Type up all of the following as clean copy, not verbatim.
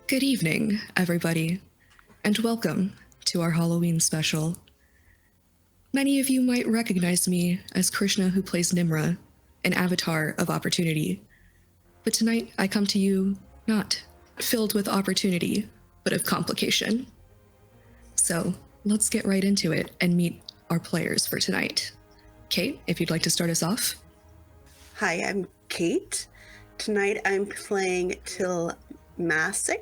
Good evening, everybody, and welcome to our Halloween special. Many of you might recognize me as Krishna, who plays Nimra, an avatar of opportunity. But tonight I come to you not filled with opportunity, but of complication. So let's get right into it and meet our players for tonight. Cate, if you'd like to start us off. Hi, I'm Cate. Tonight I'm playing Tlmacyk.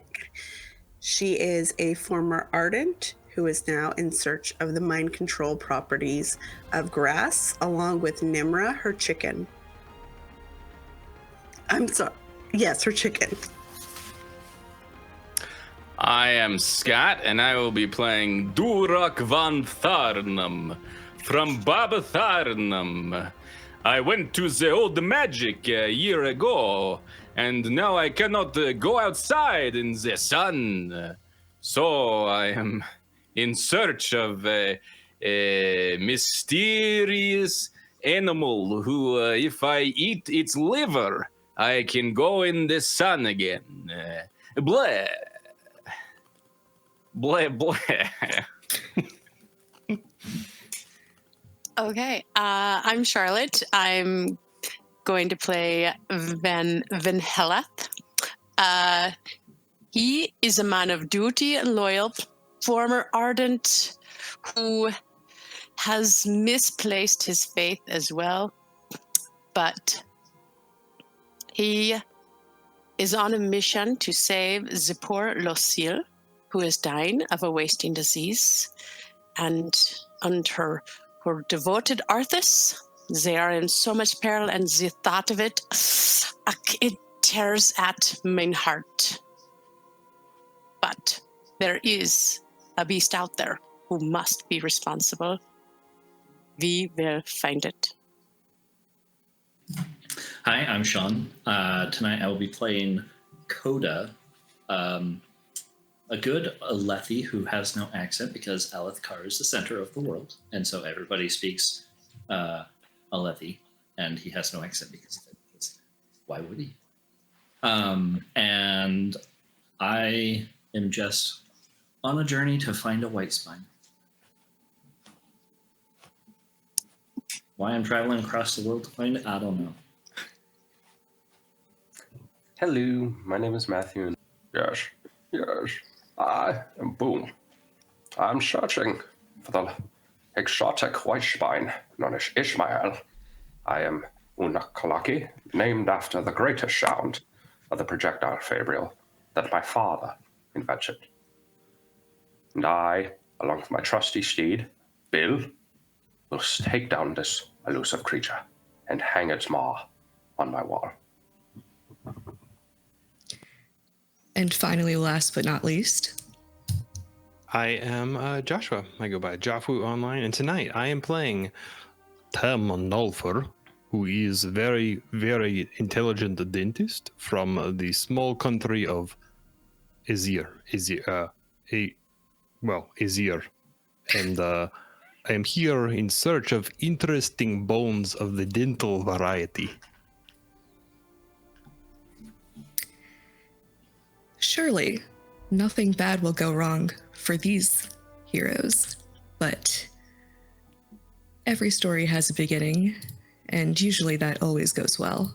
She is a former Ardent who is now in search of the mind control properties of grass, along with Nimra, her chicken. I'm sorry. Yes, her chicken. I am Scott, and I will be playing Durak VanDoren from Babatharnum. I went to the old magic a year ago, and now I cannot go outside in the sun. So I am in search of a mysterious animal who, if I eat its liver, I can go in the sun again. Blah. Blah, blah. Okay, I'm Charlotte. I'm going to play Venn. He is a man of duty and loyal, former Ardent, who has misplaced his faith as well. But he is on a mission to save the poor Lucille, who is dying of a wasting disease, and her devoted Arthas. They are in so much peril, and the thought of it tears at my heart. But there is a beast out there who must be responsible. We will find it. Hi, I'm Sean. Tonight I will be playing Koda, a good Alethi who has no accent because Alethkar is the center of the world, and so everybody speaks Alethi, and he has no accent because of it. Because why would he? And I am just on a journey to find a white spine. Why I'm traveling across the world to find it, I don't know. Hello, my name is Matthew. And yes, I am Boom. I'm searching for the exotic white spine known as Ishmael. I am Unakalaki, named after the greatest sound of the projectile fabrial that my father invented. And I, along with my trusty steed, Bill, will take down this elusive creature and hang its maw on my wall. And finally, last but not least, I am Joshua. I go by Jofwu online, and tonight I am playing Tlmacyk, who is very, very intelligent dentist from the small country of Azir. And I am here in search of interesting bones of the dental variety. surely nothing bad will go wrong for these heroes, but every story has a beginning, and usually that always goes well.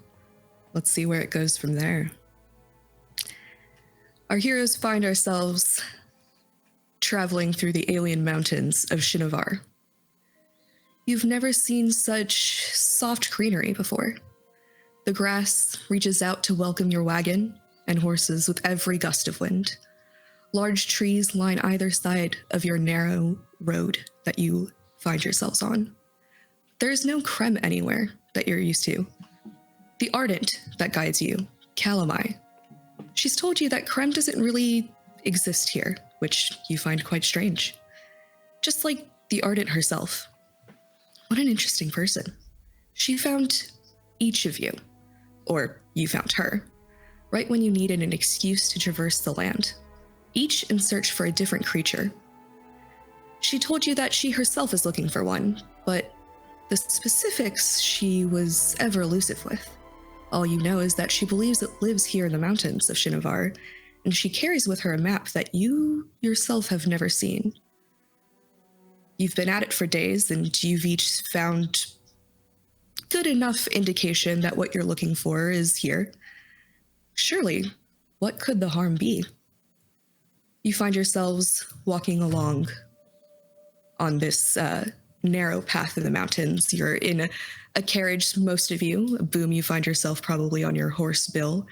Let's see where it goes from there. Our heroes find ourselves traveling through the alien mountains of Shinovar. You've never seen such soft greenery before. The grass reaches out to welcome your wagon and horses with every gust of wind. Large trees line either side of your narrow road that you find yourselves on. There's no creme anywhere that you're used to. The Ardent that guides you, Calamai, she's told you that creme doesn't really exist here, which you find quite strange. Just like the Ardent herself. What an interesting person. She found each of you, or you found her, right when you needed an excuse to traverse the land, each in search for a different creature. She told you that she herself is looking for one, but the specifics she was ever elusive with. All you know is that she believes it lives here in the mountains of Shinovar, and she carries with her a map that you yourself have never seen. You've been at it for days, and you've each found good enough indication that what you're looking for is here. Surely, what could the harm be? You find yourselves walking along on this narrow path in the mountains. You're in a carriage, most of you. Boom, you find yourself probably on your horse, Bill.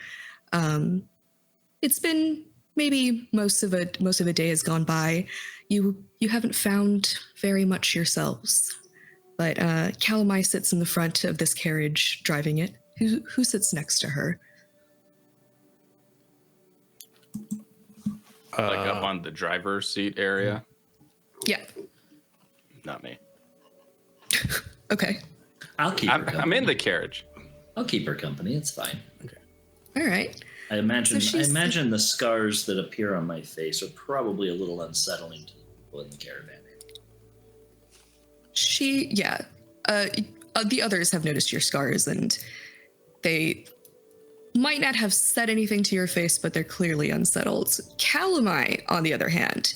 It's been maybe most of a day has gone by. You haven't found very much yourselves. But Calamai sits in the front of this carriage, driving it. Who sits next to her? Like up on the driver's seat area? Yeah. Not me. Okay. I'll keep her company. I'm in the carriage. I'll keep her company. It's fine. Okay. All right. I imagine the scars that appear on my face are probably a little unsettling to the people in the caravan. The others have noticed your scars, and they might not have said anything to your face, but they're clearly unsettled. Calamai, on the other hand,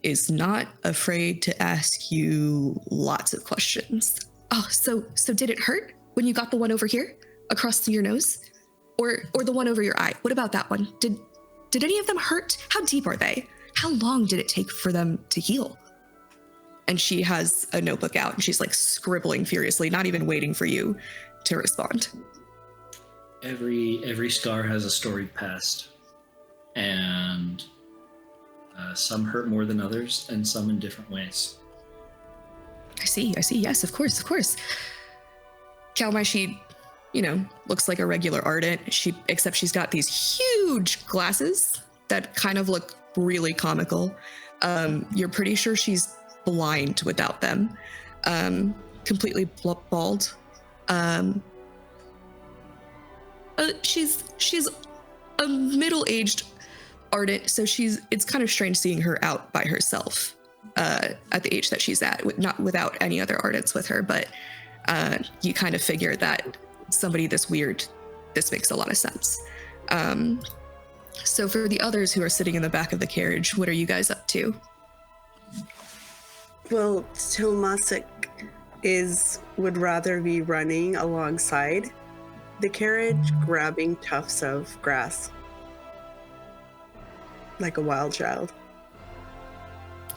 is not afraid to ask you lots of questions. Oh, so did it hurt when you got the one over here across your nose? Or the one over your eye? What about that one? Did any of them hurt? How deep are they? How long did it take for them to heal? And she has a notebook out, and she's like scribbling furiously, not even waiting for you to respond. Every scar has a storied past, and some hurt more than others, and some in different ways. I see. Yes, of course. Calamai, she, looks like a regular ardent. Except she's got these huge glasses that kind of look really comical. You're pretty sure she's blind without them. Completely bald. She's a middle-aged ardent, so it's kind of strange seeing her out by herself at the age that she's at, not without any other ardents with her, but you kind of figure that somebody this weird, this makes a lot of sense. So for the others who are sitting in the back of the carriage, what are you guys up to? Well, Tlmacyk would rather be running alongside the carriage, grabbing tufts of grass like a wild child.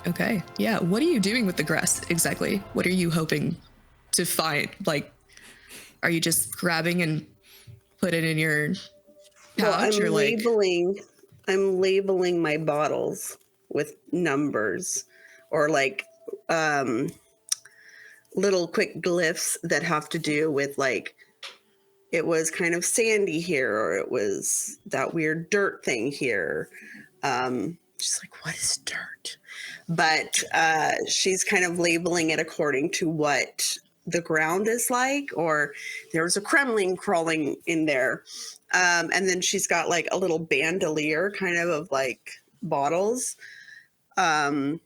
Okay, yeah. What are you doing with the grass exactly? What are you hoping to find? Like, are you just grabbing and put it in your pouch? Well, I'm labeling my bottles with numbers or like little quick glyphs that have to do with like, it was kind of sandy here, or it was that weird dirt thing here. She's like, what is dirt? But she's kind of labeling it according to what the ground is like, or there was a Kremlin crawling in there. And then she's got like a little bandolier kind of like bottles. And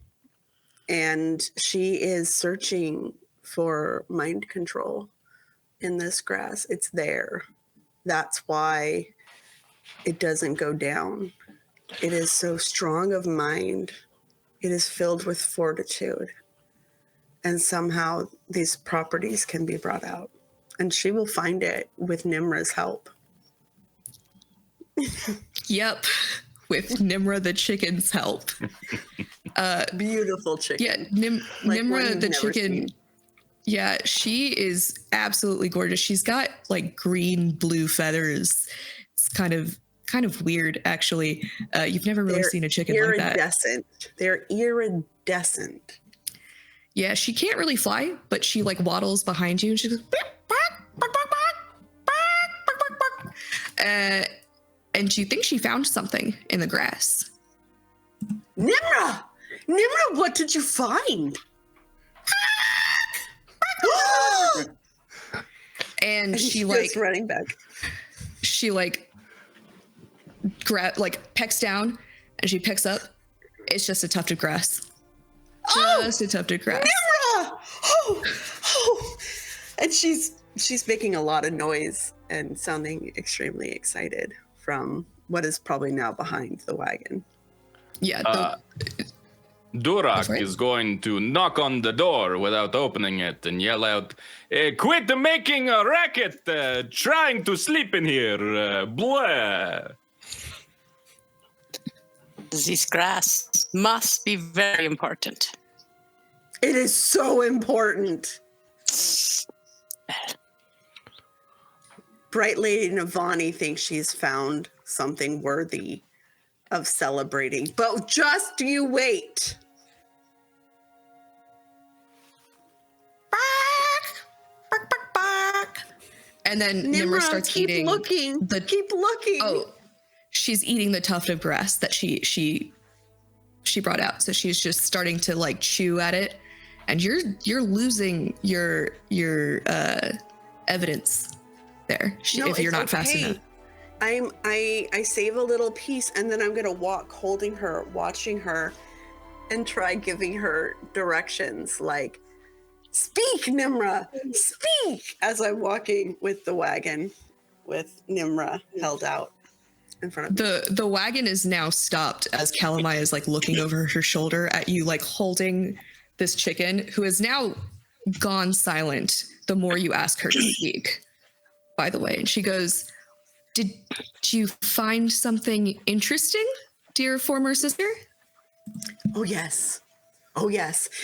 she is searching for mind control in this grass. It's there. That's why it doesn't go down. It is so strong of mind. It is filled with fortitude. And somehow these properties can be brought out. And she will find it with Nimra's help. Yep. With Nimra the chicken's help. Beautiful chicken. Yeah, Like Nimra the chicken. Seen. Yeah, she is absolutely gorgeous. She's got like green blue feathers. It's kind of weird, actually. You've never really seen a chicken like that. They're iridescent. Yeah, she can't really fly, but she like waddles behind you and she goes, and you think she found something in the grass. Nimra, what did you find? And she like running back. She like pecks down, and she picks up. It's just a tuft of grass. Just a tuft of grass. Nimra! Oh! And she's making a lot of noise and sounding extremely excited from what is probably now behind the wagon. Yeah. Durak right. is going to knock on the door without opening it and yell out, "Quit making a racket! Trying to sleep in here! Blah!" This grass must be very important. It is so important. Bright Lady Navani thinks she's found something worthy of celebrating, but just you wait. And then Nimra starts keep eating. looking. Keep looking. Oh, she's eating the tuft of grass that she brought out. So she's just starting to like chew at it, and you're losing your evidence there if you're not fast enough. I save a little piece, and then I'm gonna walk holding her, watching her, and try giving her directions like, "Speak, Nimra, speak!" as I'm walking with the wagon with Nimra held out in front of me. The wagon is now stopped as Calamai is like looking over her shoulder at you, like holding this chicken who has now gone silent the more you ask her to speak, by the way. And she goes, Did you find something interesting, dear former sister? Oh yes.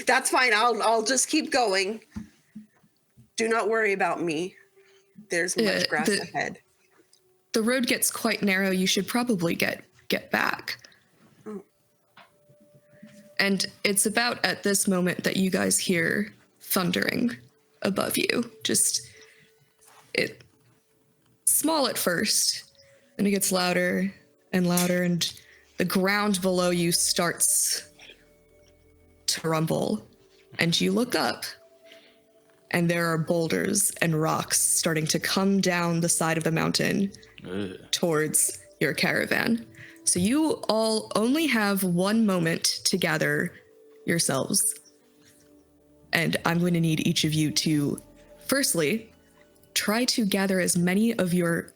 That's fine. I'll just keep going. Do not worry about me. There's much grass ahead. The road gets quite narrow. You should probably get back. Oh. And it's about at this moment that you guys hear thundering above you. It small at first, then it gets louder and louder, and the ground below you starts to rumble. And you look up, and there are boulders and rocks starting to come down the side of the mountain towards your caravan. So you all only have one moment to gather yourselves. And I'm going to need each of you to, firstly, try to gather as many of your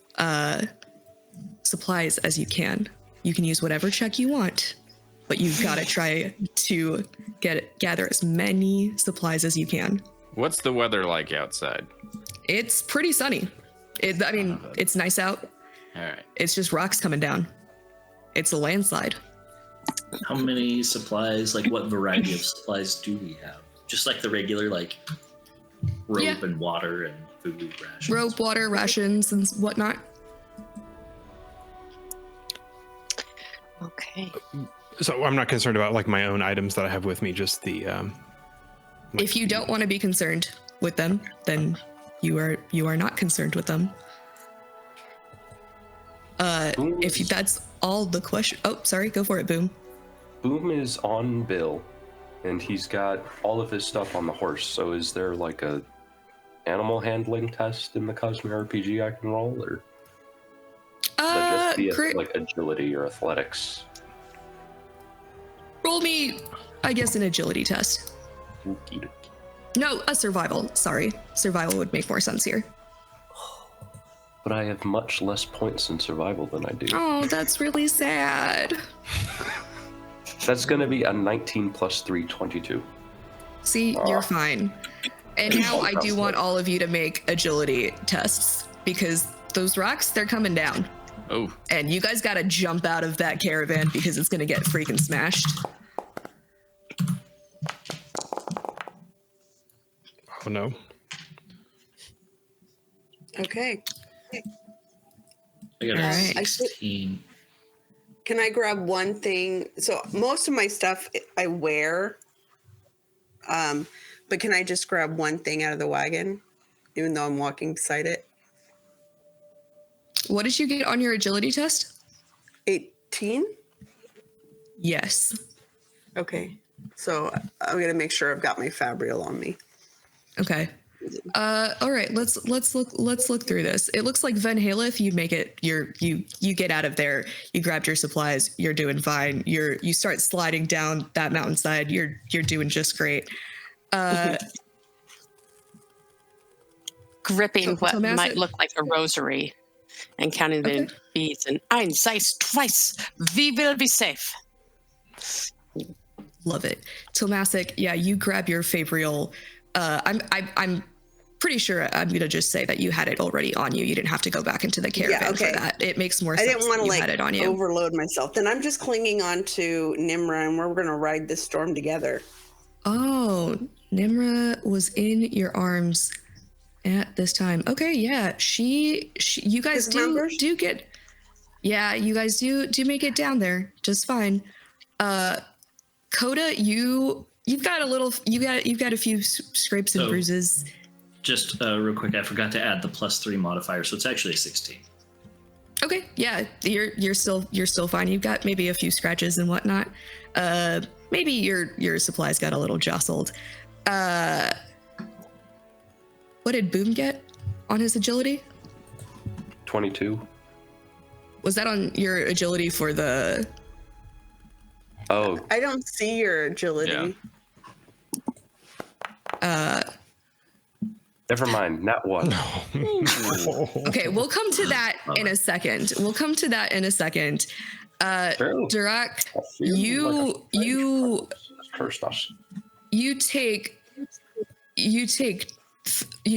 supplies as you can. You can use whatever check you want, but you've got to try to gather as many supplies as you can. What's the weather like outside? It's pretty sunny. It's nice out. All right. It's just rocks coming down. It's a landslide. How many supplies, like what variety of supplies do we have? Just like the regular, like rope and water and food rations. Rope, water, rations, and whatnot. Okay. So I'm not concerned about like my own items that I have with me, just the If you don't want to be concerned with them, then you are not concerned with them. If that's all the question. Oh, sorry, go for it, Boom. Boom is on Bill, and he's got all of his stuff on the horse. So is there like a animal handling test in the CosmereRPG I can roll, or just be like agility or athletics? Roll me, I guess, an agility test. Okey-dokey. No, a survival. Sorry, survival would make more sense here. But I have much less points in survival than I do. Oh, that's really sad. That's going to be a 19 plus 3, 22. See, you're fine. And now I do want all of you to make agility tests, because those rocks, they're coming down. Oh. And you guys got to jump out of that caravan because it's going to get freaking smashed. Oh no. Okay. I got a Alright. 16. Can I grab one thing? So most of my stuff I wear, but can I just grab one thing out of the wagon, even though I'm walking beside it? What did you get on your agility test? 18? Yes. Okay. So I'm going to make sure I've got my Fabrial on me. Okay. All right, let's look through this. It looks like Venn Haleth, you make it, you get out of there, you grabbed your supplies, you're doing fine. You start sliding down that mountainside, you're doing just great. Gripping what Tlmacyk? might look like a rosary and counting the beads. And ein, sei's, twice. We will be safe. Love it. Tlmacyk, yeah, you grab your Fabrial. I'm pretty sure I'm gonna just say that you had it already on you. You didn't have to go back into the caravan for that. It makes more sense. I didn't want to had it on you. overload myself. Then I'm just clinging on to Nimra, and we're gonna ride this storm together. Oh, Nimra was in your arms at this time. Okay, yeah. She you guys do get, yeah, you guys do make it down there just fine. Koda, you've got a few scrapes and bruises. Just real quick, I forgot to add the +3 modifier, so it's actually a 16. Okay, yeah, you're still fine. You've got maybe a few scratches and whatnot. Maybe your supplies got a little jostled. What did Boom get on his agility? 22. Was that on your agility for the? Oh, I don't see your agility. Yeah. Never mind. Not one. Okay, we'll come to that in a second. Durak, you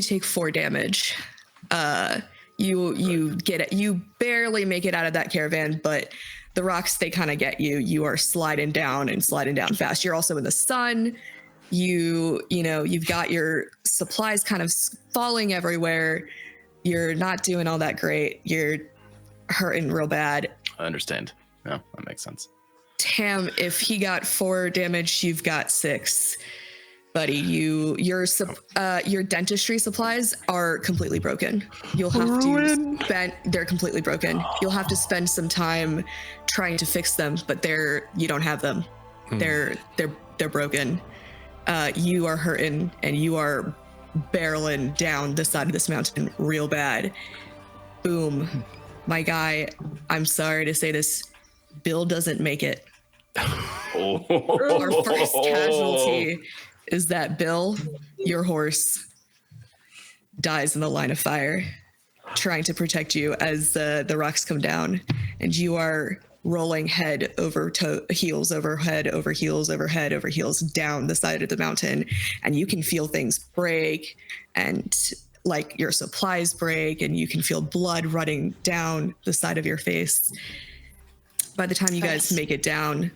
take 4 damage. You get it. You barely make it out of that caravan, but the rocks, they kind of get you. You are sliding down fast. You're also in the sun. You've got your supplies kind of falling everywhere. You're not doing all that great. You're hurting real bad. I understand. Yeah, that makes sense. Tam, if he got 4 damage, you've got 6. Buddy, your dentistry supplies are completely broken. You'll have they're completely broken. You'll have to spend some time trying to fix them, but you don't have them. They're broken. You are hurting and you are barreling down the side of this mountain real bad. Boom. My guy, I'm sorry to say this, Bill doesn't make it. Our first casualty is that Bill, your horse, dies in the line of fire, trying to protect you as the rocks come down, and you are rolling head over heels over head over heels over head over heels down the side of the mountain, and you can feel things break and like your supplies break, and you can feel blood running down the side of your face. By the time you guys make it down,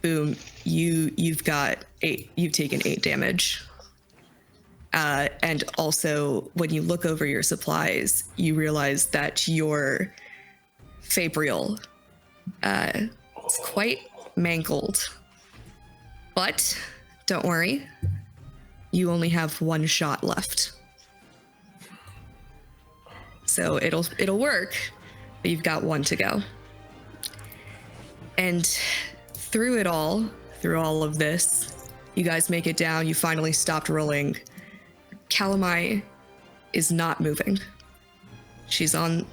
Boom, you've taken 8 damage. And also, when you look over your supplies, you realize that your Fabrial is quite mangled. But don't worry, you only have 1 shot left. So it'll work, but you've got 1 to go. And through all of this, you guys make it down. You finally stopped rolling. Calamai is not moving. She's on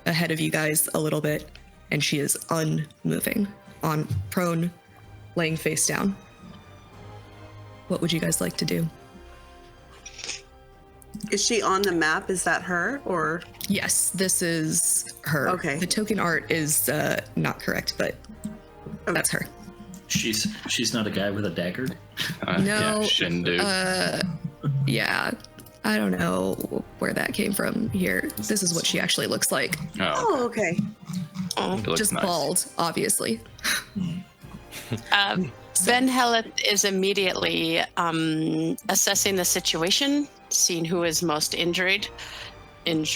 ahead of you guys a little bit, and she is unmoving, on prone, laying face down. What would you guys like to do? Is she on the map? Is that her or? Yes, this is her. Okay. The token art is not correct, but that's her. She's not a guy with a dagger? No. Yeah, Shindu. Yeah. I don't know where that came from here. This is what she actually looks like. Oh, okay. Just nice. Bald, obviously. Venn is immediately assessing the situation, seeing who is most injured. And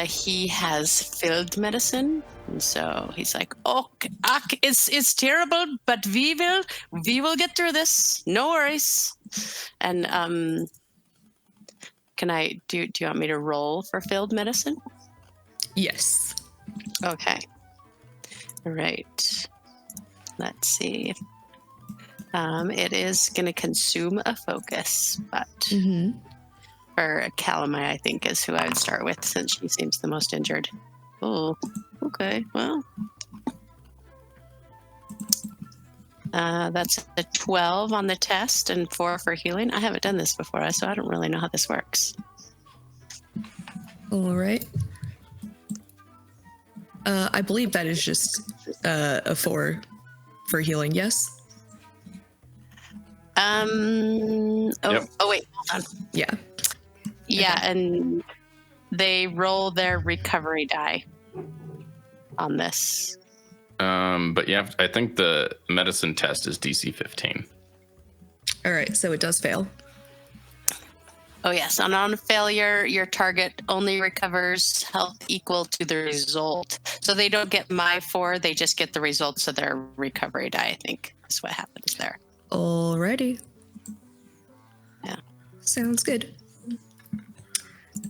he has field medicine. And so he's like, it's terrible, but we will get through this. No worries. And do you want me to roll for field medicine? Yes. Okay. All right. Let's see. It is going to consume a focus, but or Calamai, I think, is who I would start with, since she seems the most injured. Oh, okay. Well, That's a 12 on the test and 4 for healing. I haven't done this before, so I don't really know how this works. All right. I believe that is just a 4 for healing, yes? Yep. Oh, wait, hold on. Yeah. Yeah, and they roll their recovery die on this. But yeah, I think the medicine test is DC 15. All right, so it does fail. Oh, yes. And on failure, your target only recovers health equal to the result. So they don't get my 4, they just get the results of their recovery die, I think. That's what happens there. Alrighty. Yeah. Sounds good.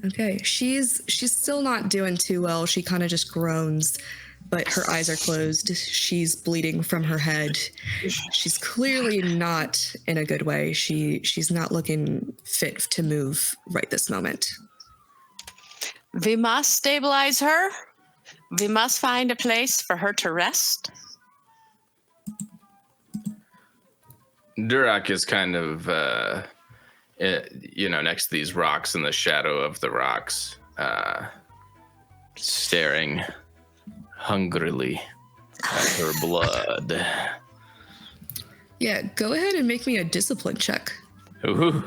Okay, she's still not doing too well. She kind of just groans, but her eyes are closed. She's bleeding from her head. She's clearly not in a good way. She's not looking fit to move right this moment. We must stabilize her. We must find a place for her to rest. Durak is kind of, next to these rocks in the shadow of the rocks, staring hungrily at her blood. Yeah, go ahead and make me a discipline check. Ooh.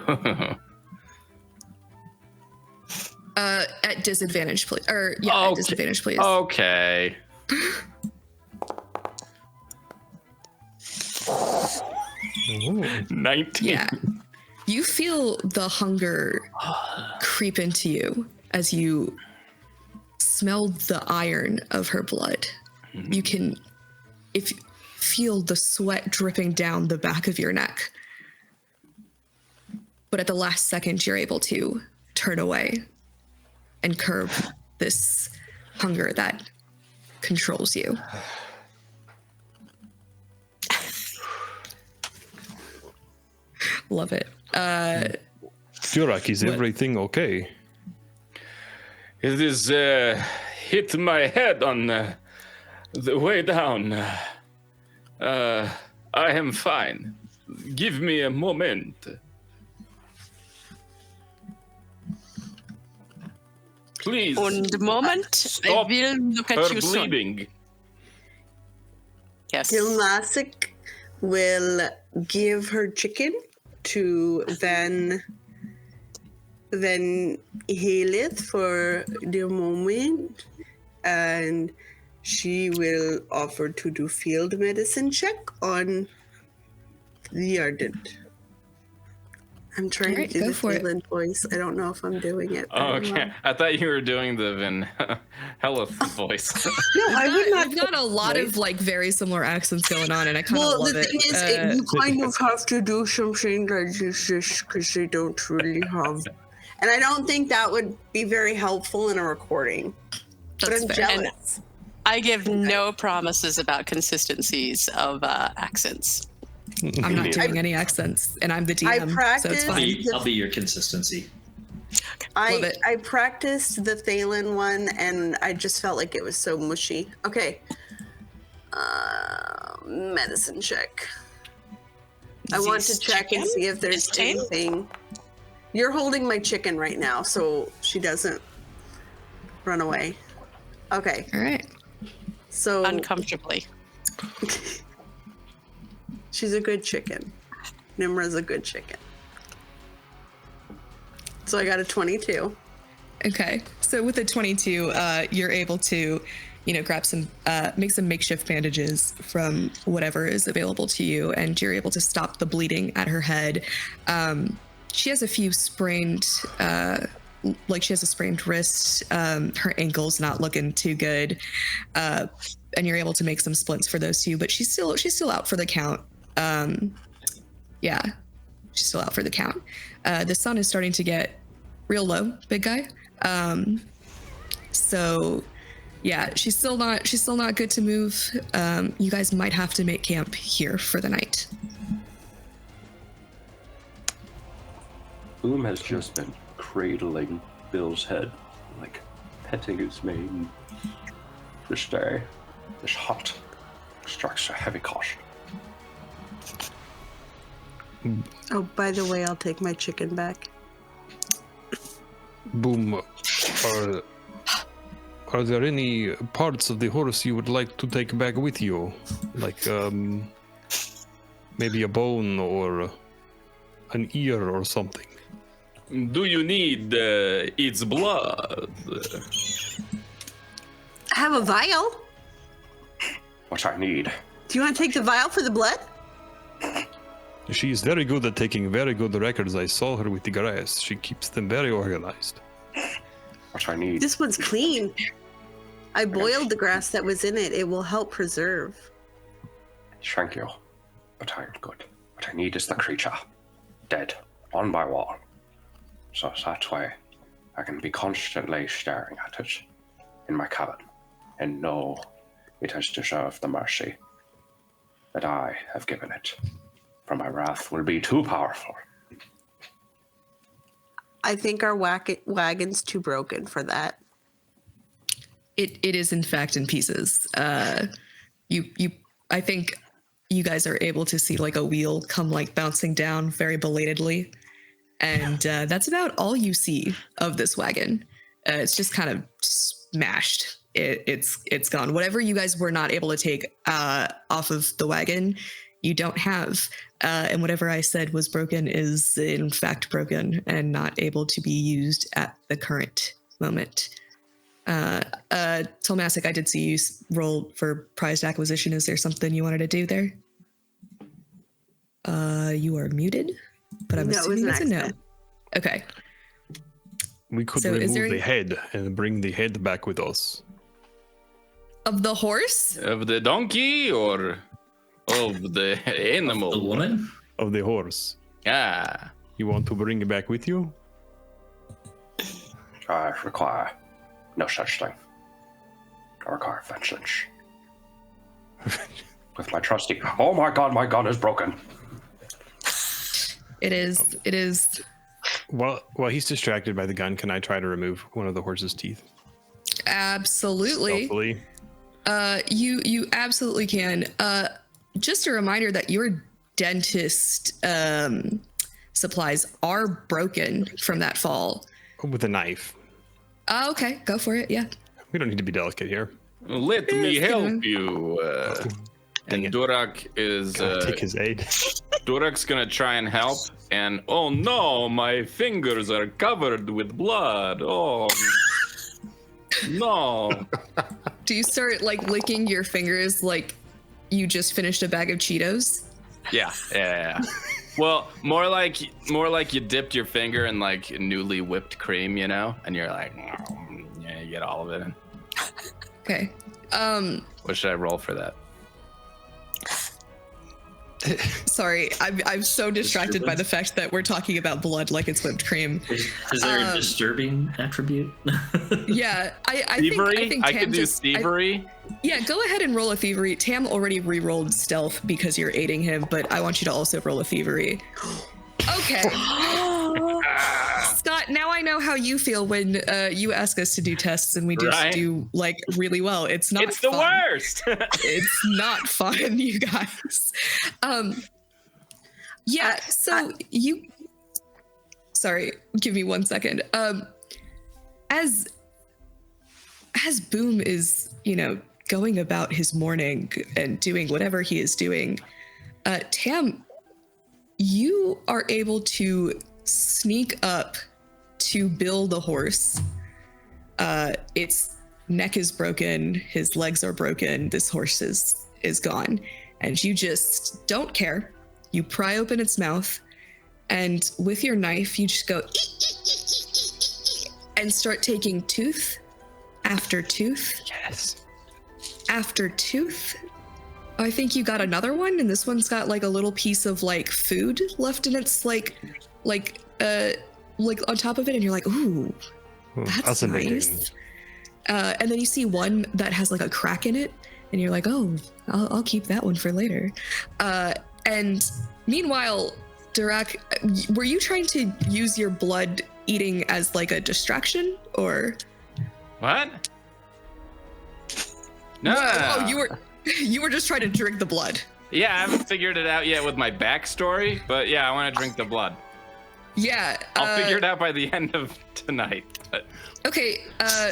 At disadvantage, please. At disadvantage, please. Okay. Ooh. 19. Yeah. You feel the hunger creep into you as you smell the iron of her blood. You can feel the sweat dripping down the back of your neck. But at the last second, you're able to turn away and curb this hunger that controls you. Love it. Durak, is everything okay? It is hit my head on the way down. I am fine. Give me a moment. Please. Und moment, Stop I will look at her you soon. bleeding. Yes. Tlmacyk will give her chicken to Venn healeth for the moment, and she will offer to do field medicine check on the ardent. I'm trying Alright, to do go the for it. Phelan voice. I don't know if I'm doing it. Oh, very okay. well. I thought you were doing the Van Helith voice. No, I would not. We've got a lot of like very similar accents going on, and I kind of Well, love the it. thing is, you kind of have to do something like this because they don't really have. And I don't think that would be very helpful in a recording. But That's I'm fair. jealous. I give no promises about consistencies of accents. I'm not doing any accents, and I'm the DM, so it's practiced- fine. I'll be your consistency. Love it. I practiced the Thalen one, and I just felt like it was so mushy. Okay. Medicine check. I want to This check and chicken see if there's is tame? anything. You're holding my chicken right now, so she doesn't run away. Okay, All right. so Uncomfortably. she's a good chicken. Nimra's a good chicken. So I got a 22. Okay. So with the 22, you're able to, grab some, make some makeshift bandages from whatever is available to you, and you're able to stop the bleeding at her head. She has a few sprained, she has a sprained wrist. Her ankle's not looking too good, and you're able to make some splints for those two. But she's still out for the count. Yeah, she's still out for the count. The sun is starting to get real low, big guy. So yeah, she's still not good to move. You guys might have to make camp here for the night. Boom has just been cradling Bill's head, like petting his mane. This day, this hut extracts a heavy cost. Oh, by the way, I'll take my chicken back. Boom. Are there any parts of the horse you would like to take back with you? Like, maybe a bone or an ear or something? Do you need its blood? I have a vial. What I need. Do you want to take the vial for the blood? She is very good at taking very good records. I saw her with the grass. She keeps them very organized. What I need. This one's clean. I boiled the grass that was in it. It will help preserve. Thank you. But I am good. What I need is the creature. Dead. On my wall. So that way I can be constantly staring at it in my cabin and know it has deserved the mercy that I have given it. For my wrath will be too powerful. I think our wagon's too broken for that. It is in fact in pieces. I think you guys are able to see like a wheel come like bouncing down very belatedly, and that's about all you see of this wagon. It's just kind of smashed. It's gone. Whatever you guys were not able to take off of the wagon, you don't have. And whatever I said was broken is in fact broken and not able to be used at the current moment. Tlmacyk, I did see you roll for prized acquisition. Is there something you wanted to do there? You are muted, but I'm assuming that's a no. Okay. We could remove the head and bring the head back with us. Of the horse? Of the donkey or of the animal? The woman? Of the horse. Ah. You want to bring it back with you? I require no such thing. I require vengeance. With my trusty. Oh my god, my gun is broken. It is. While he's distracted by the gun, can I try to remove one of the horse's teeth? Absolutely. Stealthily. You absolutely can. Just a reminder that your dentist supplies are broken from that fall. With a knife. Okay, go for it. Yeah. We don't need to be delicate here. Let me help you. And Durak is take his aid. Durak's gonna try and help, and oh no, my fingers are covered with blood. Oh no. Do you start like licking your fingers like you just finished a bag of Cheetos? Yeah. Well, more like you dipped your finger in like newly whipped cream, you know, and you're like, yeah, you get all of it in. Okay. What should I roll for that? Sorry, I'm so distracted by the fact that we're talking about blood like it's whipped cream. Is there a disturbing attribute? Yeah, I thievery? think I Tam could do thievery. Yeah, go ahead and roll a thievery. Tam already re-rolled stealth because you're aiding him, but I want you to also roll a thievery. Okay. Scott, now I know how you feel when you ask us to do tests and we just do like really well. It's not It's the worst. It's not fun, you guys. Yeah, so you sorry, give me 1 second. As Boom is, going about his morning and doing whatever he is doing, Tam, you are able to sneak up to Bill the horse. Its neck is broken, his legs are broken, this horse is gone, and you just don't care. You pry open its mouth, and with your knife, you just go and start taking tooth after tooth. Yes. After tooth. I think you got another one, and this one's got like a little piece of like food left in its like on top of it, and you're like, ooh, that's nice. And then you see one that has like a crack in it, and you're like, oh, I'll keep that one for later. And meanwhile, Durak, were you trying to use your blood eating as like a distraction, or what? No. Oh, you were just trying to drink the blood. Yeah, I haven't figured it out yet with my backstory, but yeah, I want to drink the blood. Yeah. I'll figure it out by the end of tonight. But Okay,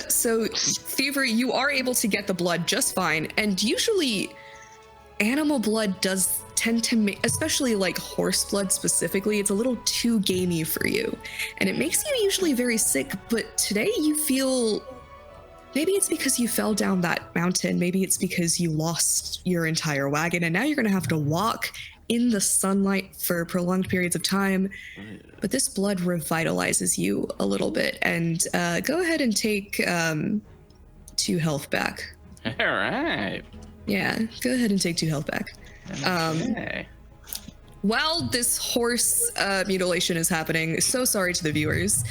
so Thievery, you are able to get the blood just fine, and usually animal blood does tend to make, especially like horse blood specifically, it's a little too gamey for you, and it makes you usually very sick, but today you feel, maybe it's because you fell down that mountain, maybe it's because you lost your entire wagon, and now you're gonna have to walk in the sunlight for prolonged periods of time. But this blood revitalizes you a little bit, and go ahead and take 2 health back. all right. Yeah, go ahead and take 2 health back. Okay. While this horse mutilation is happening, so sorry to the viewers,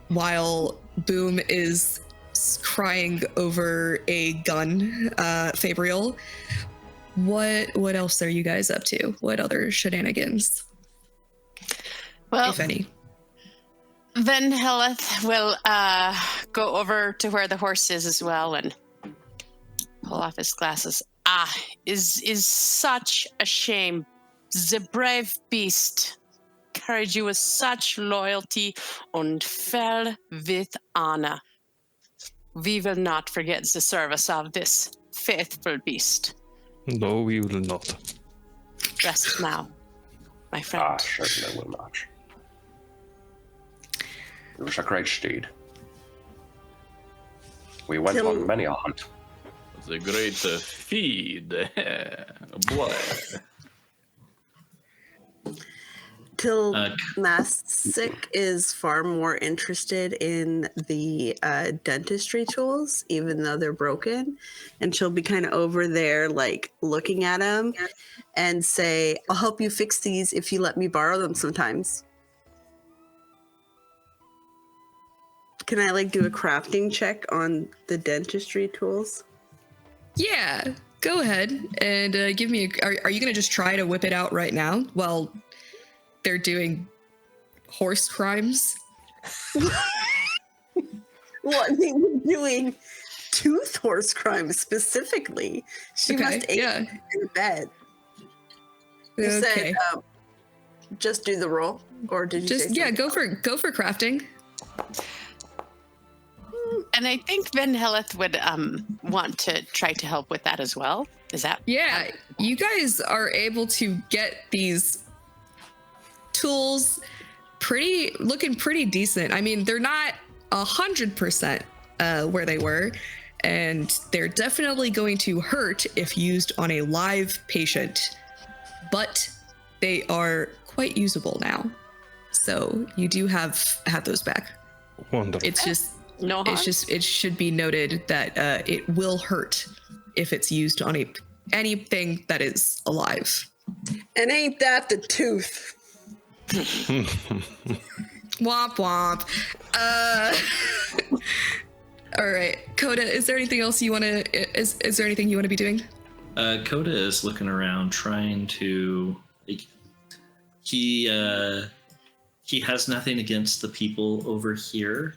while Boom is crying over a gun, Fabriel, what else are you guys up to? What other shenanigans, Well, if any? Venn will go over to where the horse is as well and pull off his glasses. Is such a shame. The brave beast carried you with such loyalty and fell with honor. We will not forget the service of this faithful beast. No, we will not. Rest now, my friend. Ah, certainly will not. It was a great steed. We went on many a hunt. It's a great feed. Blood. Tlmacyk is far more interested in the dentistry tools, even though they're broken. And she'll be kind of over there, like, looking at them and say, I'll help you fix these if you let me borrow them sometimes. Can I, like, do a crafting check on the dentistry tools? Yeah, go ahead and give me are you gonna just try to whip it out right now while they're doing horse crimes? Well, I mean, we're doing tooth horse crimes specifically. She must ate in bed. You said just do the roll, or did you just say go for crafting. And I think Venn would want to try to help with that as well. Is that? Yeah, you guys are able to get these tools looking pretty decent. I mean, they're not 100% where they were, and they're definitely going to hurt if used on a live patient, but they are quite usable now. So you do have those back. Wonderful. It's just No harm. it should be noted that it will hurt if it's used on anything that is alive. And ain't that the tooth? Womp womp. All right, Koda, is there anything else you want to? Is there anything you want to be doing? Koda is looking around, trying to. He has nothing against the people over here.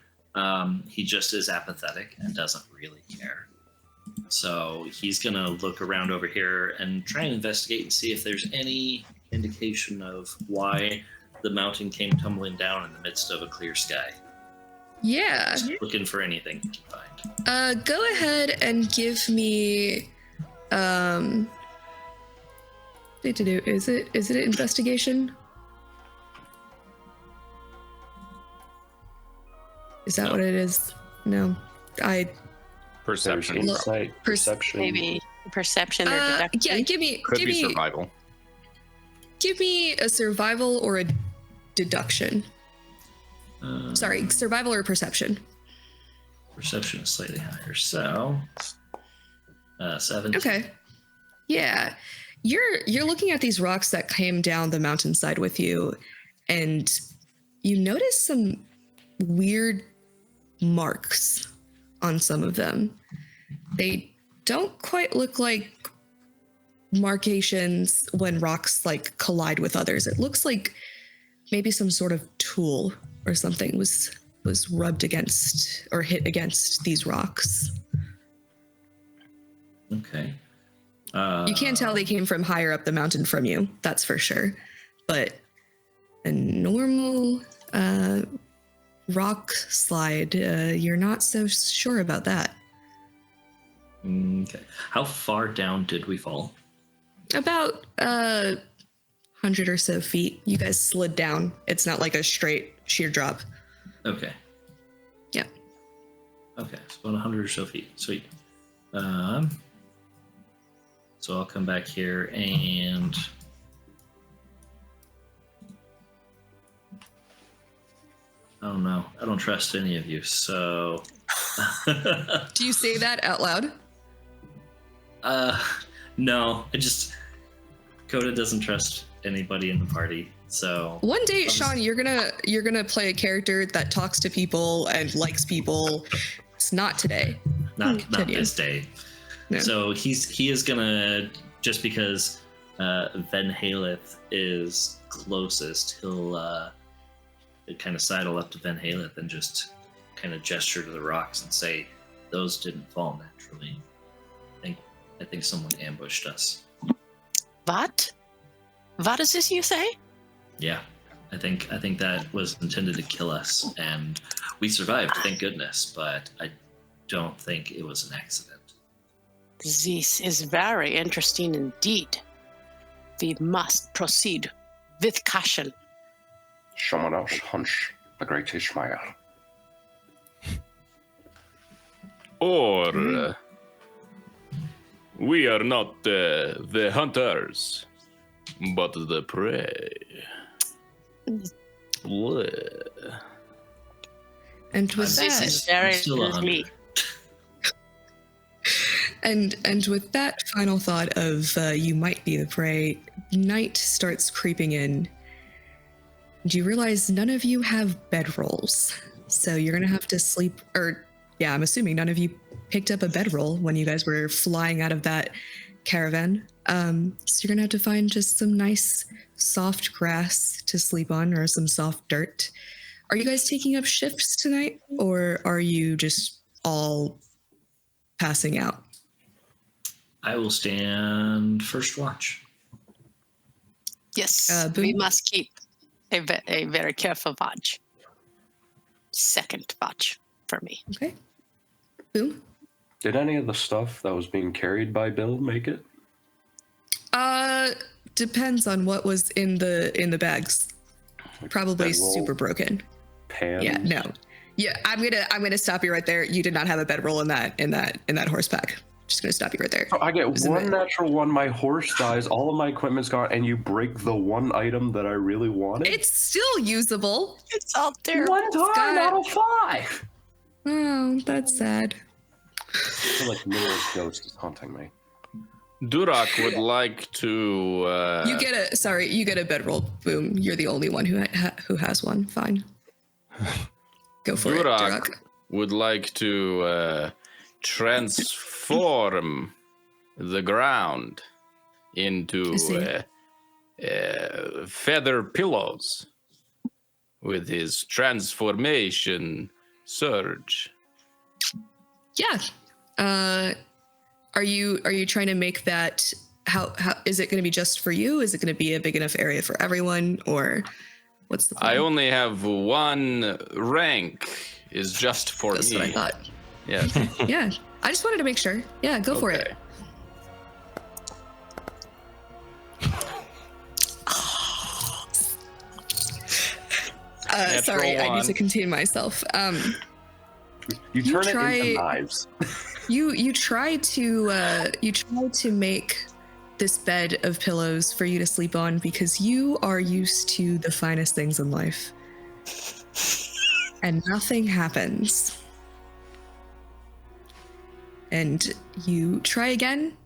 He just is apathetic and doesn't really care. So he's gonna look around over here and try and investigate and see if there's any indication of why the mountain came tumbling down in the midst of a clear sky. Yeah. Just looking for anything he can find. Go ahead and give me. Is it an investigation? Is that No. what it is? No, Perception. There's insight, perception. Maybe perception or deduction. yeah. Give me Survival. Give me a survival or a deduction. Sorry, survival or perception. Perception is slightly higher, so 7. Okay. Yeah. You're looking at these rocks that came down the mountainside with you, and you notice some weird marks on some of them. They don't quite look like markations when rocks like collide with others. It looks like maybe some sort of tool or something was rubbed against or hit against these rocks. Okay. You can tell they came from higher up the mountain from you, that's for sure. But a normal rock slide, you're not so sure about that. Okay. How far down did we fall? About 100 or so feet. You guys slid down. It's not like a straight sheer drop. Okay. Yeah. Okay, so about 100 or so feet. Sweet. So I'll come back here and... I don't know. I don't trust any of you, so... Do you say that out loud? No. Koda doesn't trust anybody in the party, so... One day, Sean, you're gonna play a character that talks to people and likes people. It's not today. Not this day. No. So he is gonna, just because Venn is closest, he'll kind of sidle up to Venn and just kind of gesture to the rocks and say, "Those didn't fall naturally. I think someone ambushed us." What? What is this you say? Yeah, I think that was intended to kill us, and we survived, thank goodness. But I don't think it was an accident. This is very interesting indeed. We must proceed with caution. Someone else hunch the great Ishmael. Or we are not the hunters, but the prey. Bleh. And with This that, is very still a hunter. lovely. and with that final thought of you might be the prey, night starts creeping in. Do you realize none of you have bedrolls? So you're gonna have to sleep, or yeah, I'm assuming none of you picked up a bedroll when you guys were flying out of that caravan. So you're gonna have to find just some nice soft grass to sleep on, or some soft dirt. Are you guys taking up shifts tonight, or are you just all passing out? I will stand first watch. Yes, Boom. we must keep a very careful watch. Second watch for me. Okay. Boom. Did any of the stuff that was being carried by Bill make it? Depends on what was in the bags. Probably bedroll, super broken. Pans? Yeah, no. Yeah, I'm gonna stop you right there. You did not have a bedroll in that horse pack. Just gonna stop you right there. So I get Isn't one it? natural one, my horse dies, all of my equipment's gone, and you break the one item that I really wanted? It's still usable. It's out there. one time Scott. out of 5! Oh, that's sad. I feel like Miller's ghost is haunting me. Durak would like to. You get a bedroll. Boom. You're the only one who has one. Fine. Go for it, Durak Durak. would like to transform the ground I into see. feather pillows with his transformation surge. Yeah. Are you trying to make that? How is it going to be just for you? Is it going to be a big enough area for everyone, or what's the plan? I only have one rank. Is just for That's me. what I thought. Yes. Yeah, I just wanted to make sure. Yeah, go for it. Sorry, I need to contain myself. You turn it try- into knives. You try to make this bed of pillows for you to sleep on because you are used to the finest things in life, and nothing happens. And you try again,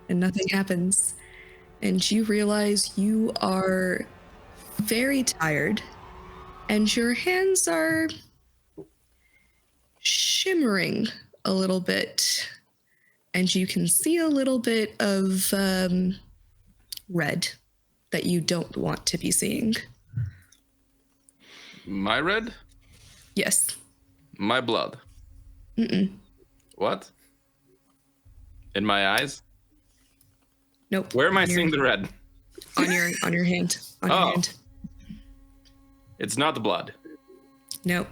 and nothing happens. And you realize you are very tired, and your hands are shimmering a little bit. And you can see a little bit of red that you don't want to be seeing. My red? Yes. My blood. Mm-mm. What? In my eyes? Nope. Where am I On your- seeing the red? On your hand. On your Oh. hand. It's not the blood. Nope.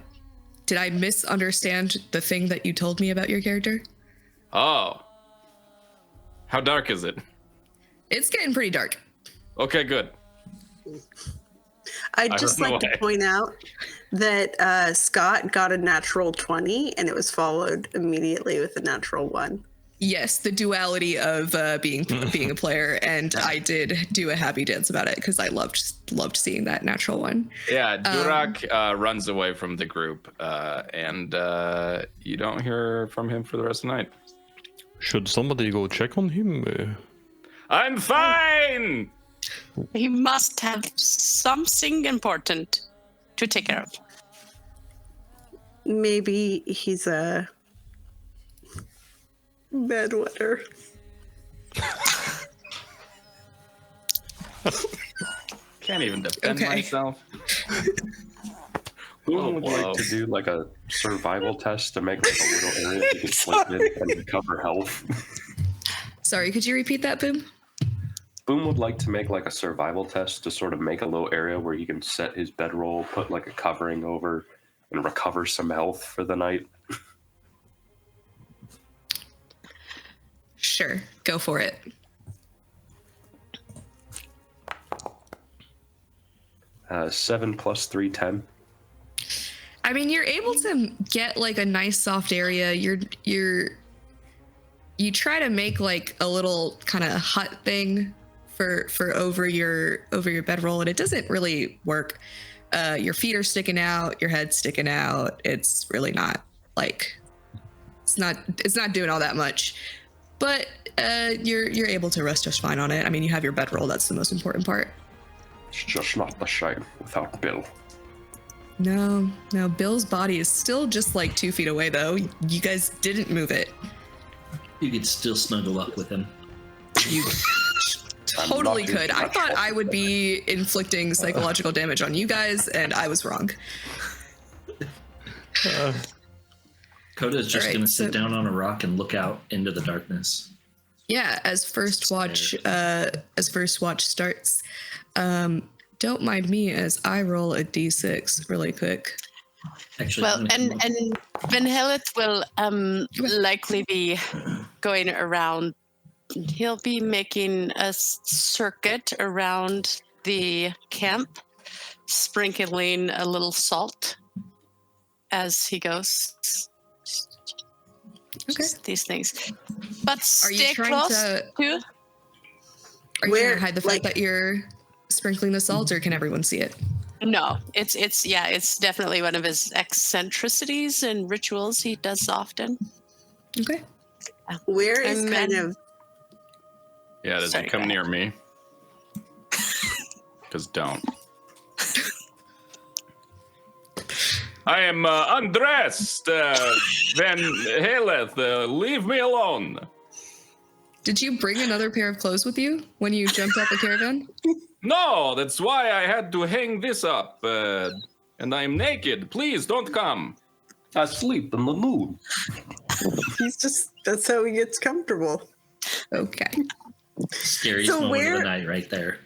Did I misunderstand the thing that you told me about your character? Oh. How dark is it? It's getting pretty dark. Okay, good. I'd just don't know like to why. point out that Scott got a natural 20 and it was followed immediately with a natural 1. Yes, the duality of being a player, and I did do a happy dance about it because I loved seeing that natural one. Yeah, Durak runs away from the group, and you don't hear from him for the rest of the night. Should somebody go check on him? I'm fine! He must have something important to take care of. Maybe he's a bedwetter. Can't even defend Okay. myself. Who would whoa. like to do like a survival test to make like a little area you can sleep in and recover health? Sorry, could you repeat that, Boom? Boom would like to make like a survival test to sort of make a little area where he can set his bedroll, put like a covering over, and recover some health for the night. Sure, go for it. Uh, 7 + 3, 10. I mean, you're able to get like a nice soft area. You try to make like a little kind of hut thing for over your bedroll, and it doesn't really work. Your feet are sticking out, your head's sticking out. It's really not like it's not doing all that much. But you're able to rest just fine on it. I mean, you have your bedroll. That's the most important part. It's just not the same without Bill. No, Bill's body is still just like 2 feet away, though. You guys didn't move it. You could still snuggle up with him. You totally could. I thought I would be inflicting psychological damage on you guys, and I was wrong. Coda's just Alright, going to sit so- down on a rock and look out into the darkness. Yeah, as first watch starts, don't mind me as I roll a d6 really quick. Actually, Well, I'm gonna and Van Heleth will likely be going around. He'll be making a circuit around the camp, sprinkling a little salt as he goes. Okay. Just these things, but Are you stay trying close to- to. Are you Where, trying to hide the fact that you're sprinkling the salt, or can everyone see it? No, it's definitely one of his eccentricities and rituals he does often. Okay. Where is And kind then- of Yeah, does Sorry, it come go near me? Because don't. I am undressed, Van Heleth. Leave me alone. Did you bring another pair of clothes with you when you jumped out the caravan? No, that's why I had to hang this up. And I'm naked. Please don't come. I sleep in the moon. that's how he gets comfortable. Okay. Scariest So moment of where- the night right there.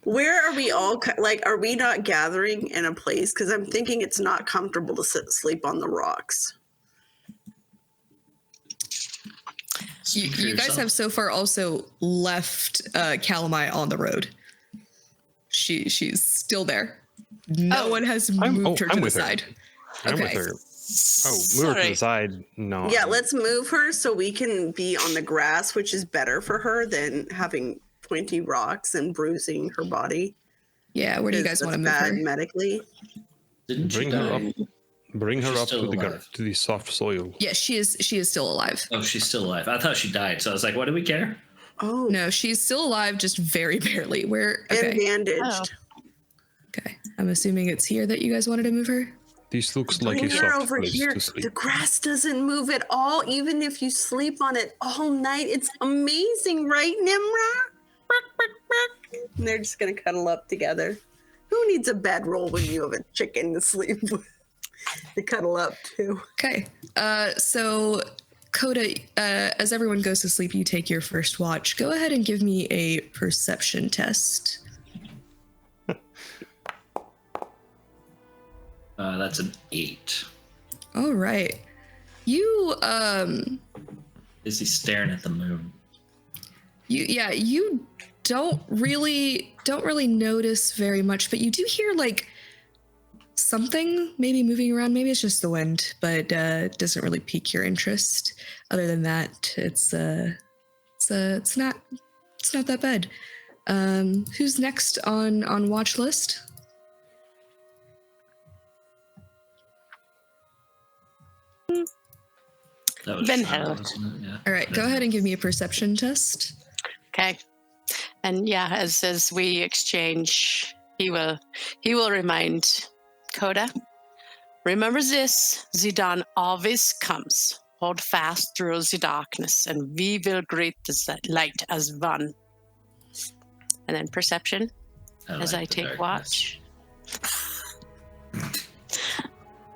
Where are we all like? Are we not gathering in a place? Because I'm thinking it's not comfortable to sleep on the rocks. You, Speak for you guys yourself. have so far also left Calamai on the road. She's still there. No Oh. one has moved her to I'm the with her. side. I'm with Okay. her. Oh, move her to Sorry. the side. No. Yeah, let's move her so we can be on the grass, which is better for her than having pointy rocks and bruising her body. Yeah, where do you because guys want to that's move bad her? medically? Didn't she Bring her die? up. Bring her She's up to still the alive. to the soft soil. Yes, she is still alive. Oh, she's still alive. I thought she died, so I was like, what do we care? Oh, No, she's still alive, just very barely. Where? and Okay, bandaged. okay. I'm assuming it's here that you guys wanted to move her. This looks like a Bring her soft over place here. to sleep. The grass doesn't move at all, even if you sleep on it all night. It's amazing, right, Nimra? And they're just gonna cuddle up together. Who needs a bedroll when you have a chicken to sleep with? To cuddle up to. Okay. So Koda, as everyone goes to sleep, you take your first watch. Go ahead and give me a perception test. That's an 8. All right. You, Is he staring at the moon? you don't really notice very much, but you do hear like something maybe moving around. Maybe it's just the wind, but it doesn't really pique your interest. Other than that, it's not that bad. Who's next on watch list? That was Venn. Shinovar, wasn't it? Yeah. All right, go ahead and give me a perception test. Okay. And yeah, as we exchange, he will remind Koda. Remember this, the dawn always comes. Hold fast through the darkness, and we will greet the light as one. And then perception, as I like the take darkness. watch.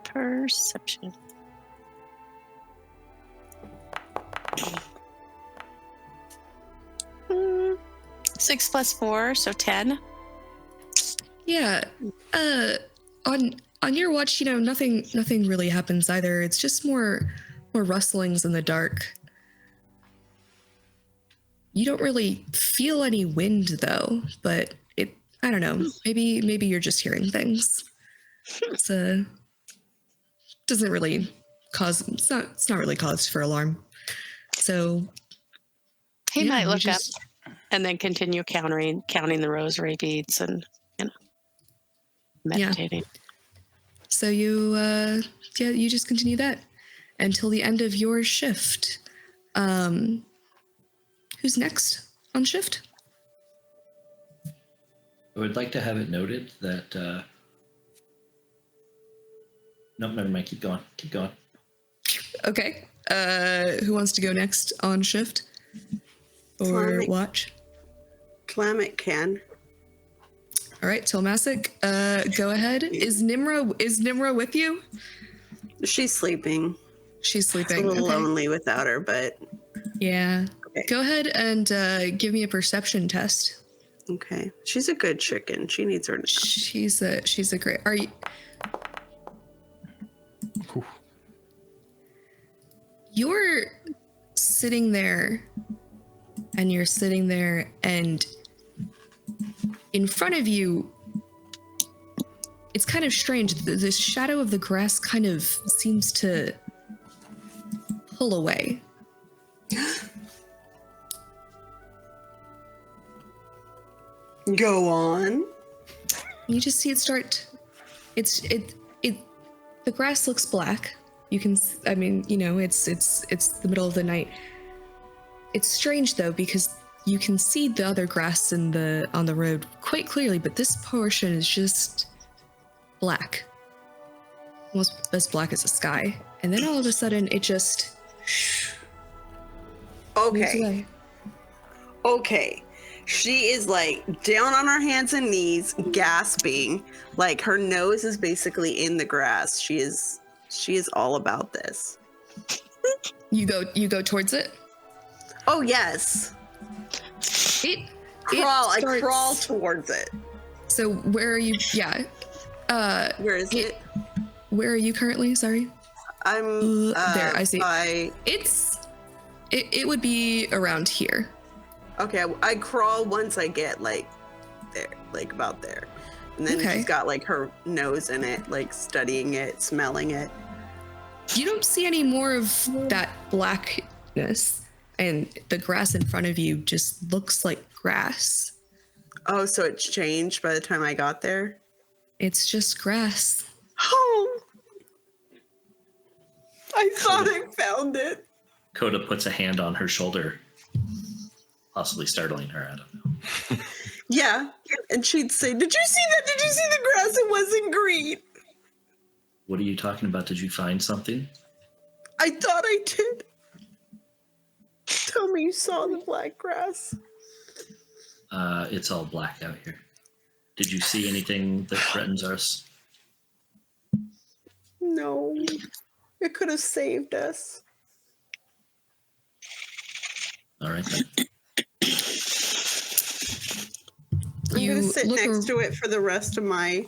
Perception. 6 plus 4, so 10. Yeah. On your watch, nothing really happens either. It's just more rustlings in the dark. You don't really feel any wind though, but I don't know. Maybe you're just hearing things. It's doesn't really cause it's not really cause for alarm. So He might look up up and then continue counting the rosary beads and meditating. So you just continue that until the end of your shift. Who's next on shift? I would like to have it noted that. No, never mind. Keep going. Okay. Who wants to go next on shift or Tlmacyk. watch? Tlmacyk can. All right, Tlmacyk, go ahead. Is Nimra with you? She's sleeping. She's sleeping. It's a little Okay. lonely without her, but Yeah. Okay. Go ahead and give me a perception test. okay. She's a good chicken. She needs her nap. She's a great. Are you? Oof. You're sitting there, and in front of you, it's kind of strange. The shadow of the grass kind of seems to pull away. Go on. You just see it start. The grass looks black. You can. It's the middle of the night. It's strange though because you can see the other grass on the road quite clearly, but this portion is just black, almost as black as the sky. And then all of a sudden, it just moves Okay. away. Okay. She is like down on her hands and knees, gasping. Like her nose is basically in the grass. She is all about this. You go towards it. Oh yes. It I starts- crawl towards it. So where are you? Yeah. Where is it? Where are you currently? Sorry. I'm there. I see. by- It would be around here. Okay, I crawl once I get like there, like about there. And then Okay. she's got like her nose in it, like studying it, smelling it. You don't see any more of that blackness, and the grass in front of you just looks like grass. Oh, so it's changed by the time I got there? It's just grass. Oh! I thought I found it. Koda puts a hand on her shoulder, possibly startling her. I don't know. Yeah. And she'd say, "Did you see that? Did you see the grass? It wasn't green." What are you talking about? Did you find something? I thought I did. Tell me you saw the black grass. It's all black out here. Did you see anything that threatens us? No. It could have saved us. All right. Then. I'm going to sit look next to it for the rest of my...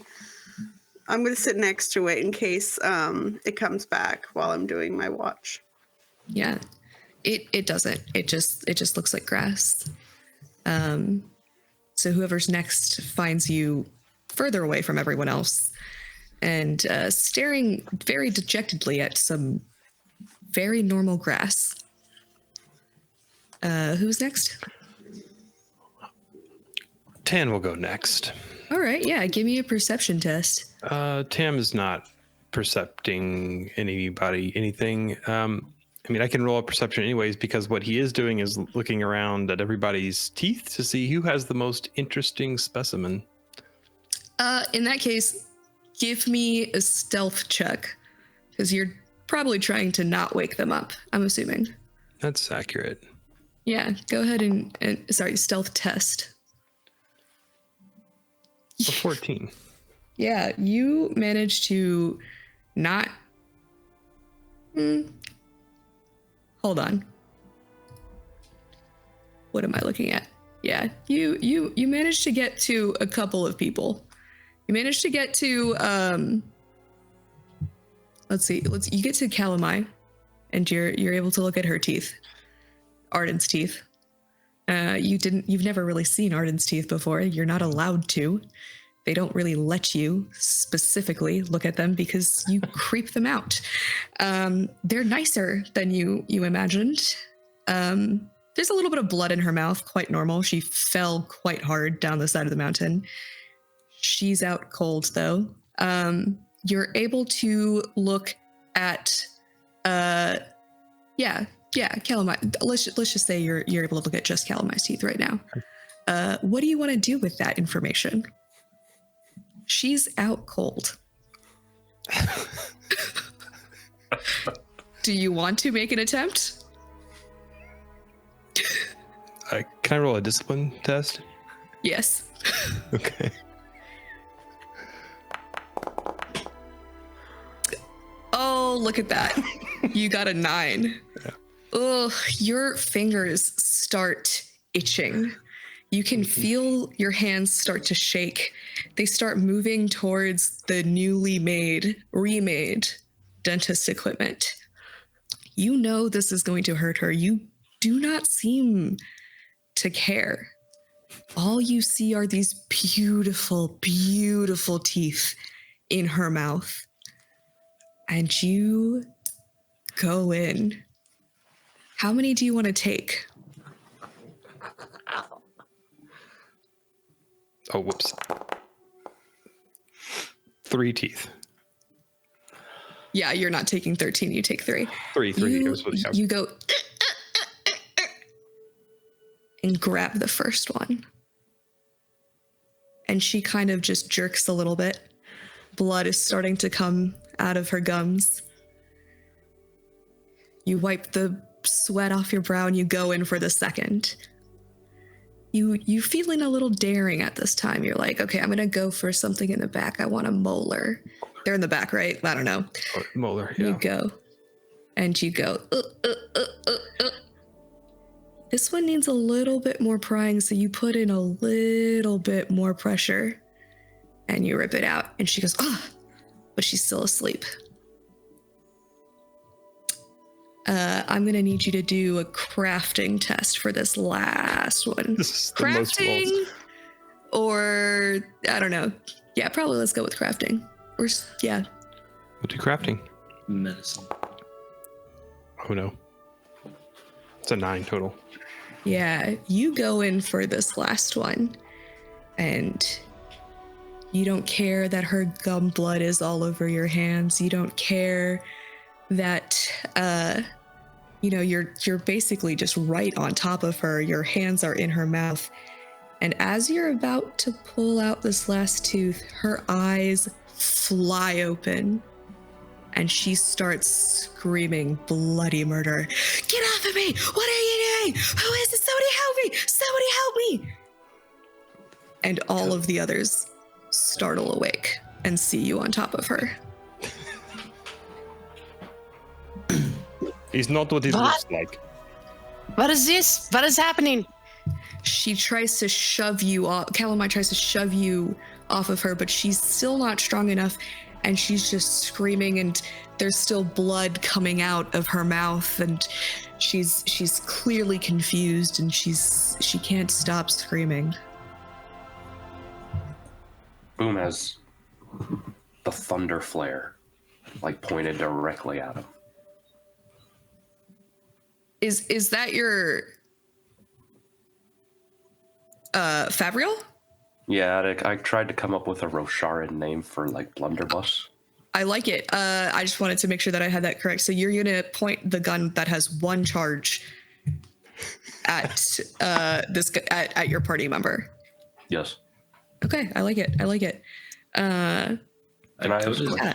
I'm going to sit next to it in case it comes back while I'm doing my watch. Yeah, it doesn't. It just looks like grass. So whoever's next finds you further away from everyone else and staring very dejectedly at some very normal grass. Who's next? Tan will go next. All right, yeah, give me a perception test. Tam is not percepting anything. I mean, I can roll a perception anyways because what he is doing is looking around at everybody's teeth to see who has the most interesting specimen. In that case, give me a stealth check because you're probably trying to not wake them up, I'm assuming. That's accurate. Yeah, go ahead and stealth test. A 14. Yeah, you managed to not... Hold on. What am I looking at? Yeah, you managed to get to a couple of people. You managed to get to you get to Calamai, and you're able to look at her teeth. Arden's teeth. You've never really seen Arden's teeth before. You're not allowed to. They don't really let you specifically look at them because you creep them out. They're nicer than you imagined. There's a little bit of blood in her mouth, quite normal. She fell quite hard down the side of the mountain. She's out cold though. You're able to look at, Calamai. Let's just say you're able to look at just Calamai's teeth right now. What do you want to do with that information? She's out cold. Do you want to make an attempt? Can I roll a discipline test? Yes. Okay. Oh, look at that. You got a 9. Yeah. Ugh, your fingers start itching. You can feel your hands start to shake. They start moving towards the remade dentist equipment. You know this is going to hurt her. You do not seem to care. All you see are these beautiful, beautiful teeth in her mouth. And you go in. How many do you want to take? Oh, whoops. 3 teeth. Yeah, you're not taking 13, you take 3. 3. You go and grab the first one. And she kind of just jerks a little bit. Blood is starting to come out of her gums. You wipe the sweat off your brow and you go in for the second. You feeling a little daring at this time. You're like, okay, I'm gonna go for something in the back. I want a molar. They're in the back, right? I don't know. Molar, yeah. You go. And you go, This one needs a little bit more prying, so you put in a little bit more pressure. And you rip it out. And she goes, but she's still asleep. I'm going to need you to do a crafting test for this last one. This is Crafting or, I don't know. Yeah, probably let's go with crafting. Or, yeah. We'll do crafting. Medicine. Oh no. It's a 9 total. Yeah, you go in for this last one. And you don't care that her gum blood is all over your hands. You don't care that you're basically just right on top of her. Your hands are in her mouth, and as you're about to pull out this last tooth, her eyes fly open and she starts screaming bloody murder. Get off of me! What are you doing? Who is it? Somebody help me! Somebody help me! And all of the others startle awake and see you on top of her. He's not what he looks like. What is this? What is happening? She tries to shove you off. Calamite tries to shove you off of her, but she's still not strong enough, and she's just screaming, and there's still blood coming out of her mouth, and she's clearly confused, and she can't stop screaming. Boom has the thunder flare, like pointed directly at him. Is that your Fabrial? Yeah, I tried to come up with a Rosharan name for like blunderbuss. I like it. I just wanted to make sure that I had that correct. So you're gonna point the gun that has one charge at at your party member. Yes. Okay, I like it. I like it. And I was Yeah.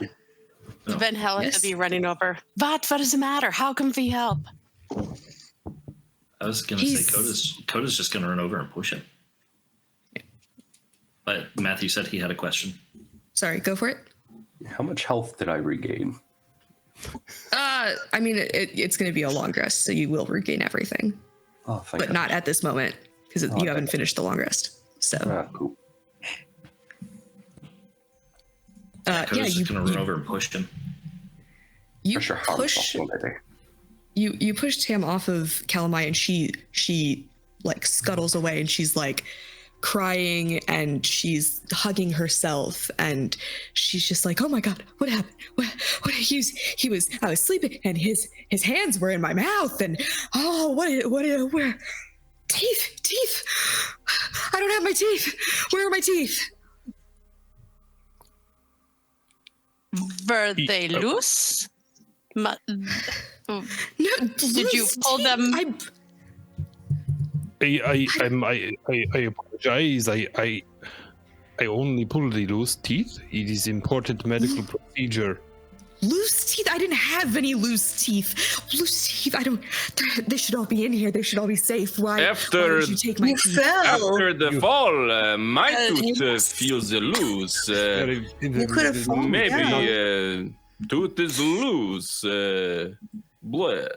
Venn Helen Yes. to be running over. What is the matter? How can we help? I was gonna say Coda's just gonna run over and push him. But Matthew said he had a question. Sorry, go for it. How much health did I regain? I mean, it's going to be a long rest, so you will regain everything, Oh, thank but not at this moment because you haven't finished the long rest. So, Cool. Coda's just gonna run over and push him. you Pressure harm push opportunity. you push Tam off of Calamite, and she like scuttles away, and she's like crying, and she's hugging herself, and she's just like, oh my god, what happened? What I was sleeping, and his hands were in my mouth, and where teeth I don't have my teeth. Where are my teeth? Were they loose? No, Did you pull them? I apologize. I only pulled the loose teeth. It is important medical procedure. Loose teeth? I didn't have any loose teeth. Loose teeth? I don't. They should all be in here. They should all be safe. Why After- did you take my You teeth? fell. After the fall, my tooth feels loose. You could have fallen Maybe down. tooth is loose. Blah.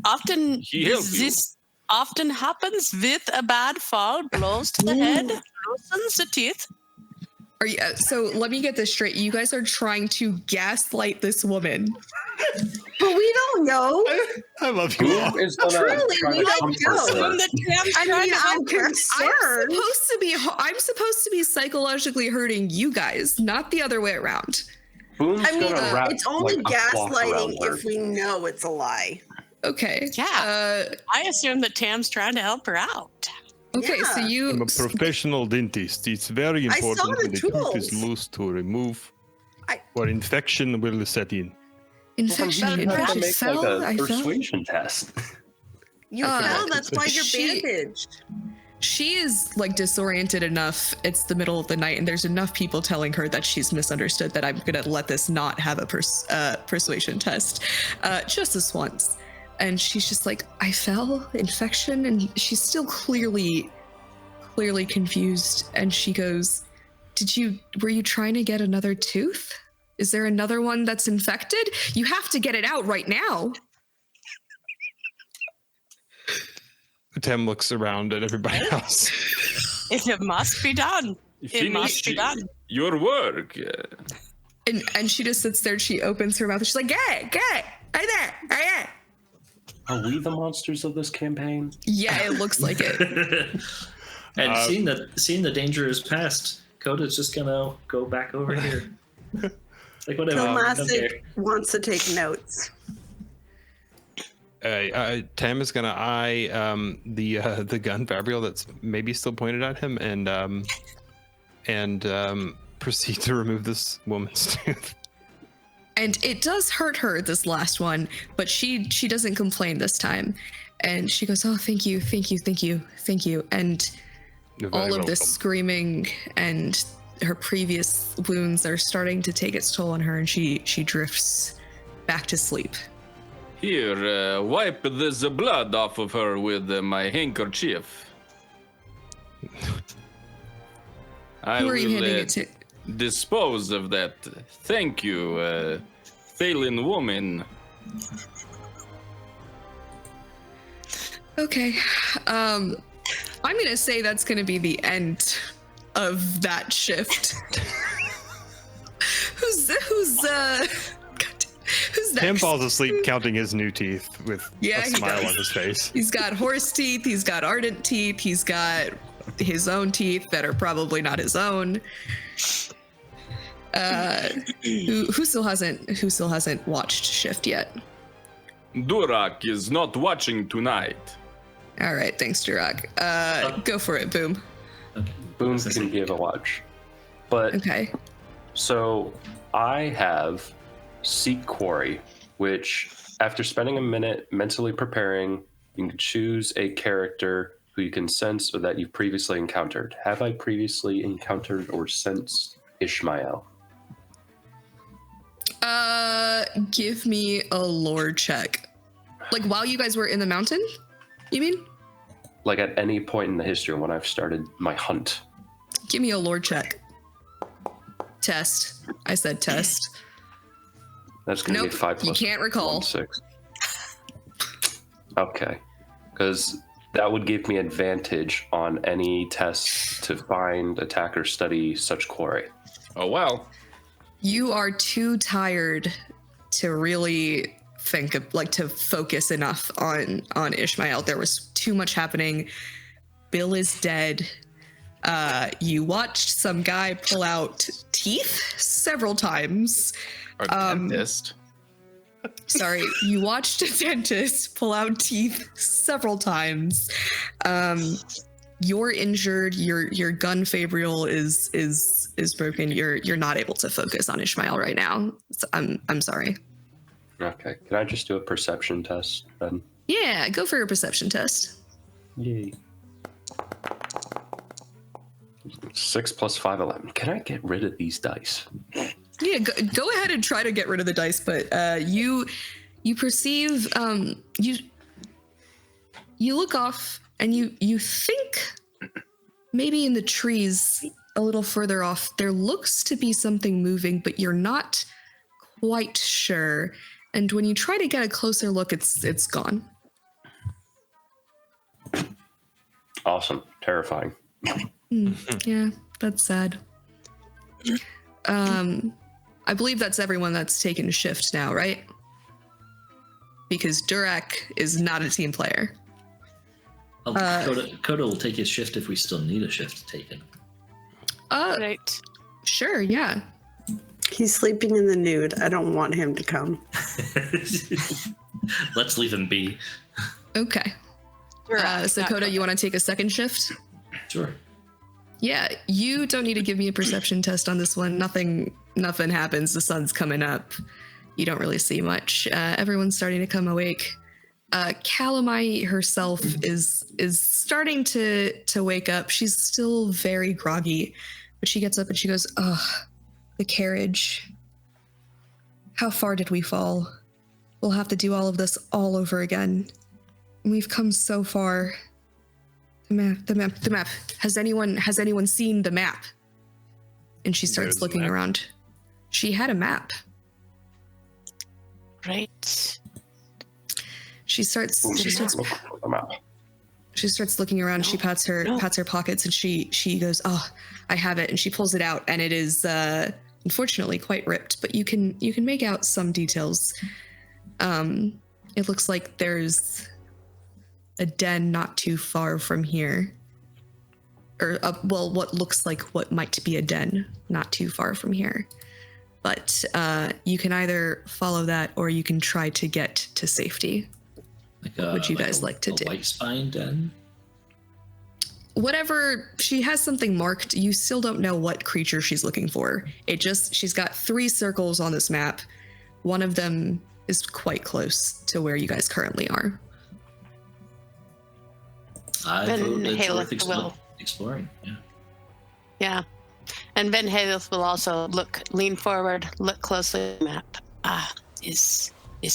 Often He helped you. this often happens with a bad fall, blows to the head, loosens the teeth. Are you, so let me get this straight. You guys are trying to gaslight this woman. But we don't know. I love you all. Boom is gonna Truly, try we to don't comfort know. her. When the Tam's I trying mean, to I'm help her, concerned. I'm supposed to be psychologically hurting you guys, not the other way around. Boom's I mean, gonna wrap it's only like, a cloth gaslighting around her. if we know it's a lie. Okay. Yeah. I assume that Tam's trying to help her out. Okay. So Yeah. I'm a you. professional dentist. It's very I saw important the when the tooth is tools. loose to remove, I- or infection will set in. Infection. You have to Infection. make Fell. like a I fell. persuasion test. You Uh, fell. That's why you're she- bandaged. She is like disoriented enough. It's the middle of the night, and there's enough people telling her that she's misunderstood that I'm gonna let this not have a persuasion test, just this once. And she's just like, I fell, infection, and she's still clearly confused. And she goes, were you trying to get another tooth? Is there another one that's infected? You have to get it out right now. Tem looks around at everybody else. It must be done. It must be done. Your work. And she just sits there, and she opens her mouth, and she's like, get it, right there, right there. Are we the monsters of this campaign? Yeah, it looks like it. And seeing the danger is past, Coda's just gonna go back over here. Like whatever. Tlmacyk wants to take notes. Tam is gonna eye the gun Fabrial that's maybe still pointed at him, and proceed to remove this woman's tooth. And it does hurt her, this last one, but she doesn't complain this time. And she goes, oh, thank you. And You're all very of this welcome. screaming and her previous wounds are starting to take its toll on her, and she drifts back to sleep. Here, wipe this blood off of her with my handkerchief. I Who are you will handing it to? dispose of that. Thank you, failing woman. Okay. I'm gonna say that's gonna be the end of that shift. Who's next? Tim falls asleep counting his new teeth with Yeah, a he smile does. on his face. He's got horse teeth, he's got ardent teeth, he's got his own teeth that are probably not his own. Who still hasn't watched Shift yet? Durak is not watching tonight. All right, thanks, Durak. Go for it, Boom. Okay. Boom can give a watch. But Okay. so I have Seek Quarry, which after spending a minute mentally preparing, you can choose a character who you can sense or that you've previously encountered. Have I previously encountered or sensed Ishmael? Give me a lore check. Like while you guys were in the mountain, you mean? Like at any point in the history when I've started my hunt. Give me a lore check. Test. I said test. That's going to Nope, be 5 you plus can't recall. 1, 6. Okay. Because that would give me advantage on any tests to find, attack, or study such quarry. Oh well. You are too tired to really think of, like, to focus enough on Ishmael. There was too much happening. Bill is dead. You watched some guy pull out teeth several times. Our dentist. Sorry, you watched a dentist pull out teeth several times. You're injured. Your gun fabrial is broken. You're not able to focus on Ishmael right now. So I'm sorry. Okay. Can I just do a perception test then? Yeah, go for a perception test. Yay. 6 plus 5, 11. Can I get rid of these dice? Yeah, go ahead and try to get rid of the dice, but you perceive you look off and you think maybe in the trees a little further off there looks to be something moving, but you're not quite sure. And when you try to get a closer look, it's gone. Awesome. Terrifying. Yeah, that's sad. I believe that's everyone that's taken shift now, right? Because Durak is not a team player. Koda will take his shift if we still need a shift taken. Right. Sure, yeah. He's sleeping in the nude. I don't want him to come. Let's leave him be. Okay. So Koda, you want to take a second shift? Sure. Yeah, you don't need to give me a perception test on this one. Nothing happens. The sun's coming up. You don't really see much. Everyone's starting to come awake. Calamai herself is starting to wake up. She's still very groggy, but she gets up and she goes, "Ugh, the carriage. How far did we fall? We'll have to do all of this all over again. We've come so far. The map. Has anyone seen the map?" And she starts There's looking a map. around. She had a map. Right. She starts She looking around. She pats her pockets and she goes, "Oh, I have it." And she pulls it out, and it is unfortunately quite ripped, but you can make out some details. It looks like there's a den not too far from here, or what looks like what might be a den not too far from here. But you can either follow that or you can try to get to safety. What would you guys like to do? White spine den? Whatever, she has something marked. You still don't know what creature she's looking for. She's got 3 circles on this map. One of them is quite close to where you guys currently are. I Then vote it's Haleth worth will. exploring. Yeah. Yeah. And Ben Haleth will also lean forward, look closely at the map. Is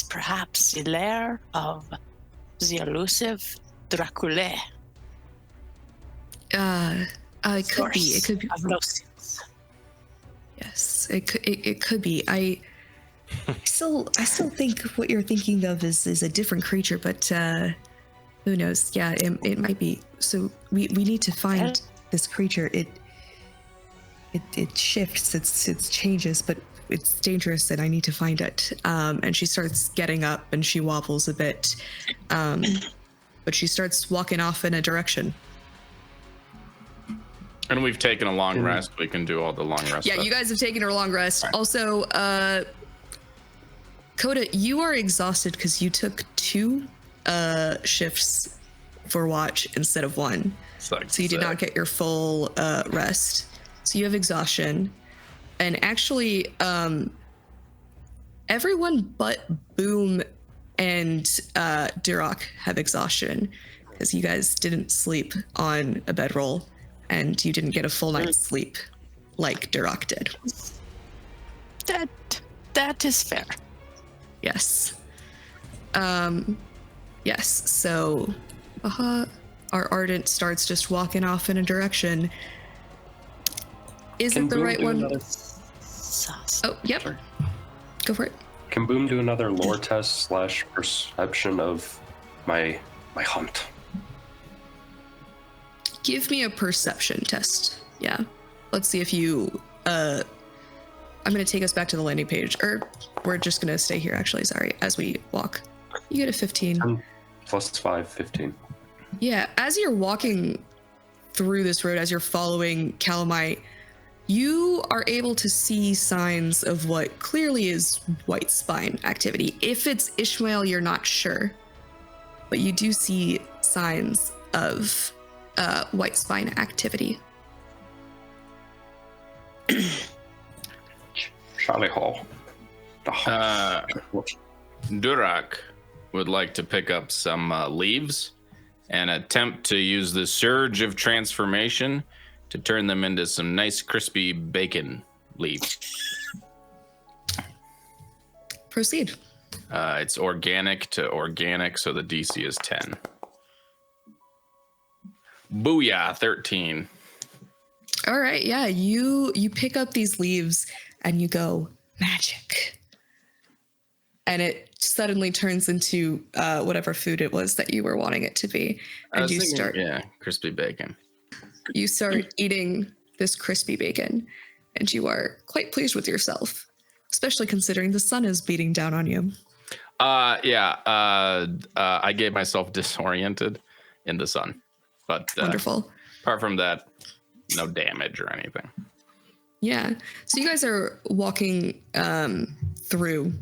perhaps the lair of the elusive Draculae. It could be. It could be. Of Gnosis. Yes, it could be. I still think what you're thinking of is a different creature, but Who knows? Yeah, it might be. So we need to find this creature. It shifts. It changes, but it's dangerous, and I need to find it. And she starts getting up, and she wobbles a bit, but she starts walking off in a direction. And we've taken a long rest. We can do all the long rest. Yeah, stuff. you guys have taken a long rest. Right. Also, Koda, you are exhausted because you took 2 shifts for watch instead of 1. So you did not get your full rest. So you have exhaustion. And actually, everyone but Boom and Durak have exhaustion because you guys didn't sleep on a bedroll and you didn't get a full night's sleep like Durak did. That is fair. Yes. Yes, so our Ardent starts just walking off in a direction. Is it the right one? Oh, yep. Sorry. Go for it. Can Boom do another lore test / perception of my hunt? Give me a perception test. Yeah. Let's see if you I'm gonna take us back to the landing page. Or we're just gonna stay here actually, sorry, as we walk. You get a 15. 10 plus 5, 15. Yeah, as you're walking through this road, as you're following Calamite, you are able to see signs of what clearly is white spine activity. If it's Ishmael, you're not sure, but you do see signs of white spine activity. Charlie Hall. Durak would like to pick up some leaves and attempt to use the surge of transformation to turn them into some nice crispy bacon leaves. Proceed. It's organic to organic, so the DC is 10. Booyah, 13. All right, yeah, you pick up these leaves and you go, magic. And it suddenly turns into whatever food it was that you were wanting it to be. And you start... Yeah, crispy bacon. You start eating this crispy bacon, and you are quite pleased with yourself, especially considering the sun is beating down on you. I gave myself disoriented in the sun. But wonderful. Apart from that, no damage or anything. Yeah. So you guys are walking through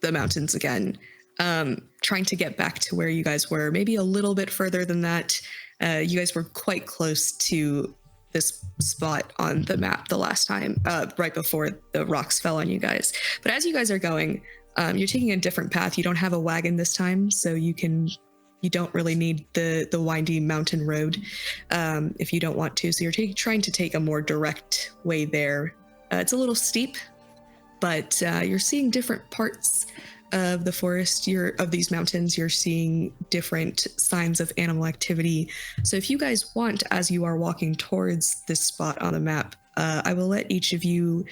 the mountains again, trying to get back to where you guys were, maybe a little bit further than that. You guys were quite close to this spot on the map the last time, right before the rocks fell on you guys. But as you guys are going, you're taking a different path. You don't have a wagon this time, so you don't really need the windy mountain road if you don't want to. So you're trying to take a more direct way there. It's a little steep, but you're seeing different parts of the forest, of these mountains. You're seeing different signs of animal activity. So if you guys want, as you are walking towards this spot on the map, I will let each of you,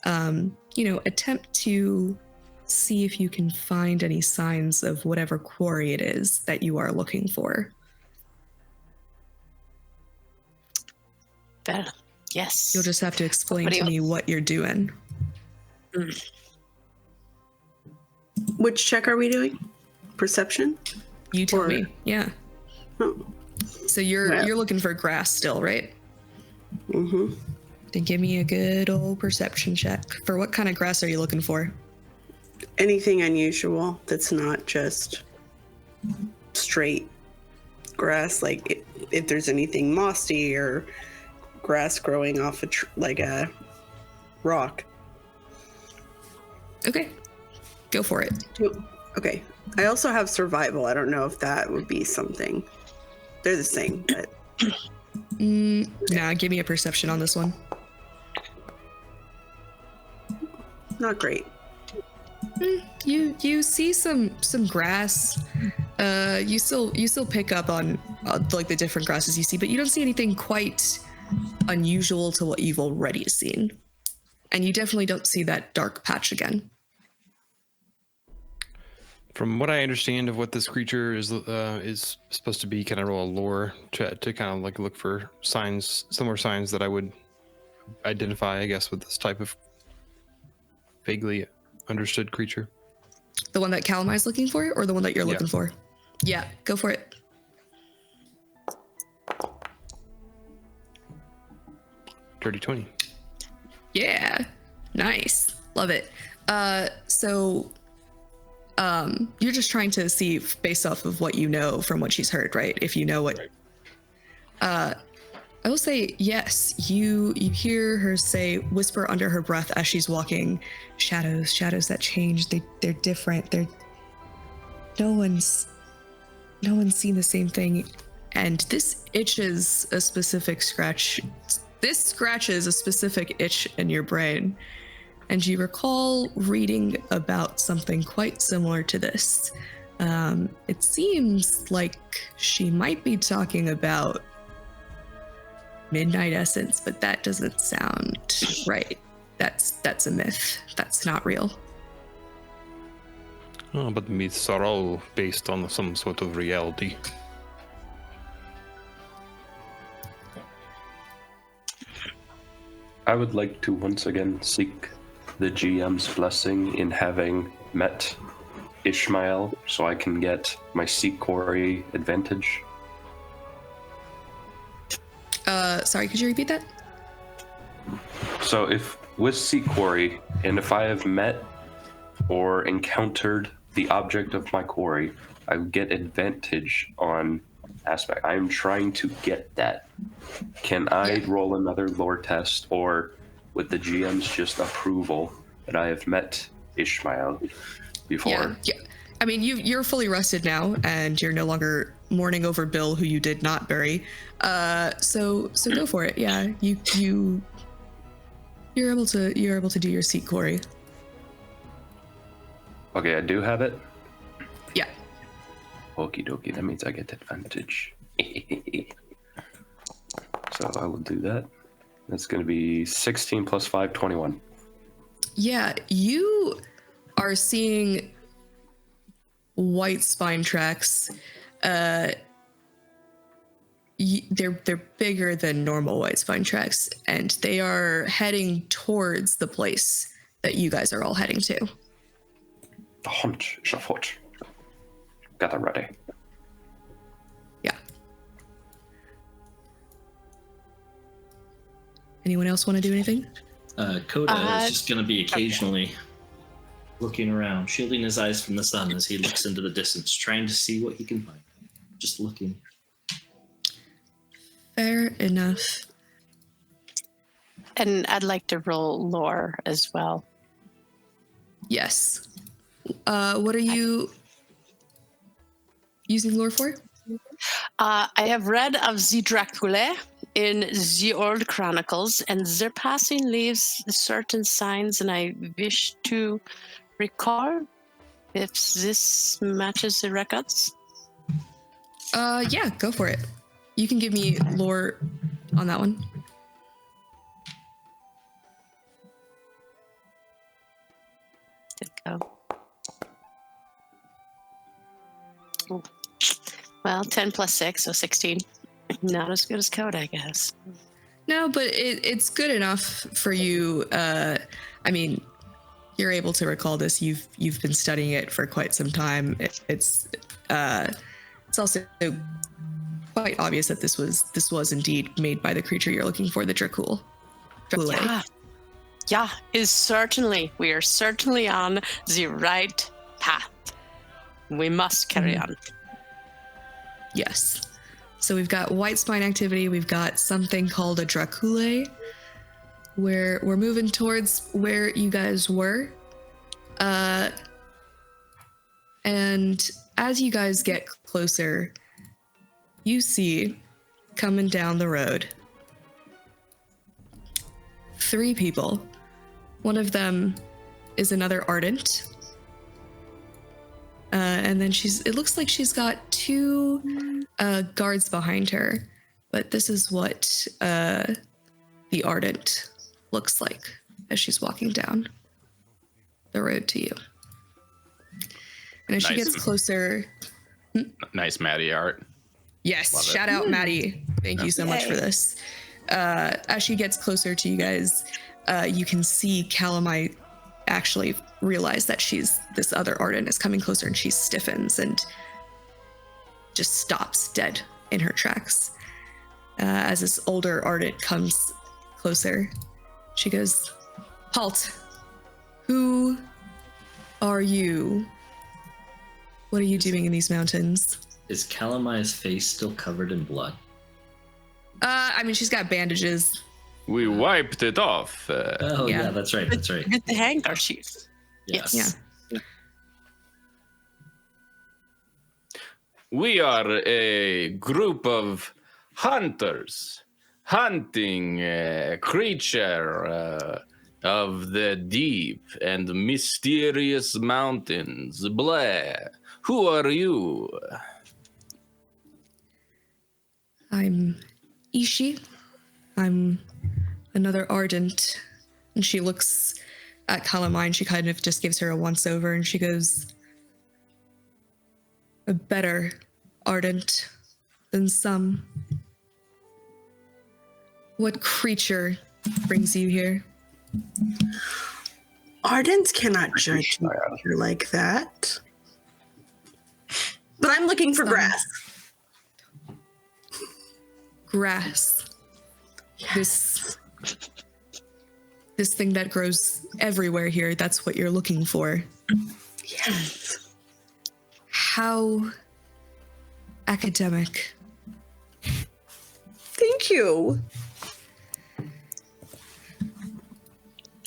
attempt to see if you can find any signs of whatever quarry it is that you are looking for. Well, yes. You'll just have to explain to me what you're doing. Which check are we doing? Perception? You tell me. Yeah. Oh. So you're looking for grass still, right? Mm-hmm. Then give me a good old perception check. For what kind of grass are you looking for? Anything unusual that's not just straight grass, like if there's anything mossy or grass growing off like a rock. Okay, go for it. Okay, I also have survival. I don't know if that would be something. They're the same, but nah, give me a perception on this one. Not great. You see some grass. You still pick up on like the different grasses you see, but you don't see anything quite unusual to what you've already seen. And you definitely don't see that dark patch again. From what I understand of what this creature is supposed to be, can I roll a lore to kind of like look for signs, similar signs that I would identify, I guess, with this type of vaguely understood creature? The one that Calamai's looking for, or the one that you're looking for? Yeah, go for it. Dirty 20. Yeah, nice, love it. So you're just trying to see based off of what you know from what she's heard, right? If you know what. I will say yes. You hear her say, whisper under her breath as she's walking, shadows that change. They're different. No one's seen the same thing, and this itches a specific scratch. This scratches a specific itch in your brain. And you recall reading about something quite similar to this. It seems like she might be talking about midnight essence, but that doesn't sound right. That's a myth. That's not real. Oh, but myths are all based on some sort of reality. I would like to once again seek the GM's blessing in having met Ishmael so I can get my seek quarry advantage. Sorry, could you repeat that? So if with seek quarry, and if I have met or encountered the object of my quarry, I would get advantage on aspect. I am trying to get that. Can I roll another lore test, or with the GM's just approval that I have met Ishmael before? Yeah. I mean, you're fully rested now, and you're no longer mourning over Bill, who you did not bury. So go for it. Yeah, you're able to do your seek quarry. Okay, I do have it. Yeah. Okie dokie, that means I get advantage. So I will do that. That's going to be 16 plus 5, 21. Yeah, you are seeing white spine tracks. They're bigger than normal white spine tracks, and they are heading towards the place that you guys are all heading to. The hunt is afoot. Got that ready. Yeah. Anyone else want to do anything? Koda is just going to be occasionally looking around, shielding his eyes from the sun as he looks into the distance, trying to see what he can find. Just looking. Fair enough. And I'd like to roll lore as well. Yes. What are you using lore for? I have read of the Dracula in the old chronicles, and their passing leaves certain signs, and I wish to recall if this matches the records. Yeah, go for it. You can give me lore on that one. Good go. Ooh. Well, 10 plus 6, so 16. Not as good as Koda, I guess. No, but it's good enough for you. I mean, you're able to recall this. You've been studying it for quite some time. It's also quite obvious that this was indeed made by the creature you're looking for, the Dracul. Yeah, we are certainly on the right path. We must carry on. Yes. So we've got white spine activity. We've got something called a Dracule, where we're moving towards where you guys were. And as you guys get closer, you see coming down the road 3 people. One of them is another Ardent. And then it looks like she's got 2 guards behind her, but this is what the Ardent looks like as she's walking down the road to you. And as she Nice. gets closer, Nice Maddie art. yes, Love it. shout out Maddie. Thank you so much for this. As she gets closer to you guys, you can see Calamite actually realize that this other Ardent is coming closer, and she stiffens and just stops dead in her tracks. As this older Ardent comes closer, she goes, "Halt! Who are you? What are you doing in these mountains?" Is Calamai's face still covered in blood? I mean, she's got bandages. We wiped it off. Oh Yeah. yeah, that's right. That's right. With the handkerchief. Yes. Yeah. We are a group of hunters hunting a creature of the deep and mysterious mountains. Blah. Who are you? I'm Ishi. I'm another Ardent. And she looks at Calamine. She kind of just gives her a once over, and she goes, "A better Ardent than some. What creature brings you here?" Ardents cannot judge me like that. But I'm looking for grass. Grass. This thing that grows everywhere here, that's what you're looking for. Yes. How academic. Thank you.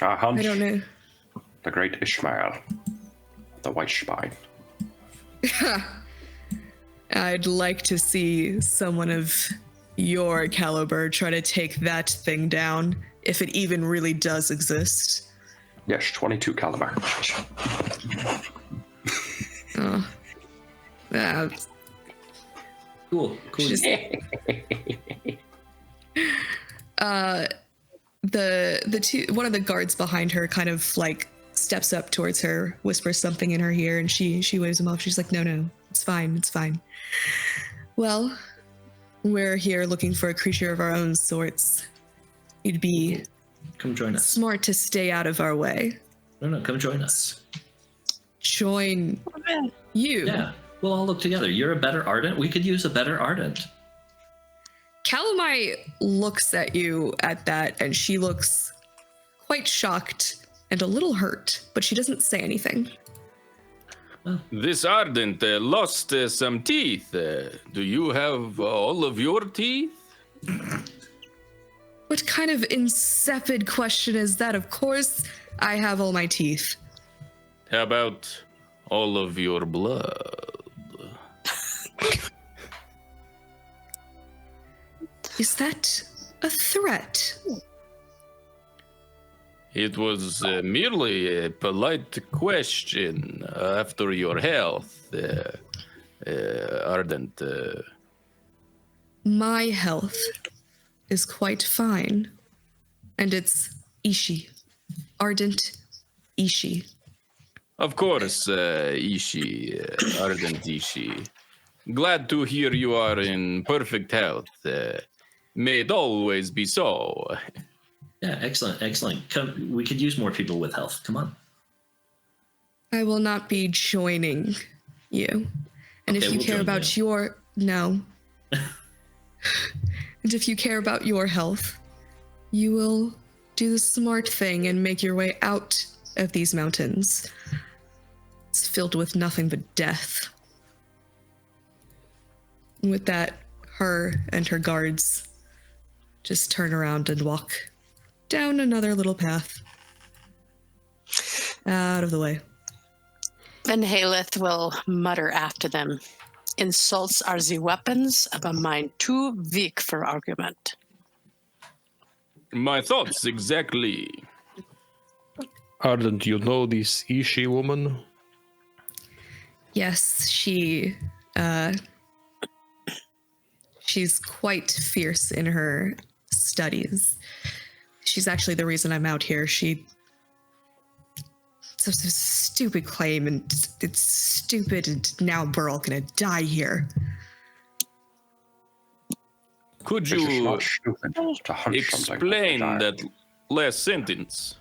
I hunt I don't know. the great Ishmael, the white spine. I'd like to see someone of your caliber try to take that thing down, if it even really does exist. Yes, 22 caliber. Oh. Cool. Just- one of the guards behind her kind of like steps up towards her, whispers something in her ear, and she waves him off. She's like, no, it's fine. Well, we're here looking for a creature of our own sorts. You'd be Come join us. smart to stay out of our way. No, come join us. Join you. Yeah, we'll all look together. You're a better Ardent. We could use a better Ardent. Calamite looks at you at that, and she looks quite shocked and a little hurt, but she doesn't say anything. This Ardent lost some teeth. Do you have all of your teeth? What kind of insipid question is that? Of course, I have all my teeth. How about all of your blood? Is that a threat? It was merely a polite question after your health, Ardent. My health is quite fine. And it's Ishi. Ardent Ishi. Of course, Ishi, Ardent Ishi. Glad to hear you are in perfect health. May it always be so. Yeah, excellent. Come, we could use more people with health. Come on. I will not be joining you. And if Okay, you we'll care join about your... No. And if you care about your health, you will do the smart thing and make your way out of these mountains. It's filled with nothing but death. And with that, her and her guards just turn around and walk down another little path. Out of the way. Van Haleth will mutter after them. Insults are the weapons of a mind too weak for argument. My thoughts exactly. Ardent, you know this Ishi woman? Yes, she's quite fierce in her studies. She's actually the reason I'm out here. She it's a stupid claim, and it's stupid, and now we're all gonna die here. Could It is you not stupid to hunt something explain like a that last sentence?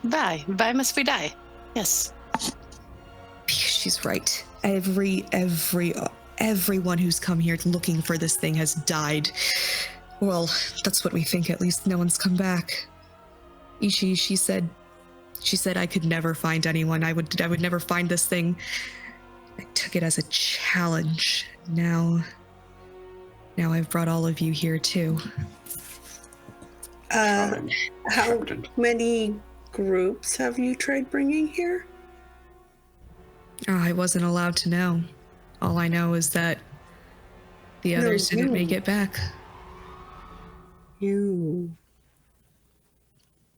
Why? Why must we die? Yes. Because she's right. Everyone who's come here looking for this thing has died. Well, that's what we think. At least no one's come back. Ishi, she said I could never find anyone. I would never find this thing. I took it as a challenge. Now I've brought all of you here too. challenge. How Accepted. many groups have you tried bringing here? Oh, I wasn't allowed to know. All I know is that the No, others didn't you. make it back. You.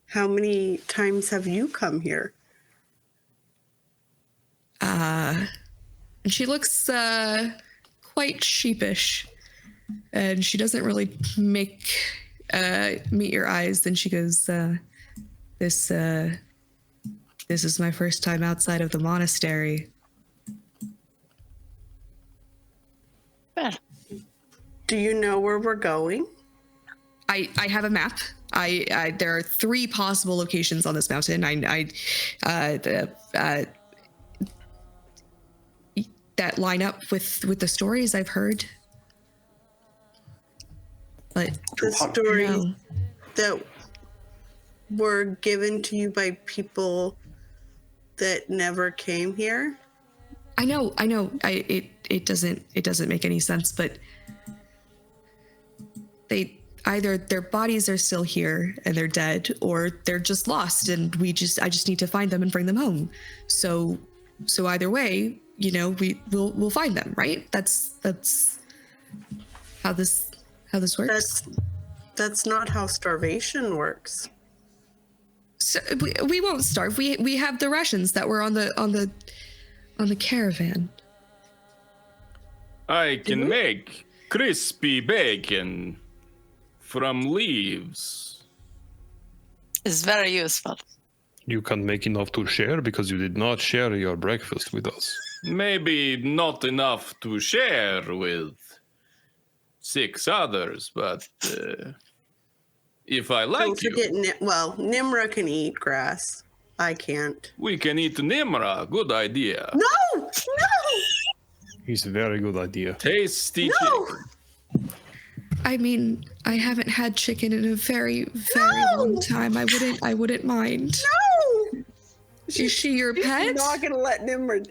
How many times have you come here? And she looks quite sheepish, and she doesn't really meet your eyes. Then she goes, "This is my first time outside of the monastery." Well, Do you know where we're going? I have a map. There are 3 possible locations on this mountain. That line up with the stories I've heard. But The stories no. that were given to you by people that never came here? I know. It doesn't make any sense, but they either their bodies are still here and they're dead, or they're just lost, and I just need to find them and bring them home. So either way, we'll find them, right? That's how this works. That's not how starvation works. So we won't starve. We have the rations that were on the caravan. I can make crispy bacon from leaves. it's very useful. You can't make enough to share because you did not share your breakfast with us. Maybe not enough to share with 6 others, but if I like Don't you, forget, Nimra can eat grass. I can't. we can eat Nimra. Good idea. No! It's a very good idea. Tasty No! chicken. I mean, I haven't had chicken in a very, very long time. I wouldn't mind. No! Is she your pet? I'm not gonna let Nimra.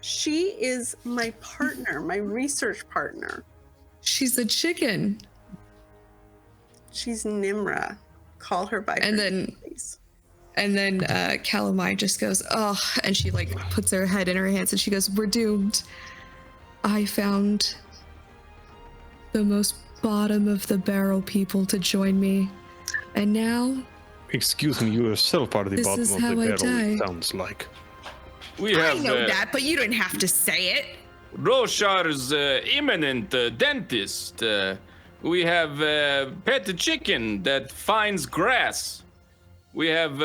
She is my partner, my research partner. She's a chicken. She's Nimra. Call her by And her then- name, please. And then Calamai just goes, "Oh," and she puts her head in her hands and she goes, "We're doomed. I found the most bottom of the barrel people to join me, and now Excuse me, you are still part of the This bottom is of the how I barrel, die. it sounds like. We I have know that, but you don't have to say it." Roshar's imminent dentist. We have pet chicken that finds grass. We have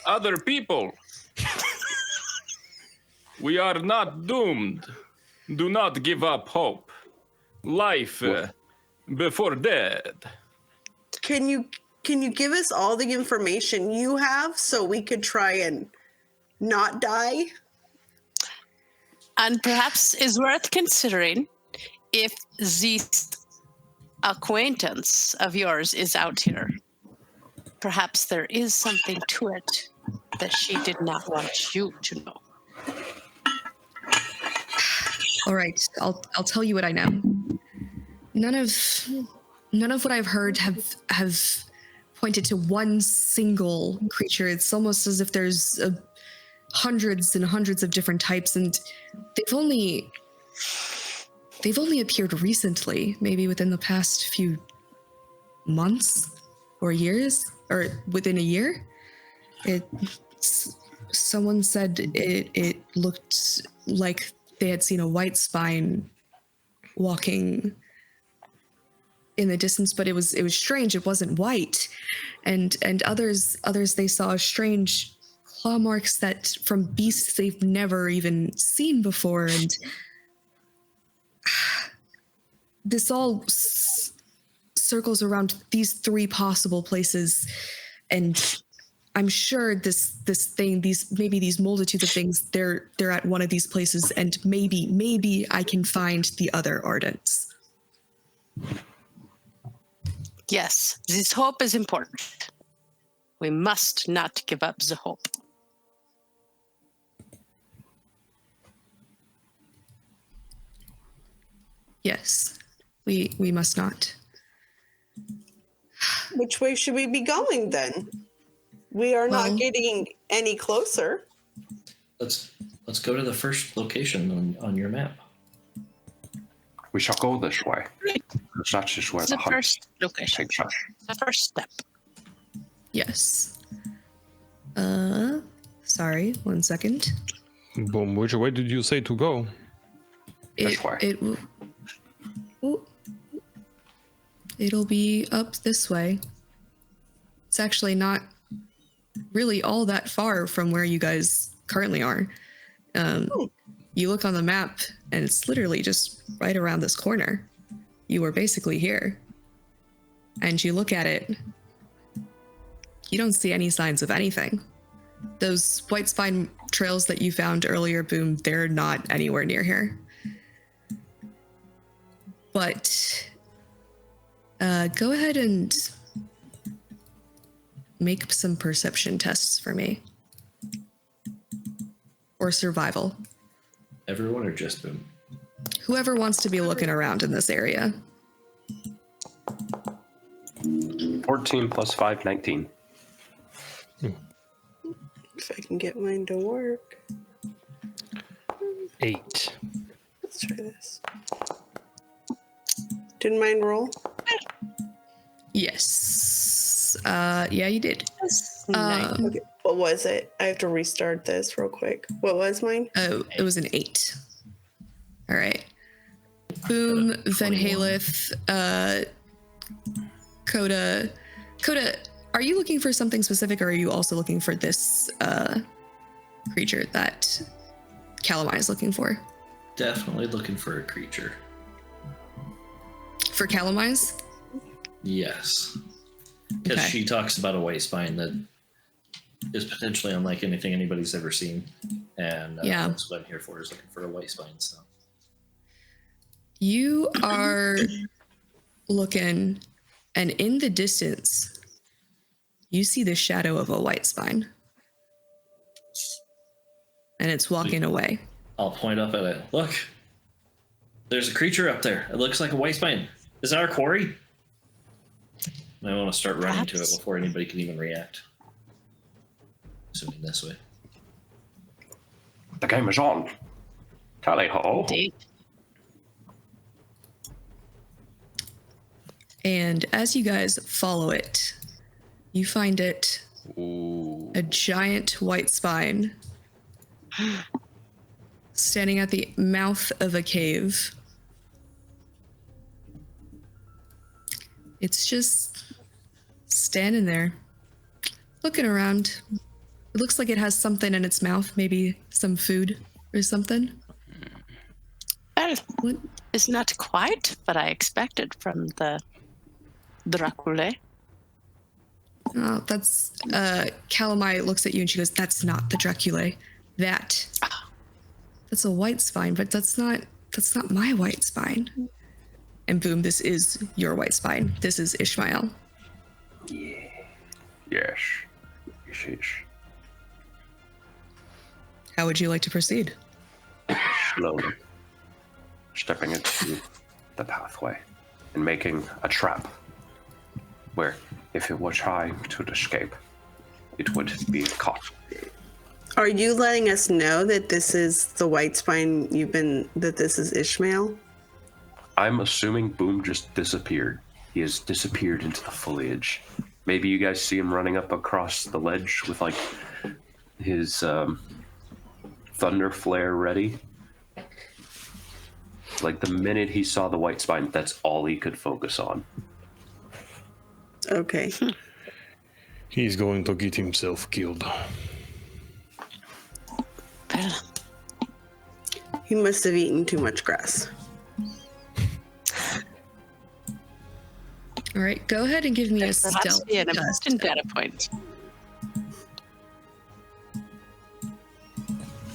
other people. We are not doomed. Do not give up hope. Life before death. Can you give us all the information you have so we could try and not die? And perhaps is worth considering if this acquaintance of yours is out here. Perhaps there is something to it that she did not want you to know. All right, I'll tell you what I know. None of what I've heard have pointed to one single creature. It's almost as if there's hundreds and hundreds of different types, and they've only appeared recently, maybe within the past few months or years, or within a year. Someone said it looked like they had seen a white spine walking in the distance, but it was strange. It wasn't white, and others they saw strange claw marks that from beasts they've never even seen before, and this all circles around these 3 possible places, and I'm sure these multitudes of things, they're at one of these places, and maybe I can find the other Ardents. Yes, this hope is important. We must not give up the hope. Yes, we must not. Which way should we be going then? We are not getting any closer. Let's go to the first location on your map. We shall go this way. It's not just where The the hunt first location. takes us. The first step. Yes. Sorry, 1 second. Boom. Which way did you say to go? This way. It'll be up this way. It's actually not really all that far from where you guys currently are. You look on the map, and it's literally just right around this corner. You were basically here. And you look at it, you don't see any signs of anything. Those white spine trails that you found earlier, Boom, they're not anywhere near here. But go ahead and make some perception tests for me. Or survival. Everyone or just Boom? Whoever wants to be looking around in this area. 14 plus 5, 19. If I can get mine to work. 8. Let's try this. Did mine roll? Yes. Yeah, you did. Nice. Okay. What was it? I have to restart this real quick. What was mine? Oh, it was an 8. All right. Boom, Van Haleth, Koda. Koda, are you looking for something specific, or are you also looking for this creature that Calamai is looking for? Definitely looking for a creature. For Calamai's? Yes. Because Okay. she talks about a white spine that is potentially unlike anything anybody's ever seen. And Yeah. that's what I'm here for, is looking for a white spine. So You are looking, and in the distance, you see the shadow of a white spine. And it's walking away. I'll point up at it. Look, there's a creature up there. It looks like a white spine. Is that our quarry? And I want to start running to it Perhaps. before anybody can even react. Assuming this way. The game is on. Tally ho. Indeed. And as you guys follow it, you find it Ooh. a giant white spine standing at the mouth of a cave. It's just standing there, looking around. It looks like it has something in its mouth, maybe some food or something. Well, What? it's not quite what I expected from the Dracula. Oh, that's Calamai looks at you and she goes, "That's not the Dracula. That's a white spine, but that's not my white spine." And boom, this is your white spine. This is Ishmael. Yeah. Yes. Yes. How would you like to proceed? Slowly. Stepping into the pathway and making a trap where, if it were trying to escape, it would be caught. Are you letting us know that this is the white spine that this is Ishmael? I'm assuming Boom just disappeared. He has disappeared into the foliage. Maybe you guys see him running up across the ledge with like his thunder flare ready. Like the minute he saw the white spine, that's all he could focus on. Okay. He's going to get himself killed. Well, He must have eaten too much grass. All right, go ahead and give me a that must stealth be an test. important data point.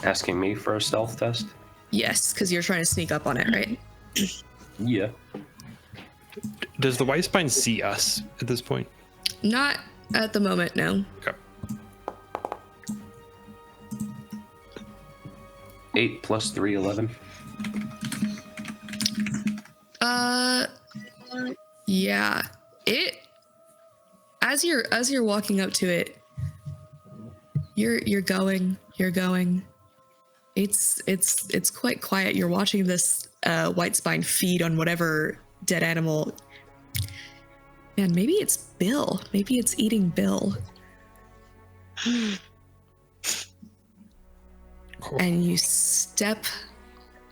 Asking me for a stealth test? Yes, because you're trying to sneak up on it, right? Yeah. Does the white spine see us at this point? Not at the moment, no. Okay. 8 plus 3, 11. Yeah. It as you're walking up to it, you're going. It's quite quiet. You're watching this white spine feed on whatever dead animal. Man, maybe it's Bill. Maybe it's eating Bill. And you step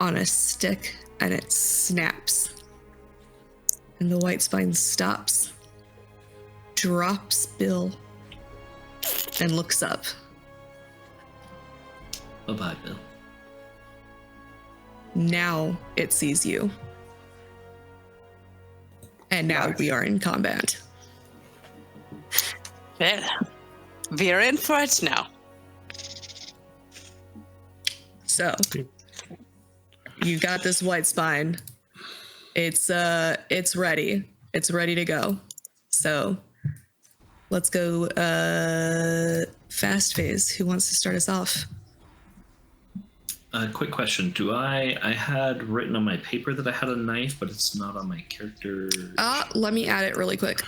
on a stick and it snaps. And the white spine stops, drops Bill, and looks up. Bye-bye, Bill. Now it sees you. And now we are in combat. Well, we're in for it now. So, you got this white spine. It's ready. It's ready to go. So, let's go fast phase. Who wants to start us off? Quick question. I had written on my paper that I had a knife, but it's not on my character. Let me add it really quick.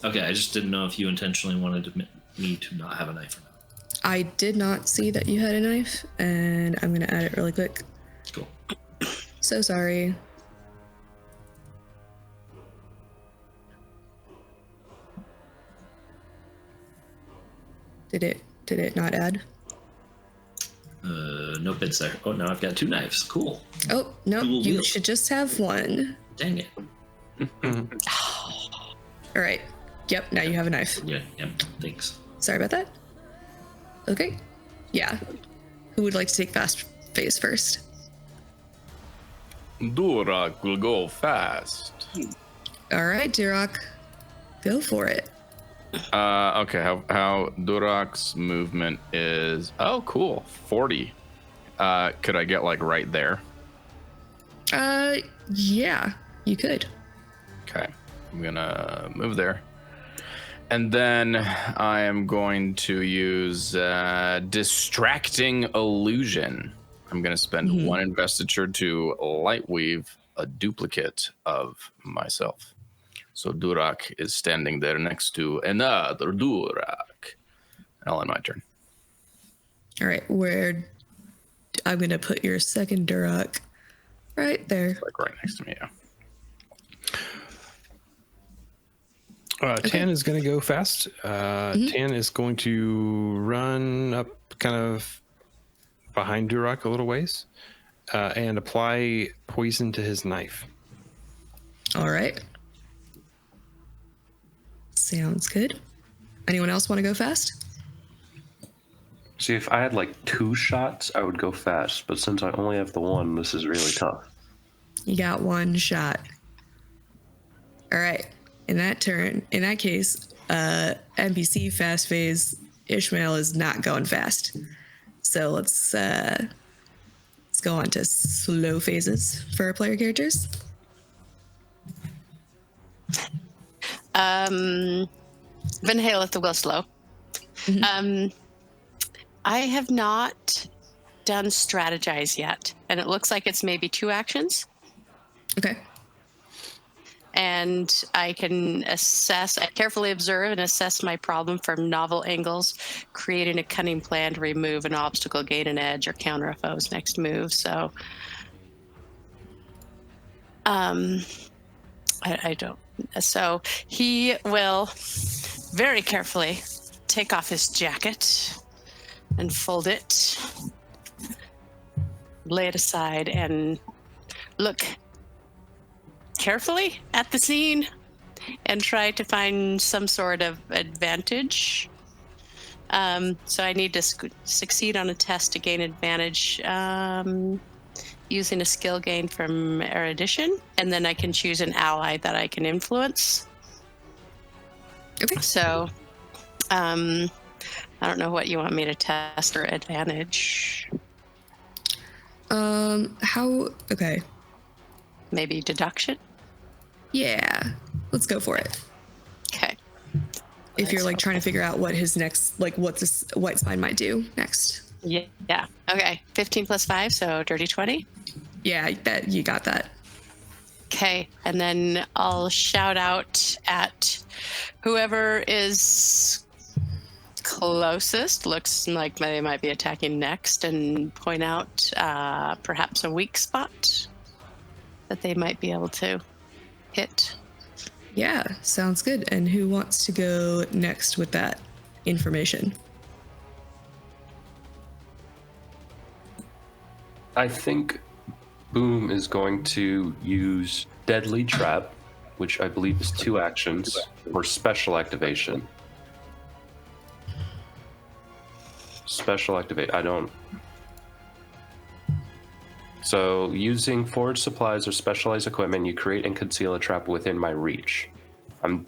Okay, I just didn't know if you intentionally wanted me to not have a knife or not. I did not see that you had a knife, and I'm going to add it really quick. Cool. So sorry. Did it not add? Nope, it's there. Oh, now I've got 2 knives. Cool. Oh, no, Dual you wield. should just have one. Dang it. All right. Yep, now you have a knife. Yeah, thanks. Sorry about that. Okay. Yeah. Who would like to take fast phase first? Durak will go fast. All right, Durak. Go for it. Okay, how Durak's movement is... Oh, cool. 40. Could I get, like, right there? Yeah, you could. Okay. I'm gonna move there. And then I am going to use Distracting Illusion. I'm going to spend 1 investiture to Lightweave a duplicate of myself. So Durak is standing there next to another Durak. I'll end my turn. All right, I'm going to put your second Durak right there. Like right next to me, yeah. Tan is going to go fast. Tan is going to run up kind of behind Durak a little ways and apply poison to his knife. All right. Sounds good. Anyone else want to go fast? See, if I had like 2 shots, I would go fast. But since I only have the 1, this is really tough. You got 1 shot. All right. In that case, NPC fast phase, Ishmael is not going fast. So let's go on to slow phases for our player characters. Van Hale at the will slow. I have not done strategize yet, and it looks like it's maybe 2 actions. Okay. And I can I carefully observe and assess my problem from novel angles, creating a cunning plan to remove an obstacle, gain an edge, or counter a foe's next move. So, I don't. So he will very carefully take off his jacket and fold it, lay it aside, and look carefully at the scene and try to find some sort of advantage. So I need to succeed on a test to gain advantage using a skill gain from erudition, and then I can choose an ally that I can influence. Okay. So I don't know what you want me to test or advantage. Okay. Maybe deduction? Yeah. Let's go for it. Okay. If you're like trying to figure out what his next, like what this white spine might do next. Yeah. Okay. 15 plus 5, so dirty 20. Yeah, that you got that. Okay. And then I'll shout out at whoever is closest, looks like they might be attacking next, and point out perhaps a weak spot that they might be able to hit. Yeah, sounds good. And who wants to go next with that information? I think Boom is going to use Deadly Trap, which I believe is 2 actions, or Special Activation. Special Activate, I don't... So, using foraged supplies or specialized equipment, you create and conceal a trap within my reach. I'm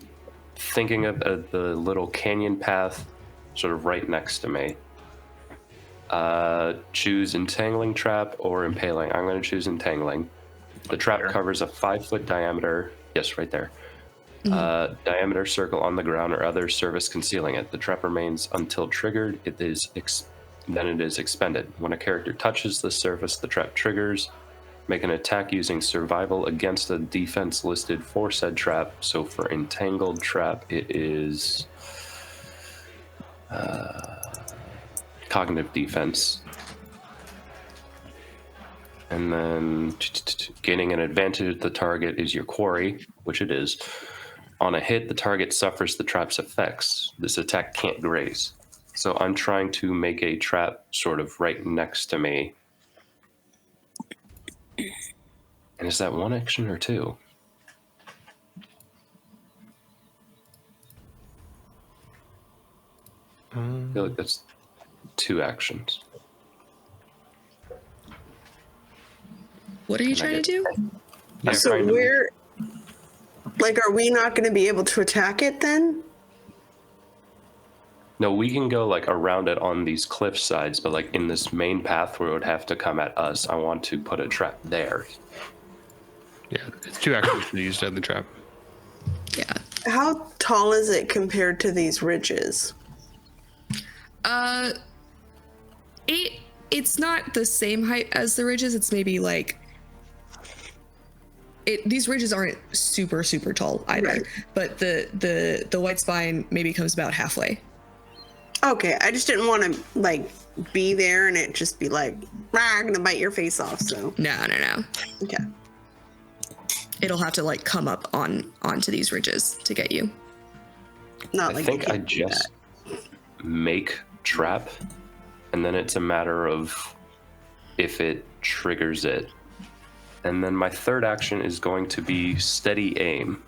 thinking of the little canyon path sort of right next to me. Choose Entangling Trap or Impaling. I'm going to choose Entangling. The trap covers a 5-foot diameter. Yes, right there. Diameter circle on the ground or other surface concealing it. The trap remains until triggered. Then it is expended. When a character touches the surface, the trap triggers. Make an attack using survival against a defense listed for said trap. So for Entangled Trap, it is cognitive defense. And then gaining an advantage at the target is your quarry, which it is. On a hit, the target suffers the trap's effects. This attack can't graze. So I'm trying to make a trap sort of right next to me. And is that 1 action or 2? I feel like that's 2 actions. What are you trying to do? I'm So trying to we're like, are we not going to be able to attack it then? No, we can go like around it on these cliff sides, but like in this main path where it would have to come at us, I want to put a trap there. Yeah, it's 2 actions to use Deadly Trap. Yeah. How tall is it compared to these ridges? It's not the same height as the ridges. It's maybe like these ridges aren't super tall either. Right. But the white spine maybe comes about halfway. Okay, I just didn't want to like be there and it just be like, I'm gonna bite your face off. So No. okay, It'll have to like come up onto these ridges to get you. not I like think you I can't do just make trap, and then it's a matter of if it triggers it. And then my 3rd action is going to be Steady Aim,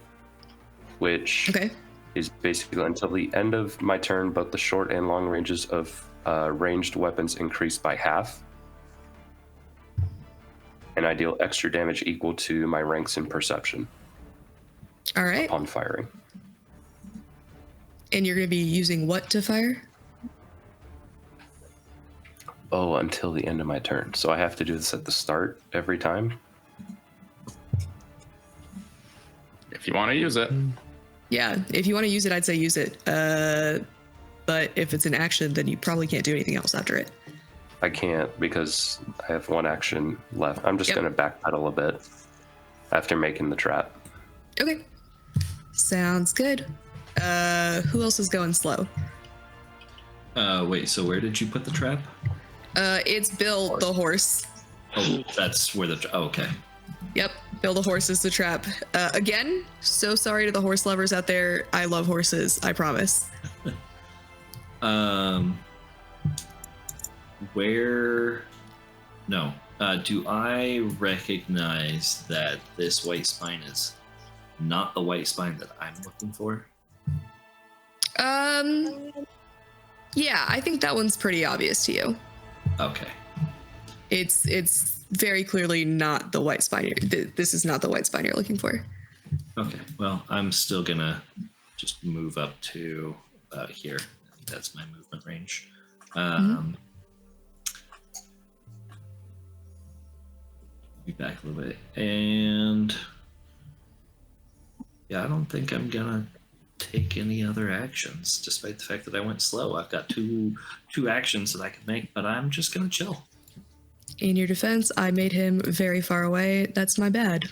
which Okay. is basically until the end of my turn, both the short and long ranges of ranged weapons increase by half. And I deal extra damage equal to my ranks in perception All right. upon firing. And you're going to be using what to fire? Oh, until the end of my turn. So I have to do this at the start every time? If you want to use it. Yeah, if you want to use it, I'd say use it. But if it's an action, then you probably can't do anything else after it. I can't because I have 1 action left. I'm just going to backpedal a bit after making the trap. Okay. Sounds good. Who else is going slow? Wait, so where did you put the trap? It's Bill the horse. Oh, that's where oh, okay. Yep, Bill the horse is the trap. Again, so sorry to the horse lovers out there. I love horses, I promise. Where? No. Do I recognize that this white spine is not the white spine that I'm looking for? Yeah, I think that one's pretty obvious to you. Okay. It's very clearly not the white spine. This is not the white spine you're looking for. Okay. Well, I'm still gonna just move up to about here. That's my movement range. Be back a little bit, and yeah, I don't think I'm gonna take any other actions, despite the fact that I went slow. I've got two actions that I can make, but I'm just gonna chill. In your defense, I made him very far away. That's my bad.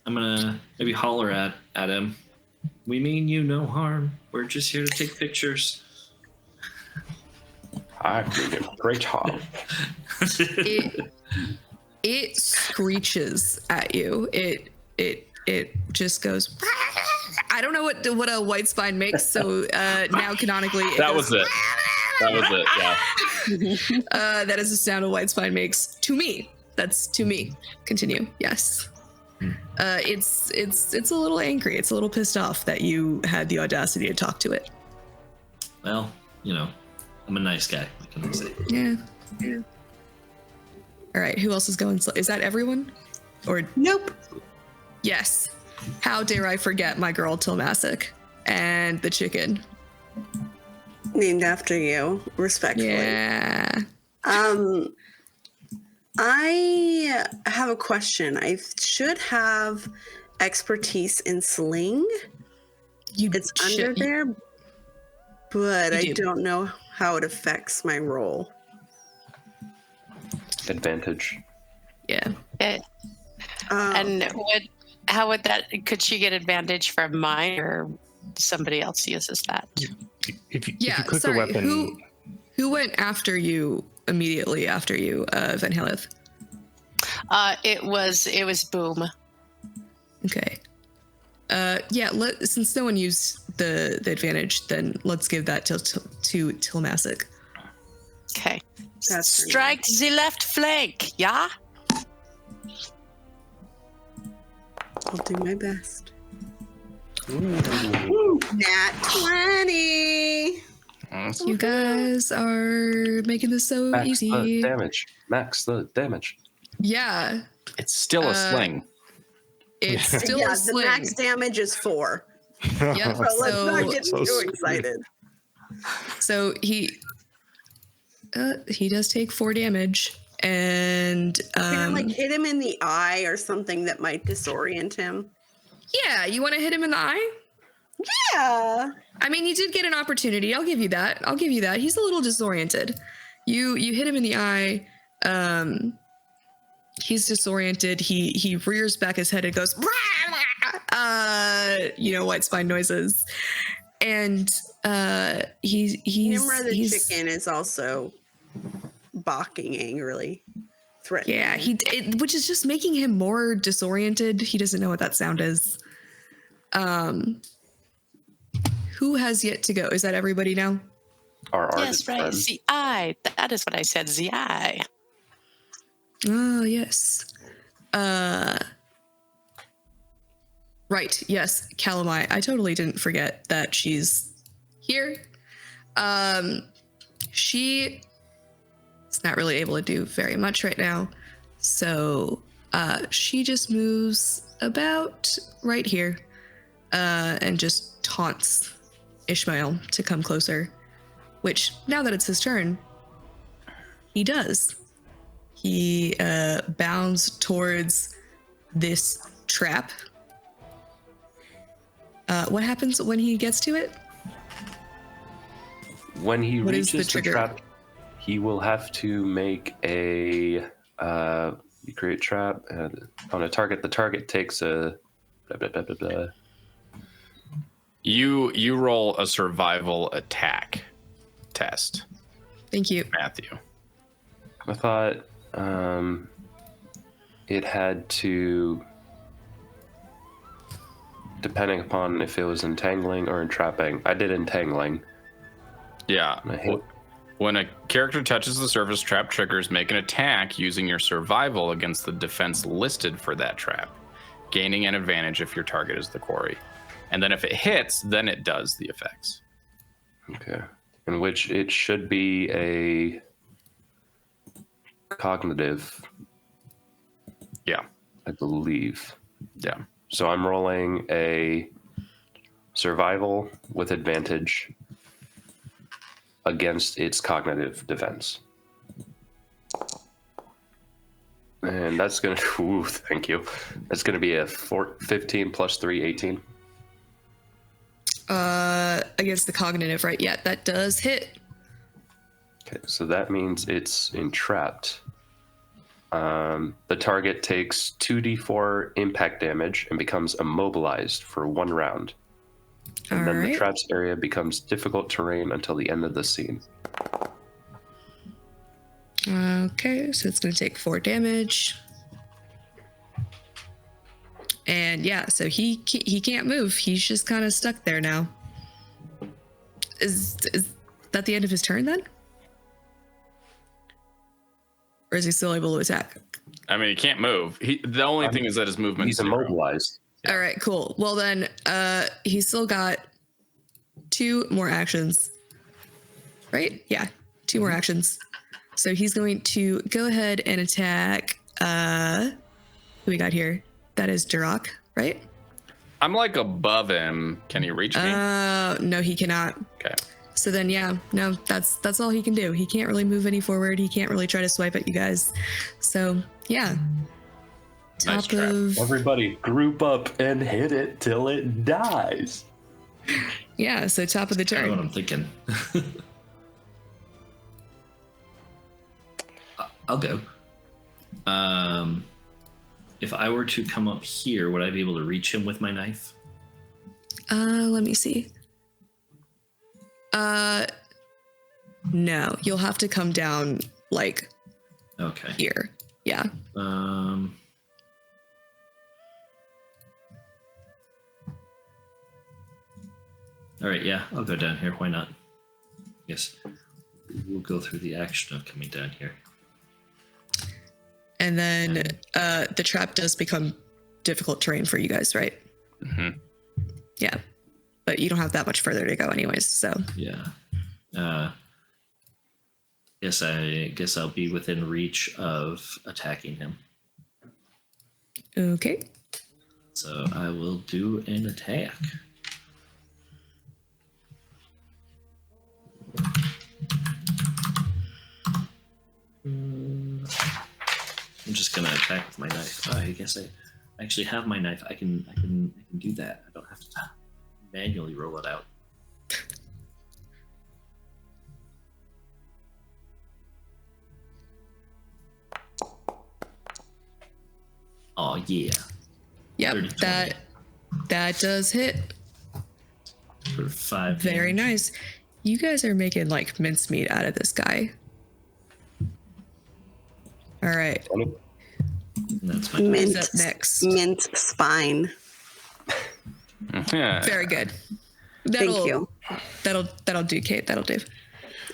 I'm gonna maybe holler at him. We mean you no harm. We're just here to take pictures. I mean it great harm. It screeches at you. It just goes. I don't know what a white spine makes. So now canonically, That was it. Yeah. That is the sound a white spine makes to me. That's to me. Continue. Yes. It's a little angry. It's a little pissed off that you had the audacity to talk to it. Well, I'm a nice guy. What can I say? Yeah. All right. Who else is going? Is that everyone? Or Nope. yes. How dare I forget my girl Tlmacyk and the chicken? Named after you, respectfully. Yeah. I have a question. I should have expertise in sling. It's under there, but I don't know how it affects my roll. Advantage. Yeah. And how would that? Could she get advantage from mine, or somebody else uses that? If you Yeah. click Sorry. the weapon, Who went after you immediately after you, Van Haleth? It was Boom. Okay. Yeah. Since no one used the advantage, then let's give that to Tlmacyk. Okay. That's her Strike the left flank. Yeah. I'll do my best. Nat 20. You guys are making this so Max easy. the damage. Max the damage. Yeah. It's still a sling. It's still Yeah, a the sling. max damage is 4. Yep. So let's not get so too sweet. excited. So he does take 4 damage, and Can I hit him in the eye or something that might disorient him? yeah, you want to hit him in the eye? Yeah. I mean, you did get an opportunity. I'll give you that. He's a little disoriented. You hit him in the eye. He's disoriented. He rears back his head and goes, white spine noises. And he's Nimra the chicken is also barking angrily, threatening. yeah, which is just making him more disoriented. He doesn't know what that sound is. Who has yet to go? Is that everybody now? Our Yes, ardent right. friend. The eye. That is what I said. The eye. Oh, yes. Right, yes, Calamai. I totally didn't forget that she's here. She is not really able to do very much right now. So she just moves about right here and just taunts Ishmael to come closer, which now that it's his turn, he does. He bounds towards this trap. What happens when he gets to it? When he What is reaches the the trigger? trap, he will have to make a you create trap on a target. The target takes a blah, blah, blah, blah, blah. You roll a survival attack test, Thank you. Matthew. I thought it had to, depending upon if it was entangling or entrapping. I did entangling. Yeah. I hit. When a character touches the surface, trap triggers make an attack using your survival against the defense listed for that trap. gaining an advantage if your target is the quarry. And then if it hits, then it does the effects. Okay. In which it should be a cognitive. Yeah. I believe. Yeah. So I'm rolling a survival with advantage against its cognitive defense. And that's going to, ooh, thank you. That's going to be a 15 plus 3, 18. Against the cognitive, right? Yeah, that does hit. Okay, so that means it's entrapped. The target takes 2d4 impact damage and becomes immobilized for 1 round. And then the trap's area becomes difficult terrain until the end of the scene. Okay, so it's going to take 4 damage. And yeah, so he can't move. He's just kind of stuck there now. Is that the end of his turn then? Or is he still able to attack? I mean, he can't move. The only thing is that his movement. He's immobilized. All right, cool. Well then, he's still got 2 more actions. Right? Yeah, 2 more actions. So he's going to go ahead and attack. Who we got here? That is Durak, right? I'm like above him. Can he reach me? No, he cannot. Okay. So then, yeah, no, that's all he can do. He can't really move any forward. He can't really try to swipe at you guys. So yeah. Nice Top trap. of Everybody group up and hit it till it dies. yeah. So top of the That's what turn. I'm thinking. I'll go. If I were to come up here, would I be able to reach him with my knife? Let me see. No, you'll have to come down like Okay. here. Yeah. All right, yeah, I'll go down here. Why not? Yes. We'll go through the action of coming down here. And then the trap does become difficult terrain for you guys, right? Mm-hmm. Yeah. But you don't have that much further to go anyways, so. Yeah. Yes, I guess I'll be within reach of attacking him. Okay. So I will do an attack. I'm just gonna attack with my knife. Oh, I guess I actually have my knife. I can do that. I don't have to manually roll it out. Oh yeah. Yep, 30, that does hit. For 5. Very damage. nice. You guys are making like mincemeat out of this guy. All right. And that's my Mint, Who's up next? mint spine. Yeah. Very good. Thank you. That'll do, Cate. That'll do.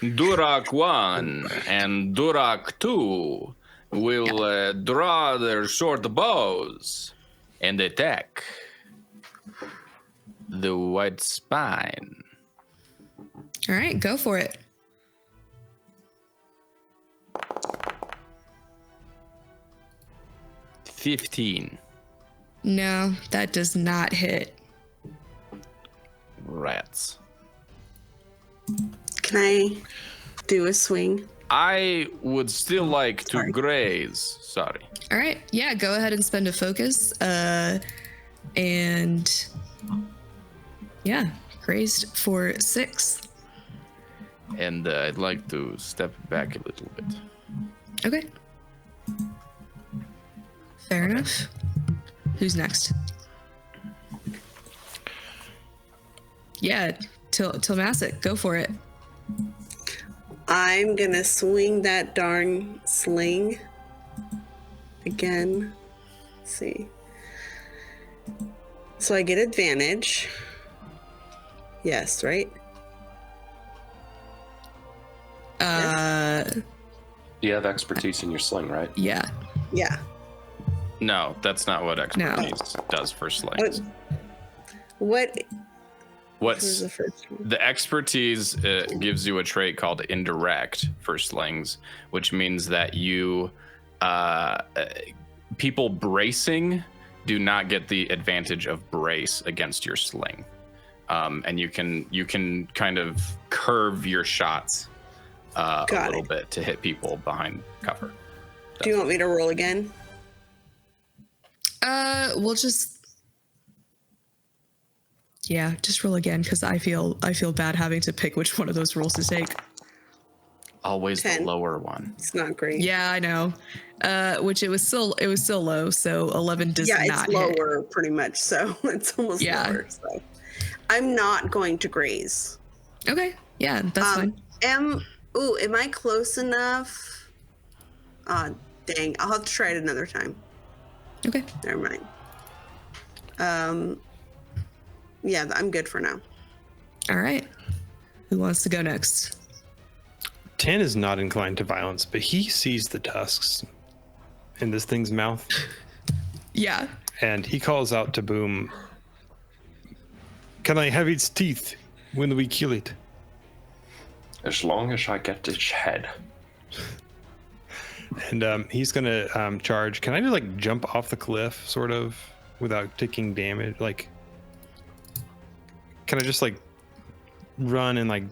Durak 1 and Durak 2 will draw their short bows and attack the white spine. All right, go for it. $15. No, that does not hit. Rats. Can I do a swing? I would still like to Sorry. graze. Sorry. All right, yeah, go ahead and spend a focus. And yeah, grazed for 6. And I'd like to step back a little bit. Okay. Fair enough. Who's next? Yeah, Tlmacyk, go for it. I'm gonna swing that darn sling again. Let's see. So I get advantage. Yes, right? You have expertise in your sling, right? Yeah. Yeah. No, that's not what expertise does for slings. What was What's the first one? the expertise gives you a trait called indirect for slings, which means that you people bracing do not get the advantage of brace against your sling, and you can kind of curve your shots a little bit to hit people behind cover. Do you want me to roll again? We'll just roll again because I feel bad having to pick which one of those rolls to take. Always 10. the lower one. It's not great. Yeah, I know. Which it was still low, so 11 does not hit. Yeah, it's lower pretty much, so it's almost lower. So I'm not going to graze. Okay, yeah, that's fine. Am I close enough? Dang, I'll have to try it another time. Okay. Never mind. Yeah, I'm good for now. All right. Who wants to go next? 10 is not inclined to violence, but he sees the tusks in this thing's mouth. Yeah. And he calls out to Boom, "Can I have its teeth when we kill it?" As long as I get its head. And he's going to charge. Can I just like jump off the cliff sort of without taking damage? Like, can I just like run and like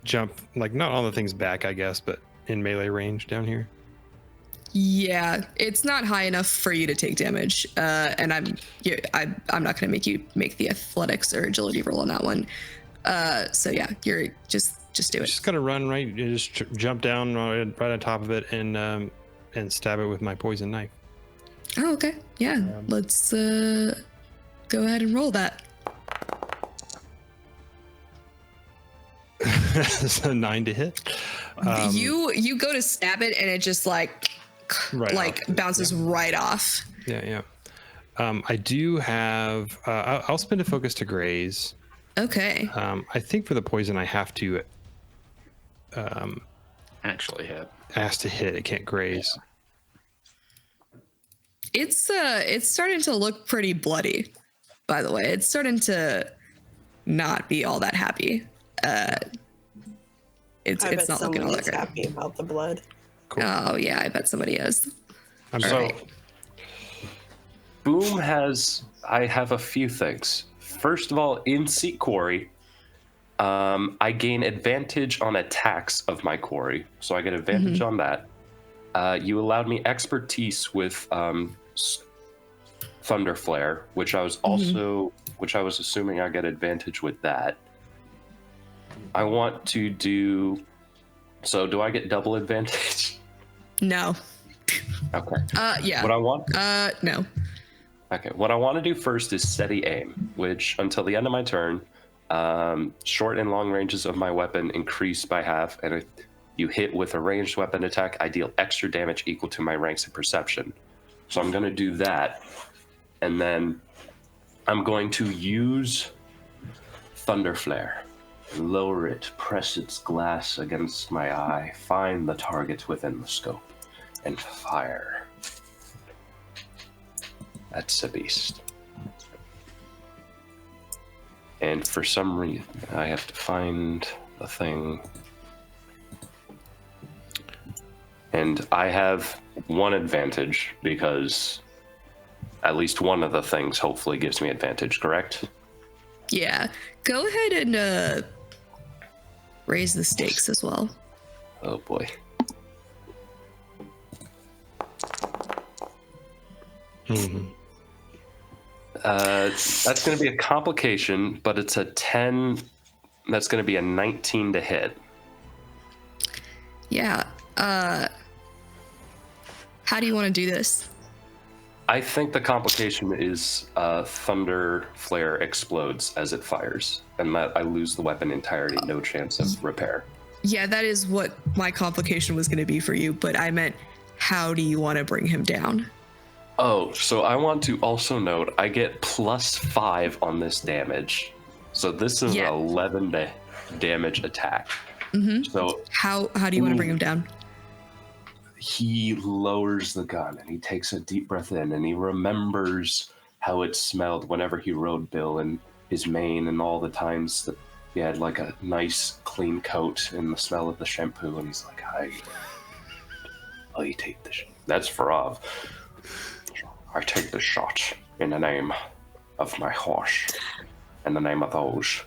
jump, like not on the thing's back, I guess, but in melee range down here? Yeah, it's not high enough for you to take damage, and I'm not going to make you make the athletics or agility roll on that one. So yeah, you're just do it. Just gonna run right, just jump down right on top of it and stab it with my poison knife. Oh, okay. Yeah, let's go ahead and roll that. It's a 9 to hit. You go to stab it and it just like bounces right off. Yeah. I do have. I'll spend a focus to graze. Okay. I think for the poison I have to Actually hit. ask to hit. It can't graze. It's starting to look pretty bloody, by the way. It's starting to not be all that happy. It's not looking all that great. Happy about the blood. Cool. Oh yeah, I bet somebody is. I'm So, sorry. Boom I have a few things. First of all, in Seek Quarry, I gain advantage on attacks of my quarry, so I get advantage on that. You allowed me expertise with Thunder Flare, which I was assuming I get advantage with that. I want to do. So, do I get double advantage? No. Okay. Yeah. What I want. No. Okay. What I want to do first is steady aim, which until the end of my turn, short and long ranges of my weapon increase by half, and if you hit with a ranged weapon attack, I deal extra damage equal to my ranks and perception. So I'm going to do that, and then I'm going to use Thunder Flare. Lower it, press its glass against my eye, find the target within the scope, and fire. That's a beast. And for some reason, I have to find the thing. And I have one advantage because at least one of the things hopefully gives me advantage, correct? Yeah. Go ahead and raise the stakes as well. Oh boy. That's going to be a complication, but it's a 10. That's going to be a 19 to hit. Yeah. How do you want to do this? I think the complication is Thunder Flare explodes as it fires, and that I lose the weapon entirety, no chance of repair. Yeah, that is what my complication was going to be for you, but I meant, how do you want to bring him down? Oh, so I want to also note I get +5 on this damage. So this is an 11 damage attack. Mm-hmm. So how do you want to bring him down? he lowers the gun and he takes a deep breath in and he remembers how it smelled whenever he rode Bill in his mane and all the times that he had like a nice clean coat and the smell of the shampoo, and he's like, I take this. That's Farav. I take this shot in the name of my horse, in the name of those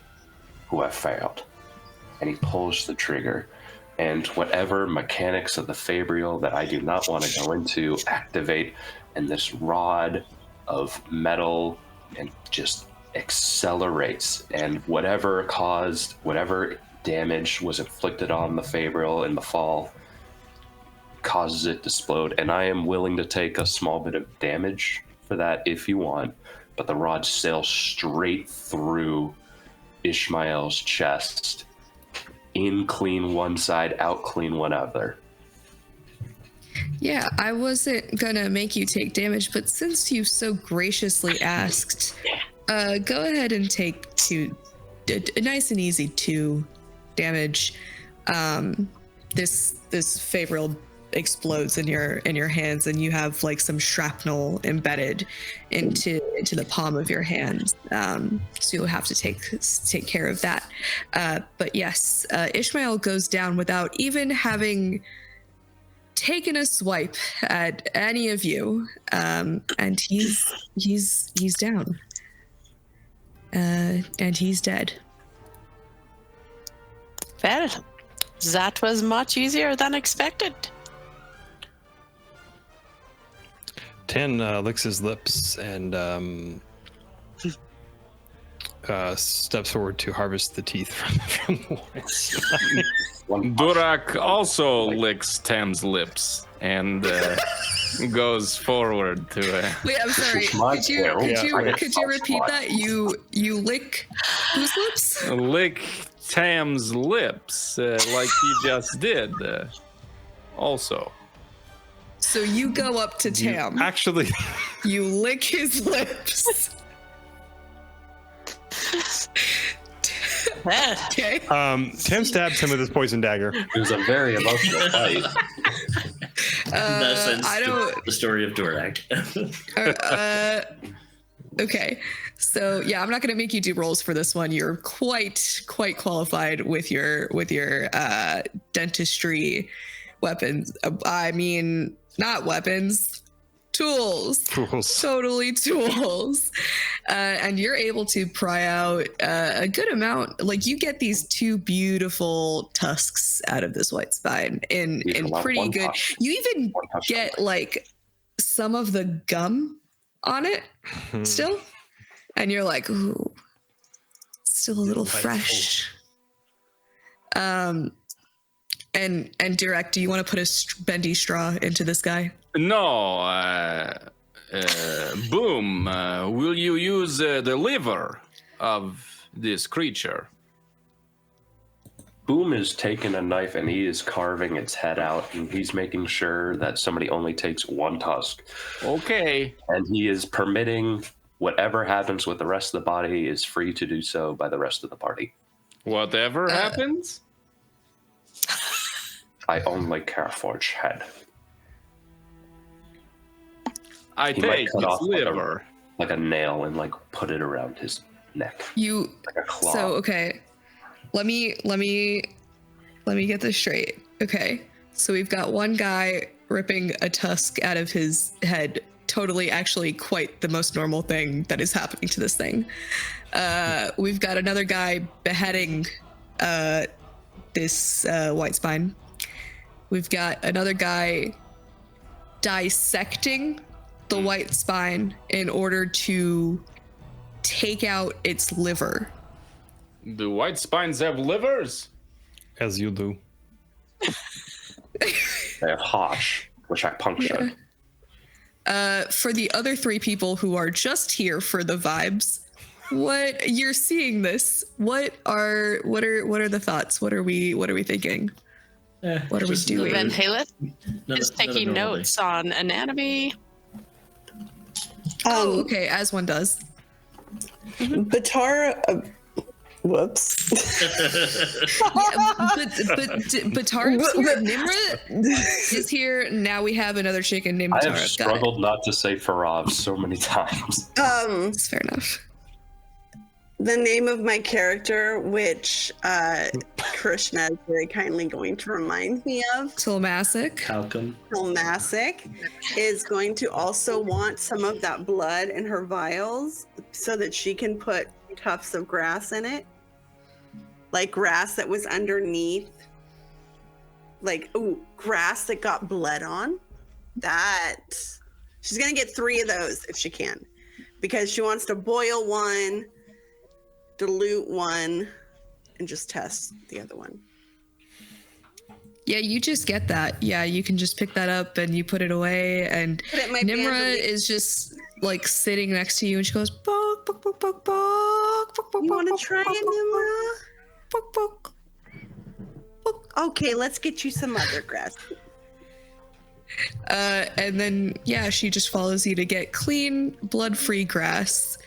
who have failed. And he pulls the trigger, and whatever mechanics of the Fabrial that I do not want to go into activate, and this rod of metal and just accelerates, and whatever damage was inflicted on the Fabrial in the fall causes it to explode. And I am willing to take a small bit of damage for that if you want, but the rod sails straight through Ishmael's chest, in clean one side, out clean one other. Yeah, I wasn't gonna make you take damage, but since you so graciously asked, go ahead and take a nice and easy 2 damage. This Fabrial explodes in your hands, and you have like some shrapnel embedded into the palm of your hand. So you'll have to take care of that. But yes, Ishmael goes down without even having taken a swipe at any of you, and he's down, and he's dead. Well, that was much easier than expected. 10 licks his lips and steps forward to harvest the teeth from the white spine. Durak also licks Tam's lips and goes forward to. Wait, I'm sorry. Could you repeat that? You lick whose lips? Lick Tam's lips, like he just did. Also. So you go up to Tam. Actually, you lick his lips. Okay. Tam stabs him with his poison dagger. It was a very emotional fight. I don't. The story of Durak. Okay. So yeah, I'm not going to make you do rolls for this one. You're quite qualified with your dentistry weapons. I mean, not weapons, tools. Totally tools. And you're able to pry out a good amount. Like, you get these 2 beautiful tusks out of this white spine in pretty good. You even get like some of the gum on it still. And you're like, ooh, still a little fresh. And Durak, do you want to put a bendy straw into this guy? No. Boom. Will you use the liver of this creature? Boom is taking a knife and he is carving its head out, and he's making sure that somebody only takes 1 tusk. Okay. And he is permitting whatever happens with the rest of the body is free to do so by the rest of the party. Whatever happens? I only care for its head. I take its liver. Like a nail, and like put it around his neck. Like a claw. So okay. Let me get this straight. Okay. So we've got one guy ripping a tusk out of his head. Totally, actually quite the most normal thing that is happening to this thing. We've got another guy beheading this white spine. We've got another guy dissecting the white spine in order to take out its liver. Do white spines have livers? As you do. They have Hosh, which I punctured. Yeah. For the other 3 people who are just here for the vibes, what you're seeing this? What are the thoughts? What are we thinking? What are we doing? Van Haleth is taking notes on anatomy. Oh, okay, as one does. Batar Whoops. But Tarek's here. Nimra is here. Now we have another chicken named I Tarek. have struggled not to say Farav so many times. It's fair enough. The name of my character, which Krishna is very kindly going to remind me of, Tlmacyk. Tlmacyk, is going to also want some of that blood in her vials so that she can put tufts of grass in it. Like grass that was underneath. Like, grass that got blood on. That. She's going to get 3 of those if she can. Because she wants to boil one, dilute one, and just test the other one. Yeah, you just get that. Yeah, you can just pick that up and you put it away. And Nimra is just like sitting next to you, and she goes, "Bok, bok, bok, bok, bok, bok, bok." You want bok, to try bok, it, bok, Nimra? bok, bok, bok. Okay, let's get you some other grass. And then she just follows you to get clean, blood-free grass.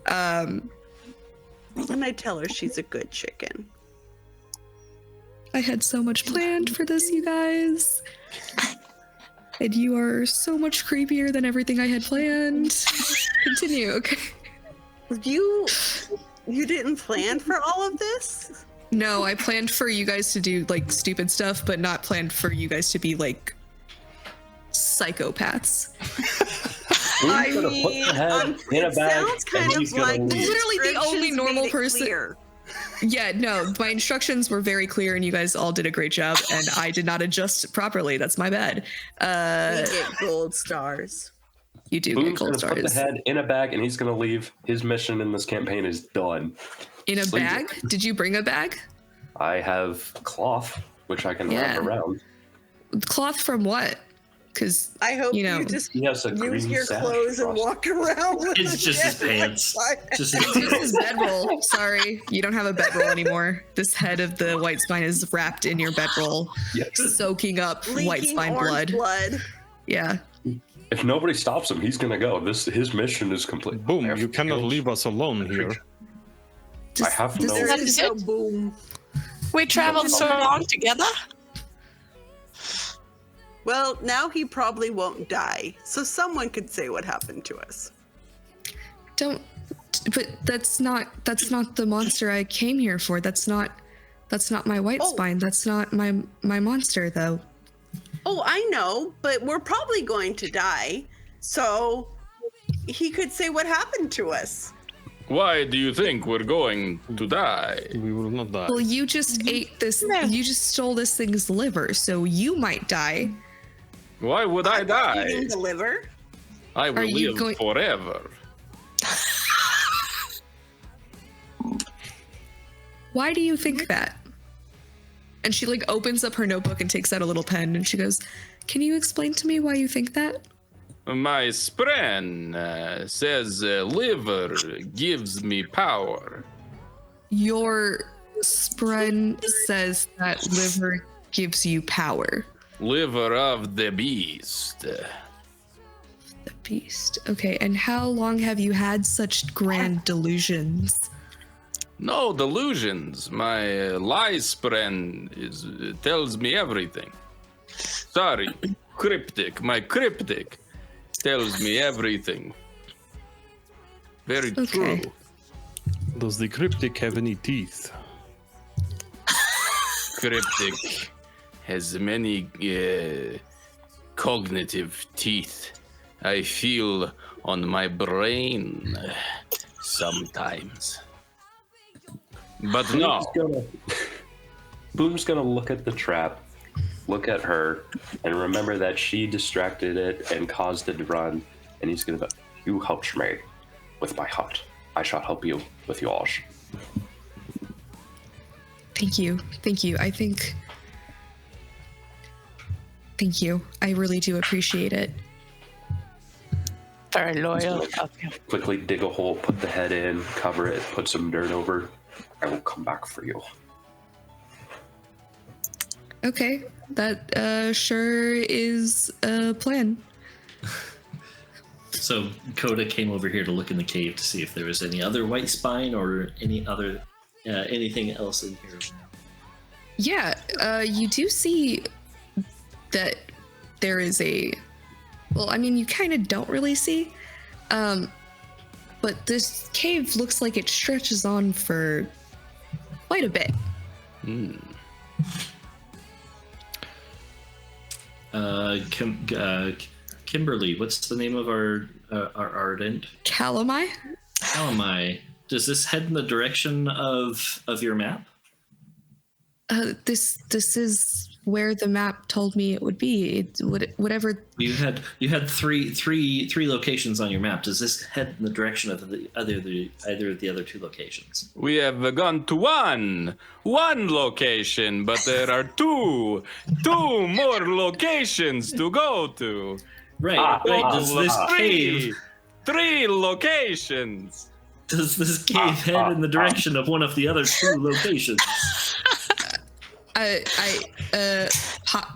And I tell her she's a good chicken. I had so much planned for this, you guys. And you are so much creepier than everything I had planned. Continue, okay? You didn't plan for all of this? No, I planned for you guys to do, like, stupid stuff, but not planned for you guys to be, like, psychopaths. I mean, put the head in a bag, sounds kind and he's of like gonna leave. Literally the only instructions normal made it person. clear. Yeah, no, my instructions were very clear and you guys all did a great job, and I did not adjust properly. That's my bad. We get gold stars. You do Boom's get gold gonna put the stars. head in a bag, and he's gonna leave. His mission in this campaign is done. In a Sleep. bag? Did you bring a bag? I have cloth, which I can Yeah. wrap around. Cloth from what? Because I hope You know, you just He has a use green your sash clothes and across- walk around with It's a just his dead pants. white Just this is bedroll. Sorry, you don't have a bedroll anymore. This head of the white spine is wrapped in your bedroll, Yes. soaking up leaking white spine orange blood. Yeah. If nobody stops him, he's gonna go. His mission is complete. I Boom, have you cannot skills. leave us alone here. I have no. There is no That's it? boom. We traveled so long together. Well, now he probably won't die, so someone could say what happened to us. Don't. But that's not the monster I came here for. That's not my white Oh. spine. That's not my monster though. Oh, I know, but we're probably going to die, so he could say what happened to us. Why do you think we're going to die? We will not die. Well, you just ate this. You just stole this thing's liver, so you might die. Why would I die? Eating the liver. I will Are you live going- forever. Why do you think that? And she like opens up her notebook and takes out a little pen, and she goes, "Can you explain to me why you think that?" My spren says liver gives me power. Your spren says that liver gives you power. Liver of the beast. The beast. Okay, and how long have you had such grand delusions? No delusions. My lie spren tells me everything. Sorry, cryptic. My cryptic tells me everything. Very Okay. true. Does the cryptic have any teeth? Cryptic has many cognitive teeth. I feel on my brain sometimes. But no. Boom's gonna look at the trap, look at her, and remember that she distracted it and caused it to run. And he's gonna go, "You helped me with my heart. I shall help you with yours." Thank you. Thank you. Thank you. I really do appreciate it. Very loyal of you. Quickly dig a hole, put the head in, cover it, put some dirt over. I will come back for you. Okay, that sure is a plan. So Koda came over here to look in the cave to see if there was any other white spine or any other anything else in here? Yeah, you do see that there is a... Well, I mean, you kind of don't really see. But this cave looks like it stretches on for quite a bit. Kimberly, what's the name of our ardent? Calamai? Tlmacyk. Does this head in the direction of your map? This is where the map told me it would be. It would whatever. You had three locations on your map. Does this head in the direction of either of the other two locations? We have gone to one location, but there are two more locations to go to. Right. Does this cave? Three locations. Does this cave head in the direction of one of the other two locations?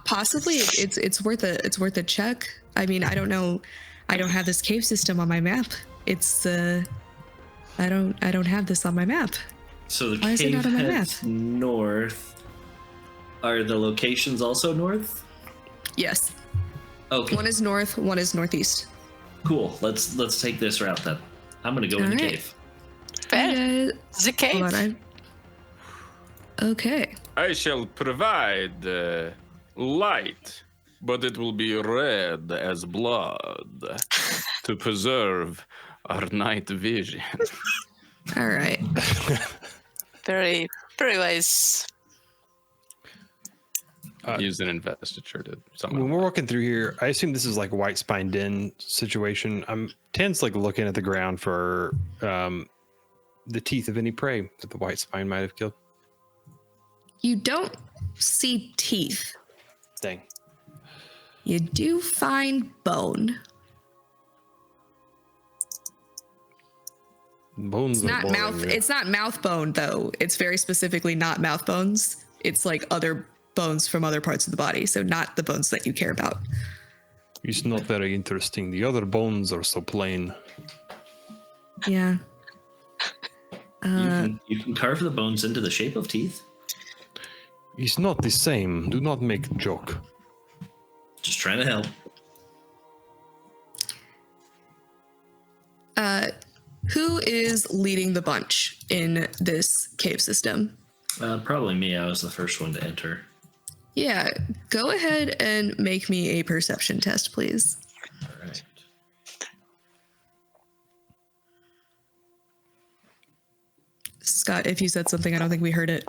Possibly it's worth a check. I mean, I don't know. I don't have this cave system on my map. It's I don't have this on my map. So the Why is it cave not on my heads map? north. Are the locations also north? Yes. Okay. One is north, one is northeast. Cool. Let's take this route then. I'm gonna go in the Alright. cave. Fair. The cave. Hold on. Okay. I shall provide light, but it will be red as blood to preserve our night vision. All right. Very, very wise. Use an investiture to When summon. we're walking through here, I assume this is like White Spine Den situation. Tan's like looking at the ground for the teeth of any prey that the White Spine might have killed. You don't see teeth. Dang. You do find bone. Bones It's are not boring, mouth. yeah. It's not mouth bone though. It's very specifically not mouth bones. It's like other bones from other parts of the body. So not the bones that you care about. It's not very interesting. The other bones are so plain. Yeah. You can carve the bones into the shape of teeth. It's not the same. Do not make joke. Just trying to help. Who is leading the bunch in this cave system? Probably me. I was the first one to enter. Yeah, go ahead and make me a perception test, please. All right. Scott, if you said something, I don't think we heard it.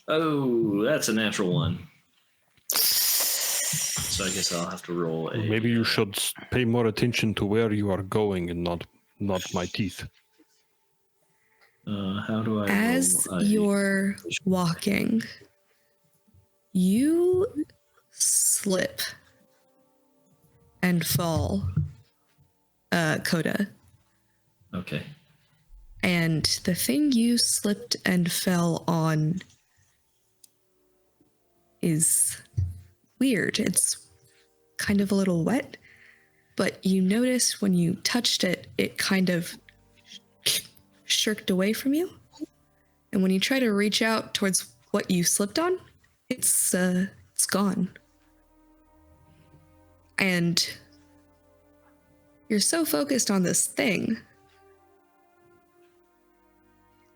Oh, that's a natural one. So I guess I'll have to roll a... Maybe you should pay more attention to where you are going and not my teeth. how do I As roll a... you're walking, you slip and fall, Koda. Okay. And the thing you slipped and fell on is weird. It's kind of a little wet, but you notice when you touched it, it kind of shirked away from you. And when you try to reach out towards what you slipped on, it's gone. And you're so focused on this thing,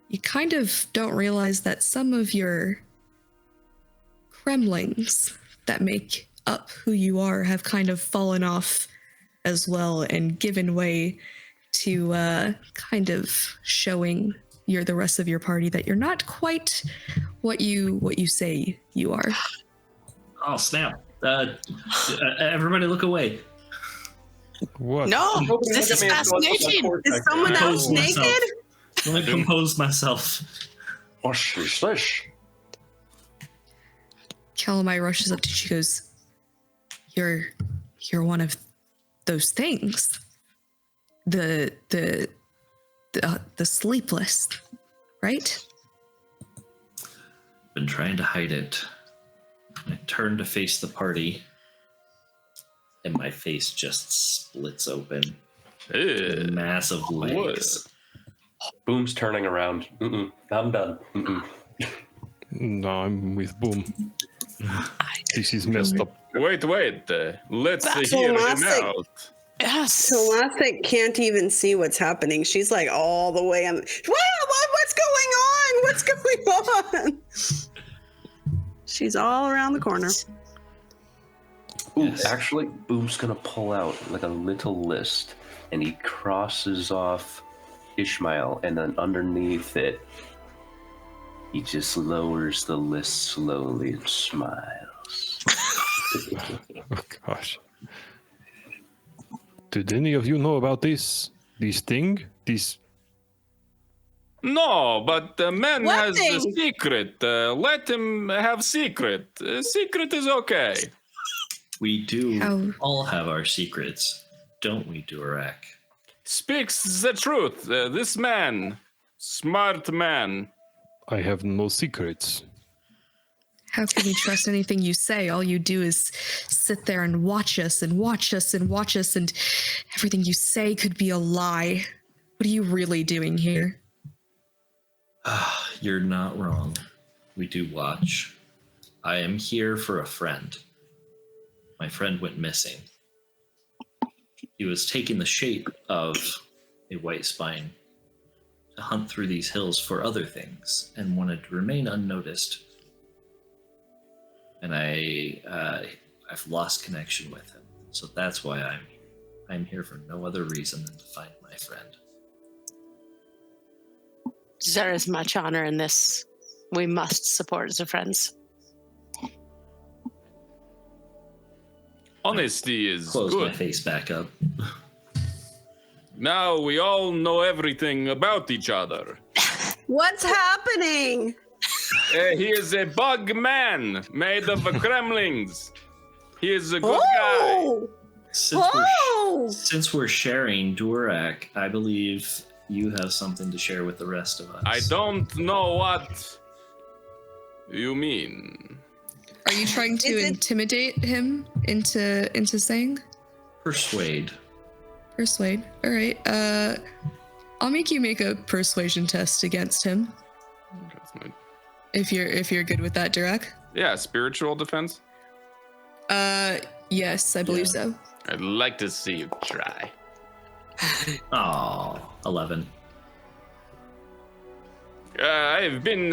you kind of don't realize that some of your cremlings that make up who you are have kind of fallen off as well and given way to kind of showing the rest of your party that you're not quite what you say you are. Oh, snap. Everybody look away. What? No, this is fascinating. Is someone else Compose myself. naked? Let me compose myself. What is this? Calamai rushes up to you. She goes, You're one of those things. The sleepless, right? Been trying to hide it. I turn to face the party, and my face just splits open. Ew. Massive legs. Boom's turning around. I'm done. No, I'm with Boom. This is messed up. Wait. Let's hear him Tlmacyk. out. Yes. Tlmacyk can't even see what's happening. She's like all the way on. What's going on? She's all around the corner. Ooh, Yes. actually, Boom's gonna pull out like a little list, and he crosses off Ishmael, and then underneath it, he just lowers the list slowly and smiles. Oh gosh. Did any of you know about this? This thing? This? No, but the man What has a thing? secret. Let him have secret. Secret is okay. We do How- all have our secrets, don't we, Durak? Speaks the truth. This man, smart man. I have no secrets. How can we trust anything you say? All you do is sit there and watch us and watch us and watch us, and everything you say could be a lie. What are you really doing here? You're not wrong. We do watch. I am here for a friend. My friend went missing. He was taking the shape of a white spine to hunt through these hills for other things and wanted to remain unnoticed. And I've lost connection with him. So that's why I'm here for no other reason than to find my friend. There is much honor in this. We must support the friends. Honesty is Close my good. face back up. Now we all know everything about each other. What's happening? He is a bug man made of gremlins. He is a good Oh! Oh! Since we're sharing Durak, I believe you have something to share with the rest of us. guy. I don't know what you mean. Are you trying to Is it- intimidate him into saying? Persuade. Persuade. All right. I'll make you make a persuasion test against him That's my- if you're good with that, Durak. Yeah, spiritual defense. Yes, I believe so. I'd like to see you try. Oh, 11. I've been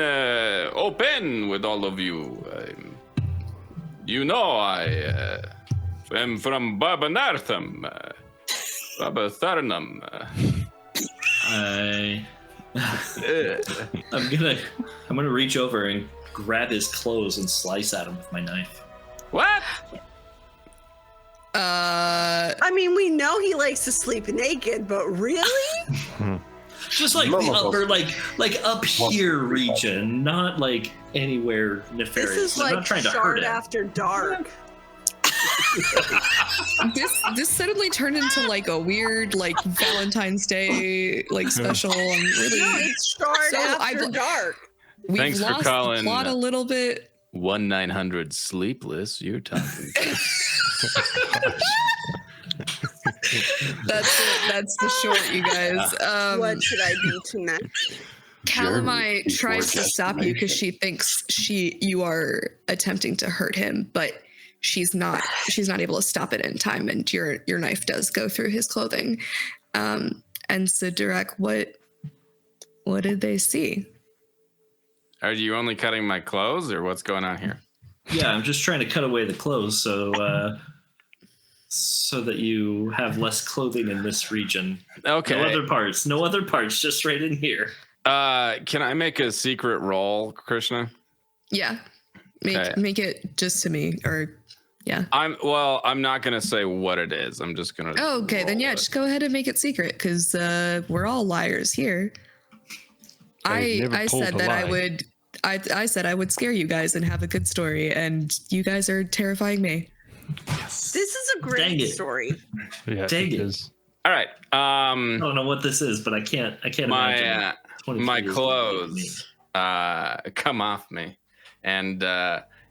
open with all of you. You know, I am from Babanartham, Babatharnam. I'm gonna reach over and grab his clothes and slice at him with my knife. What? I mean, we know he likes to sleep naked, but really? Just like Mama the upper, goes- like up here region, not like anywhere nefarious. This is I'm like not trying to hurt Shard him. After Dark. This suddenly turned into like a weird like Valentine's Day like special. I'm really No, it's Shard So After Dark. we've Thanks for lost calling. the plot a little bit. 1-900 sleepless. You're talking. That's it. That's the short, you guys. What should I do tonight? Calamai Journey tries to before stop you because she destination. thinks you are attempting to hurt him, but she's not able to stop it in time, and your knife does go through his clothing. And so Durak, what did they see? Are you only cutting my clothes, or what's going on here? Yeah, I'm just trying to cut away the clothes so that you have less clothing in this region. Okay. No other parts, just right in here. Can I make a secret roll, Krishna? Yeah. Okay. Make it just to me, or yeah. I'm not gonna say what it is. I'm just gonna. Oh, okay, then roll yeah, it. just go ahead and make it secret, because we're all liars here. I've never I told said a that I lie. would. I said I would scare you guys and have a good story, and you guys are terrifying me. This is a Dang great it. story. Yeah, Dang it. is. All right. I don't know what this is, but I can't imagine. 23 My years old clothes come off me, and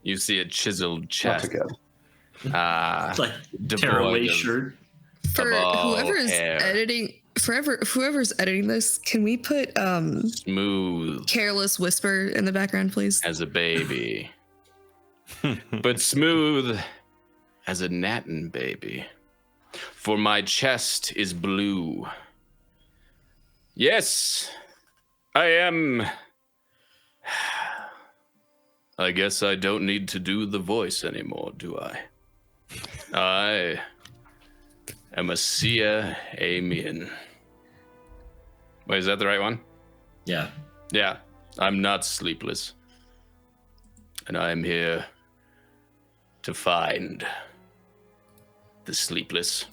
you see a chiseled Not chest. again. like devoid tearaway of- shirt. For all whoever is hair. editing, whoever's editing this, can we put Smooth Careless Whisper in the background, please? as a baby, but smooth as a natin baby. For my chest is blue. Yes, I am. I guess I don't need to do the voice anymore, do I? I am a Sia Amian. Wait, is that the right one? Yeah. Yeah, I'm not sleepless. And I am here to find the sleepless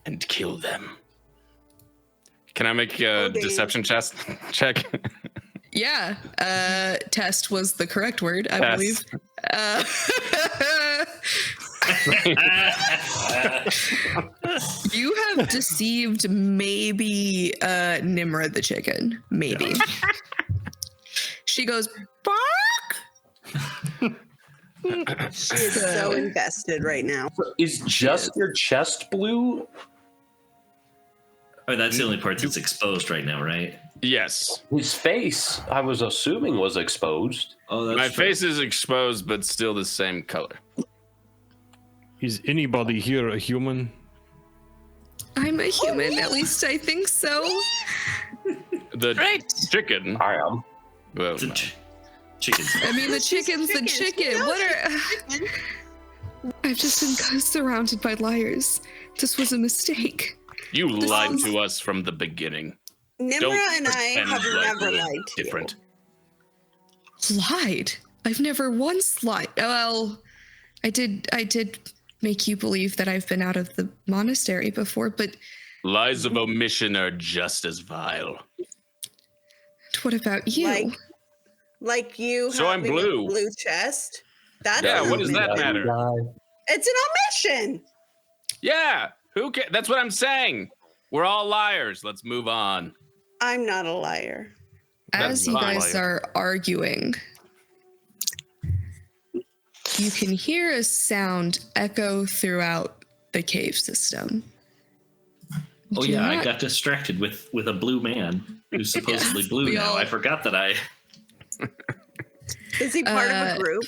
and kill them. Can I make a deception check? Yeah. Test was the correct word, I believe. You have deceived maybe Nimra the chicken. Maybe. She goes, bark! She is so invested right now. Is just your chest blue? Oh, that's the only part that's exposed right now, right? Yes. His face, I was assuming, was exposed. Oh, that's My true. face is exposed, but still the same color. Is anybody here a human? I'm a human, at least I think so. The Right. chicken. I am. Well, The no. chickens. I mean, the chicken's the chicken. What are... I've just been surrounded by liars. This was a mistake. You lied to us from the beginning. Nimra Don't and I pretend have like never we're lied to different. Lied? I've never once lied. Well, I did make you believe that I've been out of the monastery before, but Lies of omission are just as vile. what about you? Like you So I'm having blue. a blue chest. That's Yeah, an what does that omission. matter? It's an omission. Yeah, who cares? That's what I'm saying. We're all liars. Let's move on. I'm not a liar. As you fine. guys are arguing, you can hear a sound echo throughout the cave system. Oh Do yeah, I not- got distracted with a blue man who's supposedly blue we now. all- I forgot that I. Is he part of a group?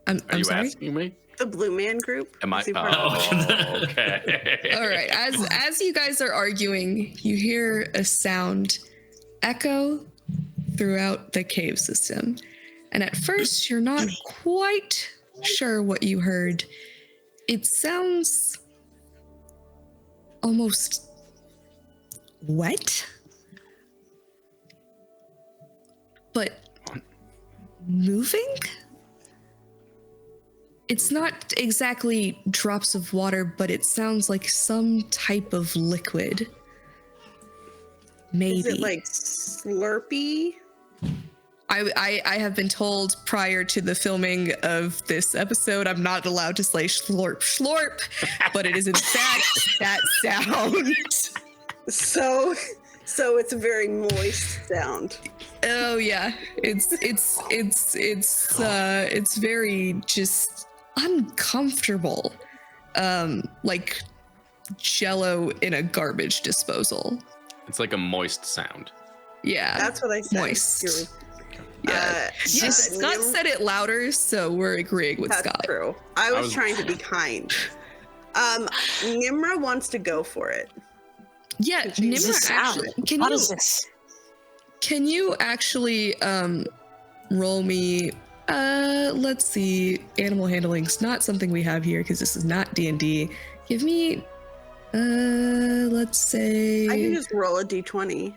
I'm Are you sorry? asking me? The Blue Man group? Am I? Is he part of Oh, okay. All right. As you guys are arguing, you hear a sound echo throughout the cave system. And at first, you're not quite sure what you heard. It sounds almost wet, but moving? It's not exactly drops of water, but it sounds like some type of liquid. Maybe. Is it like Slurpee? I have been told prior to the filming of this episode I'm not allowed to say slurp slorp, but it is in fact that sound. So it's a very moist sound. Oh yeah, it's very just uncomfortable, like Jello in a garbage disposal. It's like a moist sound. Yeah, That's what I said. moist. You're- Yeah, yeah, Scott said it louder, so we're agreeing with That's Scott. true. I was trying to be kind. Nimra wants to go for it. Yeah, Nimra, actually, What is this? can you actually roll me? Let's see. Animal handling's not something we have here because this is not D&D. Give me, let's say. I can just roll a d20.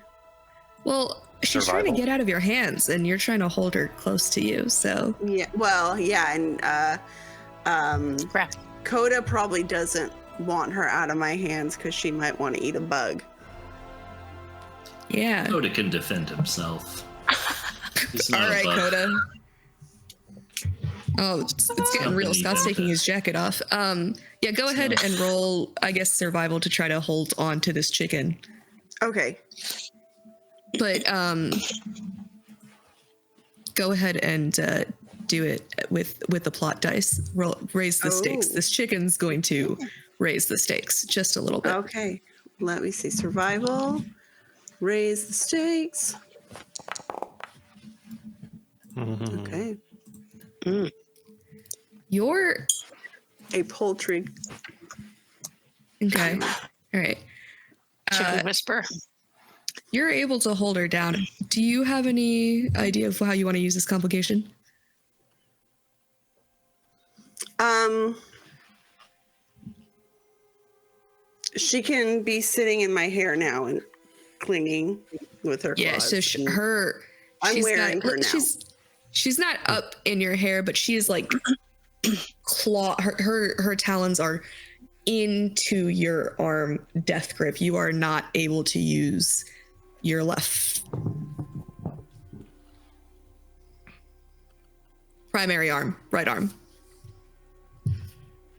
Well, she's trying Survival. to get out of your hands, and you're trying to hold her close to you. So Yeah. Well, yeah, and Crap. Koda probably doesn't want her out of my hands because she might want to eat a bug. yeah. Koda can defend himself. He's All not a right, bug. Coda. Oh, it's getting real. Scott's taking his jacket off. Yeah, go ahead and roll, I guess, survival to try to hold on to this chicken. Okay. But go ahead and do it with the plot dice. Raise the stakes. Oh. This chicken's going to raise the stakes just a little bit. Okay, let me see. Survival, raise the stakes. Okay. You're A poultry. okay. All right. Chicken whisper. You're able to hold her down. Do you have any idea of how you want to use this complication? She can be sitting in my hair now and clinging with her Yeah, claws. so I'm she's wearing not, her now. She's not up in your hair, but she is like her talons are into your arm death grip. You are not able to use your left primary arm, right arm.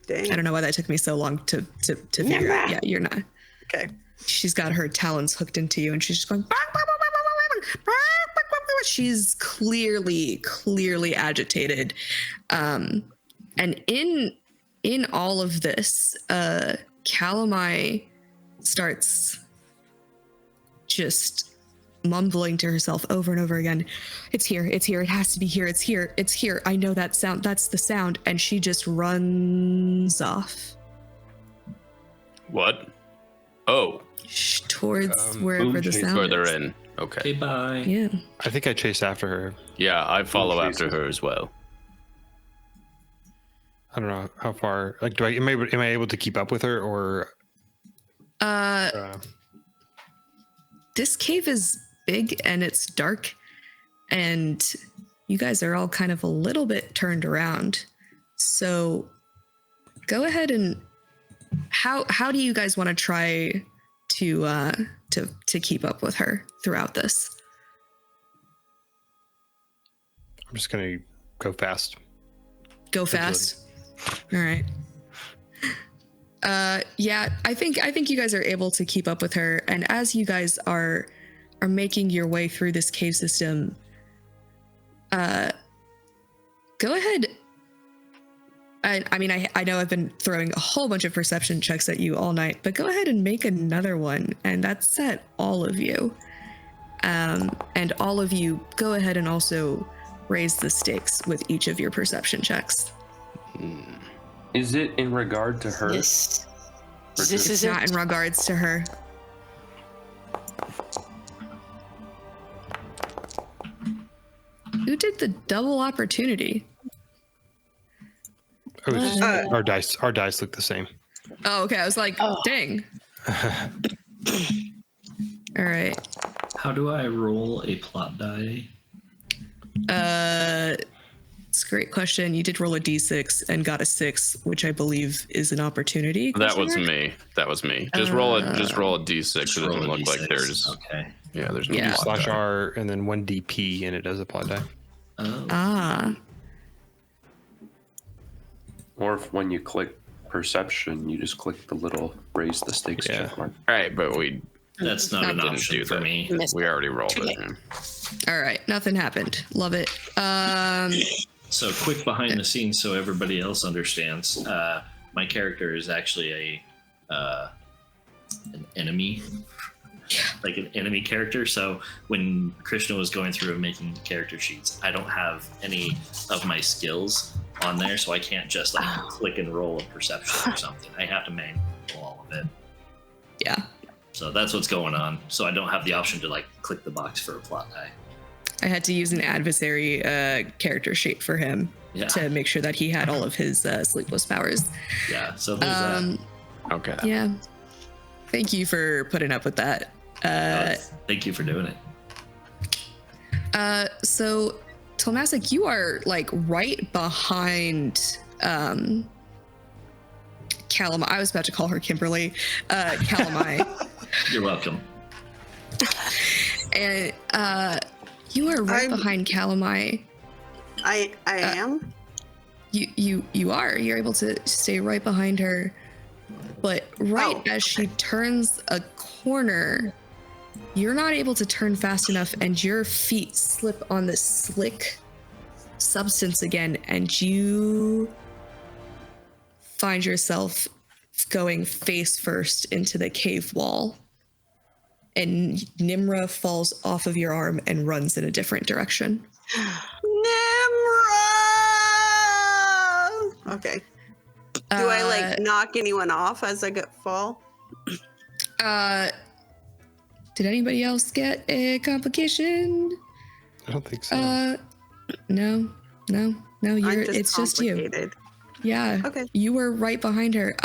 Dang. I don't know why that took me so long to figure out. Yeah, you're not. Okay. She's got her talons hooked into you, and she's just going. She's clearly agitated, and in all of this, Calamai starts just mumbling to herself over and over again. It's here. It has to be here. It's here. I know that sound. That's the sound. And she just runs off. What? Oh, Towards wherever the sound further is. in. Okay. Okay, bye. Yeah. I think I chased after her. Yeah, I follow Oh, after Jesus. her as well. I don't know how far. Like, am I able to keep up with her, or? This cave is big and it's dark, and you guys are all kind of a little bit turned around. So go ahead and how do you guys want to try to keep up with her throughout this? I'm just gonna go fast. Go fast. All right. Yeah, I think you guys are able to keep up with her, and as you guys are making your way through this cave system, go ahead. I mean, I know I've been throwing a whole bunch of perception checks at you all night, but go ahead and make another one, and that's at all of you. And all of you, go ahead and also raise the stakes with each of your perception checks. Is it in regard to her? Yes. Or This just- is Not it. in regards to her. Who did the double opportunity? It was, Uh, our dice look the same. Oh, okay. I was like, Oh. dang. All right. How do I roll a plot die? It's a great question. You did roll a d6 and got a 6, which I believe is an opportunity. That was question mark? me. That was me. Just roll a d6. Just It doesn't roll a look like D6. there's Okay. there's no Yeah. plot die. /R and then 1 DP, and it does a plot die. Oh. Ah, Or if when you click perception, you just click the little raise the stakes Yeah. check mark. All right, but we That's not an didn't option do for that. me. We already rolled Too it. late. all right. Nothing happened. Love it. So quick behind the scenes, so everybody else understands. My character is actually an enemy, like an enemy character. So when Krishna was going through and making character sheets, I don't have any of my skills on there, so I can't just like click and roll a perception or something. I have to manually roll all of it. Yeah. So that's what's going on. So I don't have the option to like click the box for a plot die. I had to use an adversary character sheet for him Yeah. to make sure that he had all of his sleepless powers. Yeah. So there's that. Okay. Yeah. Thank you for putting up with that. Thank you for doing it. So, Tlmacyk, you are like right behind Calamai. I was about to call her Kimberly. Calamai. You're welcome. And you are right I'm- behind Calamai. I am. You are. You're able to stay right behind her. But right Oh. as she turns a corner, you're not able to turn fast enough, and your feet slip on this slick substance again, and you find yourself going face first into the cave wall. And Nimra falls off of your arm and runs in a different direction. Nimra! Okay. Do I like knock anyone off as I fall? Did anybody else get a complication? I don't think so. No. It's just you. Yeah. Okay. You were right behind her.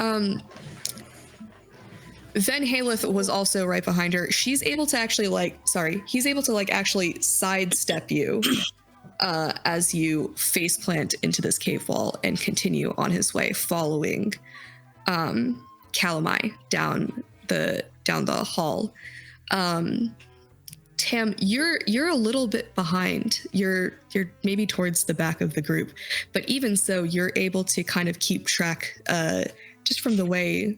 Venn Haleth was also right behind her. He's able to actually actually sidestep you as you face plant into this cave wall and continue on his way, following Calamai down the hall. Tam, you're a little bit behind. You're maybe towards the back of the group, but even so, you're able to kind of keep track, just from the way,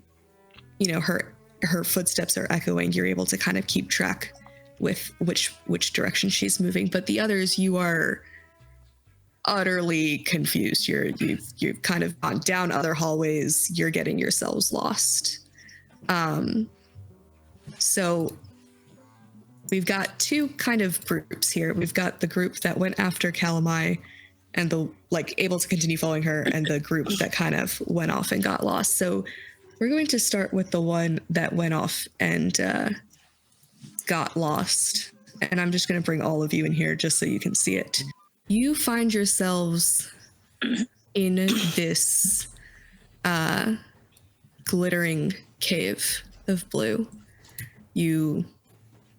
her footsteps are echoing. You're able to kind of keep track with which direction she's moving. But the others, you are utterly confused. You've kind of gone down other hallways. You're getting yourselves lost. So we've got two kind of groups here. We've got the group that went after Calamai and able to continue following her, and the group that kind of went off and got lost. So we're going to start with the one that went off and got lost. And I'm just going to bring all of you in here just so you can see it. You find yourselves in this glittering cave of blue. You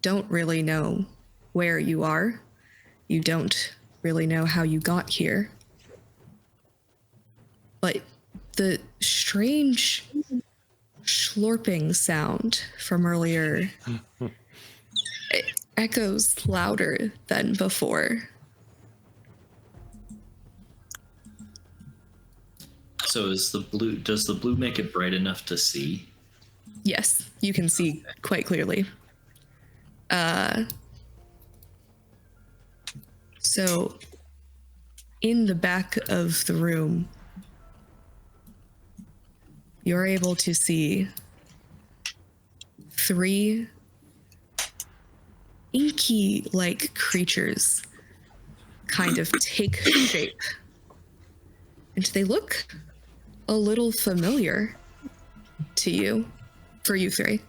don't really know where you are. You don't really know how you got here. But the strange slurping sound from earlier, it echoes louder than before. So does the blue make it bright enough to see? Yes, you can see quite clearly. So in the back of the room, you're able to see 3 inky-like creatures kind of take shape. And they look a little familiar to you, for you 3.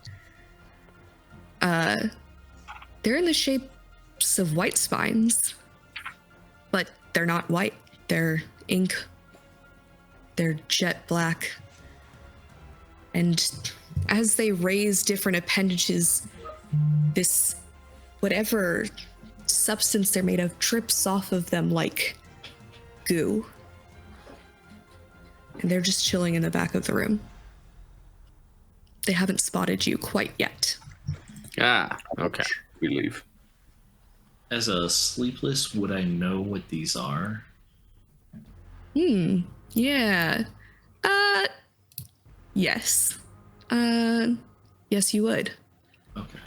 They're in the shapes of white spines, but they're not white. They're ink. They're jet black. And as they raise different appendages, this whatever substance they're made of drips off of them like goo. And they're just chilling in the back of the room. They haven't spotted you quite yet. Ah, okay. We leave. As a sleepless, would I know what these are? Yeah. Yes. Yes, you would. Okay.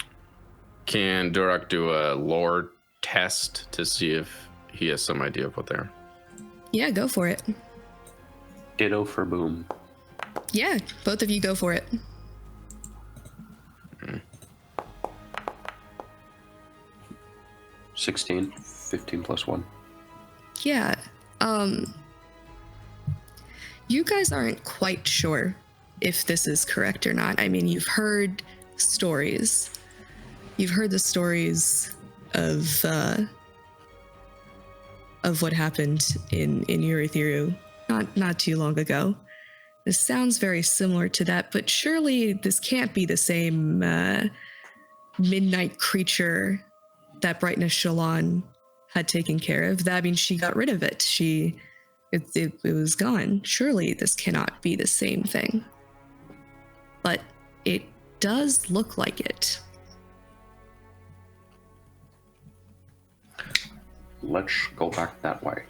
Can Durak do a lore test to see if he has some idea of what they are? Yeah, go for it. Ditto for boom. Yeah, both of you go for it. 16, 15 plus 1. Yeah. You guys aren't quite sure if this is correct or not. I mean, you've heard stories. You've heard the stories of what happened in Urithiru not too long ago. This sounds very similar to that, but surely this can't be the same midnight creature that Brightness Shalon had taken care of. That means she got rid of it. It was gone. Surely this cannot be the same thing. But it does look like it. Let's go back that way.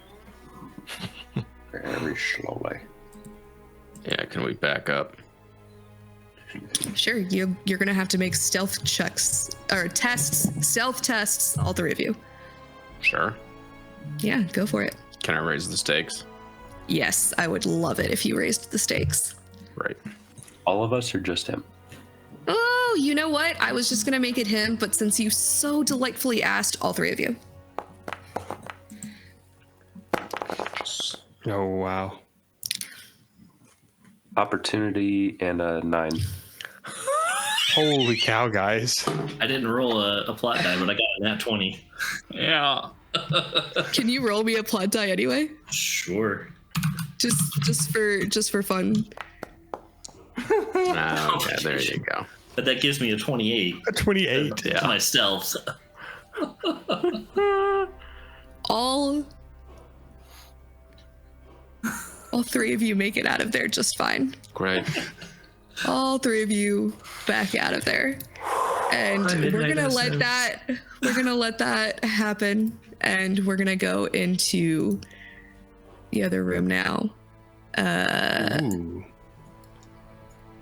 Very slowly. Yeah, can we back up? Sure, you're gonna have to make stealth checks or stealth tests, all 3 of you. Sure. Yeah, go for it. Can I raise the stakes? Yes, I would love it if you raised the stakes. Right. All of us or just him? Oh, you know what? I was just gonna make it him, but since you so delightfully asked, all three of you. Oh, wow. Opportunity and a 9. Holy cow, guys. I didn't roll a plot die, but I got a nat 20. Yeah. Can you roll me a plot die anyway? Sure. Just for fun. Okay, there you go. But that gives me a 28. A 28. To my stealth. All three of you make it out of there just fine. Great. All three of you back out of there. And we're gonna let that happen, and we're gonna go into the other room now. Ooh.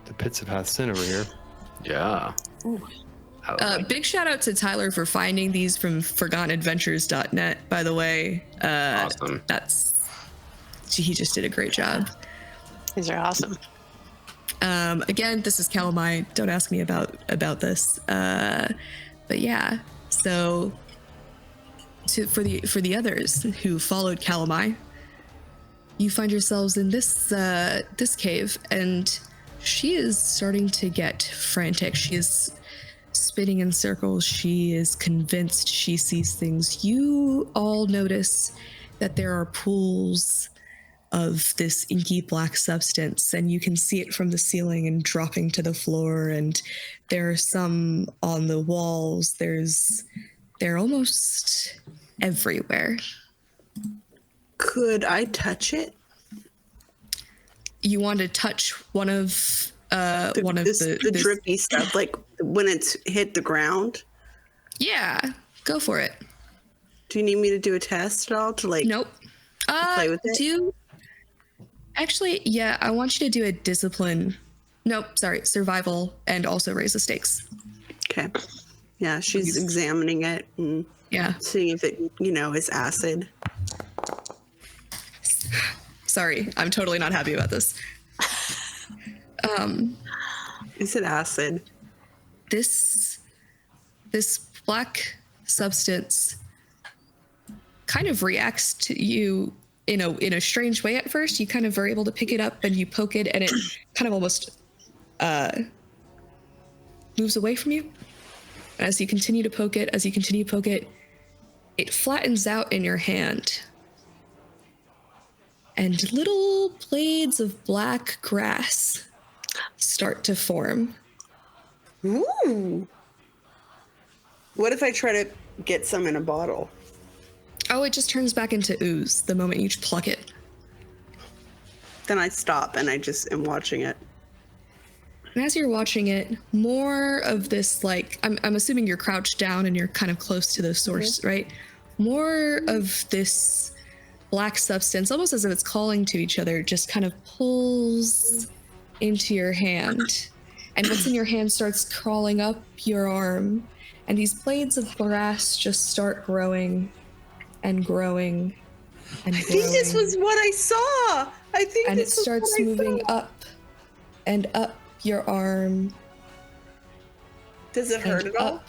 The pits of Hathsin over here. Yeah. Big shout out to Tyler for finding these from ForgottenAdventures.net, by the way. Awesome. He just did a great job. These are awesome. Again, this is Calamai. Don't ask me about this. But yeah, so for the others who followed Calamai, you find yourselves in this cave, and she is starting to get frantic. She is spinning in circles. She is convinced she sees things. You all notice that there are pools of this inky black substance, and you can see it from the ceiling and dropping to the floor, and there are some on the walls. They're almost everywhere. Could I touch it? You want to touch one of the drippy stuff, like when it's hit the ground? Yeah, go for it. Do you need me to do a test at all to like Nope. play with it? Actually, yeah, I want you to do a discipline. Nope, sorry, survival, and also raise the stakes. Okay. Yeah, she's examining it and seeing if it, is acid. Sorry, I'm totally not happy about this. Is it acid? This black substance kind of reacts to you in a strange way at first. You kind of are able to pick it up and you poke it, and it kind of almost moves away from you. As you continue to poke it, it flattens out in your hand. And little blades of black grass start to form. Ooh. What if I try to get some in a bottle? Oh, it just turns back into ooze the moment you pluck it. Then I stop and I just am watching it. And as you're watching it, more of this, like, I'm assuming you're crouched down and you're kind of close to the source, right? More of this black substance, almost as if it's calling to each other, just kind of pulls into your hand. And what's in your hand starts crawling up your arm. And these blades of grass just start growing and growing and growing. I think this was what I saw. And it starts moving up and up your arm. Does it hurt at all?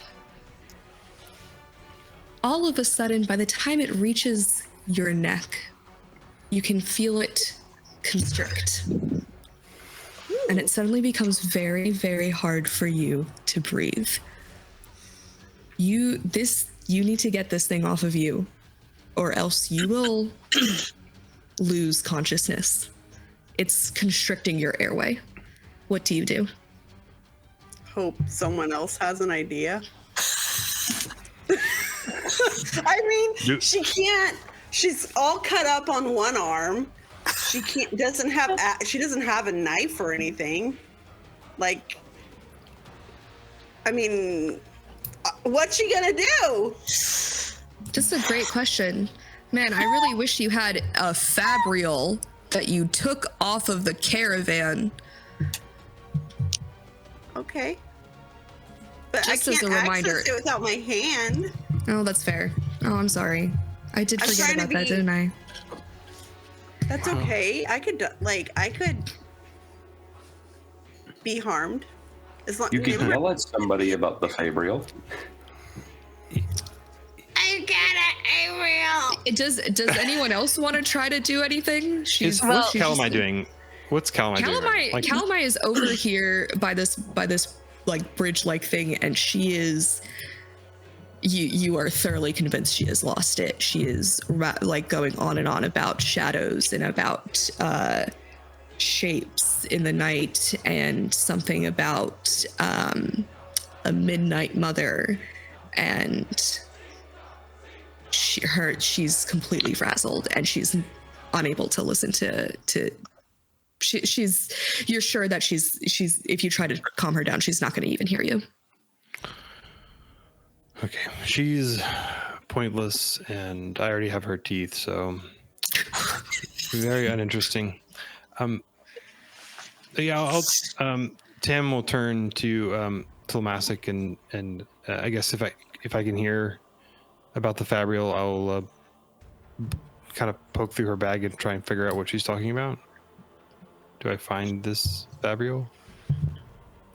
All of a sudden, by the time it reaches your neck, you can feel it constrict. And it suddenly becomes very, very hard for you to breathe. You need to get this thing off of you, or else you will lose consciousness. It's constricting your airway. What do you do? Hope someone else has an idea. I mean, she can't. She's all cut up on one arm. She doesn't have a knife or anything. Like, I mean, what's she gonna do? This is a great question. Man, I really wish you had a fabrial that you took off of the caravan. Okay. But Just I as can't a reminder. access it without my hand. Oh, that's fair. Oh, I'm sorry. I did I'm forget trying to about that, be- didn't I? That's okay. I could be harmed. As long You can yell at somebody about the Fabrial. I get it, Ariel. Does anyone else want to try to do anything? What's Calamai doing? What's Calamai doing? Calamai is over here by this like bridge-like thing, and she is. You are thoroughly convinced she has lost it. She is like going on and on about shadows and about shapes in the night and something about a midnight mother, and she's completely frazzled and she's unable to listen to you're sure that she's if you try to calm her down, she's not going to even hear you. Okay, she's pointless, and I already have her teeth, so very uninteresting. Yeah, I'll Tam will turn to Tlmacyk, and I guess if I can hear about the Fabrial, I'll kind of poke through her bag and try and figure out what she's talking about. Do I find this Fabrial?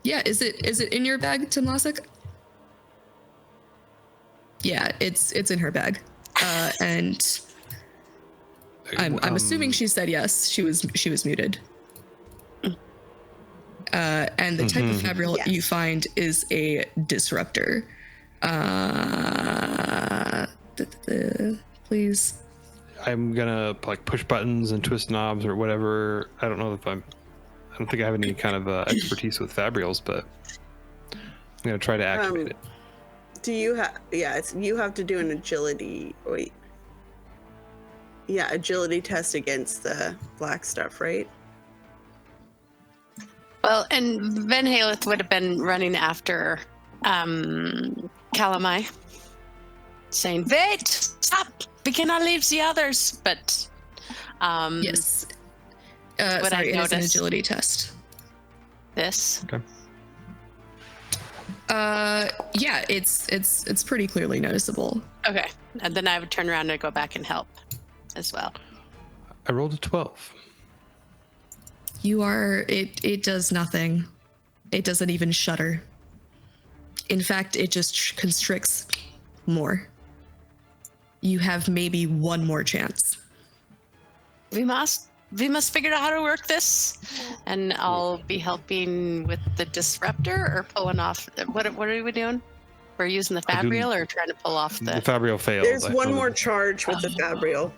Yeah, is it in your bag, Tlmacyk? Yeah, it's in her bag, and I'm assuming she said yes. She was muted. And the type of Fabrial you find is a disruptor. Please. I'm gonna like push buttons and twist knobs or whatever. I don't think I have any kind of expertise with Fabrials, but I'm gonna try to activate it. Do you have? Yeah, you have to do an agility. Wait. Yeah, agility test against the black stuff, right? Well, and Van Haleth would have been running after Calamai, saying, "Wait, stop! We cannot leave the others." But yes, what sorry, I it is an noticed agility test. This. Okay. Yeah, it's pretty clearly noticeable. Okay, and then I would turn around and go back and help as well. I rolled a 12. It does nothing. It doesn't even shudder. In fact, it just constricts more. You have maybe one more chance. We must figure out how to work this, and I'll be helping with the disruptor or pulling off. What are we doing? We're using the Fabrial or trying to pull off The Fabrial failed. There's one more charge with the Fabrial.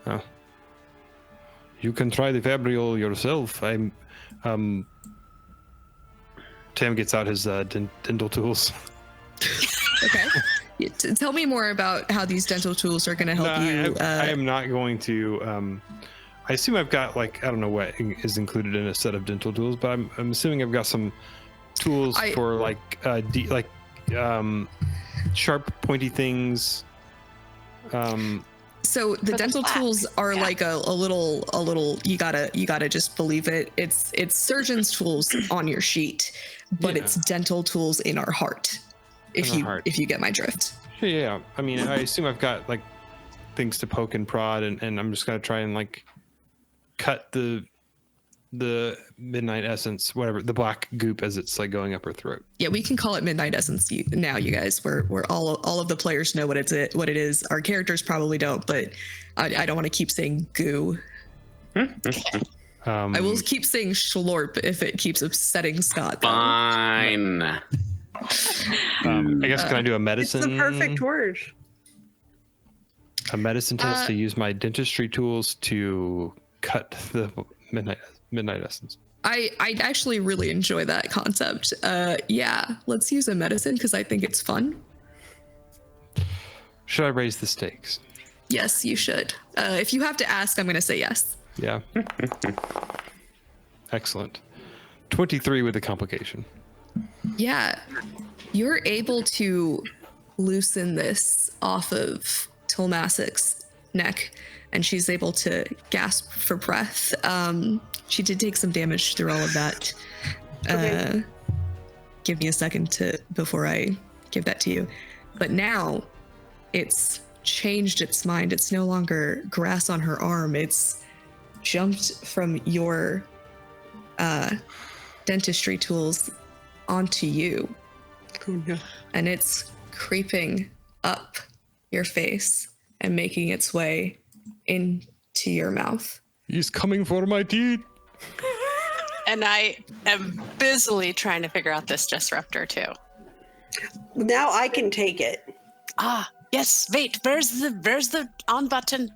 Oh. You can try the Fabrial yourself. Tam gets out his dental tools. Okay. Tell me more about how these dental tools are going to help you. I am not going to. I assume I've got I don't know what is included in a set of dental tools, but I'm assuming I've got some tools for sharp, pointy things. So the dental tools are like a little. You gotta just believe it. It's surgeon's tools on your sheet, but it's dental tools in our heart. If you get my drift. Yeah. I mean, I assume I've got things to poke and prod, and I'm just gonna try and cut the midnight essence, whatever, the black goop as it's going up her throat. Yeah, we can call it midnight essence now, you guys. We're all of the players know what it is. Our characters probably don't, but I don't want to keep saying goo. I will keep saying schlorp if it keeps upsetting Scott. Fine. I guess can I do a medicine? It's the perfect word. A medicine test to use my dentistry tools to cut the midnight essence. I actually really enjoy that concept. Yeah, let's use a medicine because I think it's fun. Should I raise the stakes? Yes, you should. If you have to ask, I'm going to say yes. Yeah. Excellent. 23 with a complication. Yeah, you're able to loosen this off of Tlmacyk's neck, and she's able to gasp for breath. She did take some damage through all of that. Okay. Give me a second before I give that to you. But now it's changed its mind. It's no longer grass on her arm. It's jumped from your dentistry tools onto you. Oh no. And it's creeping up your face and making its way into your mouth. He's coming for my teeth. And I am busily trying to figure out this disruptor too. Now I can take it. Ah, yes. Wait, where's the on button?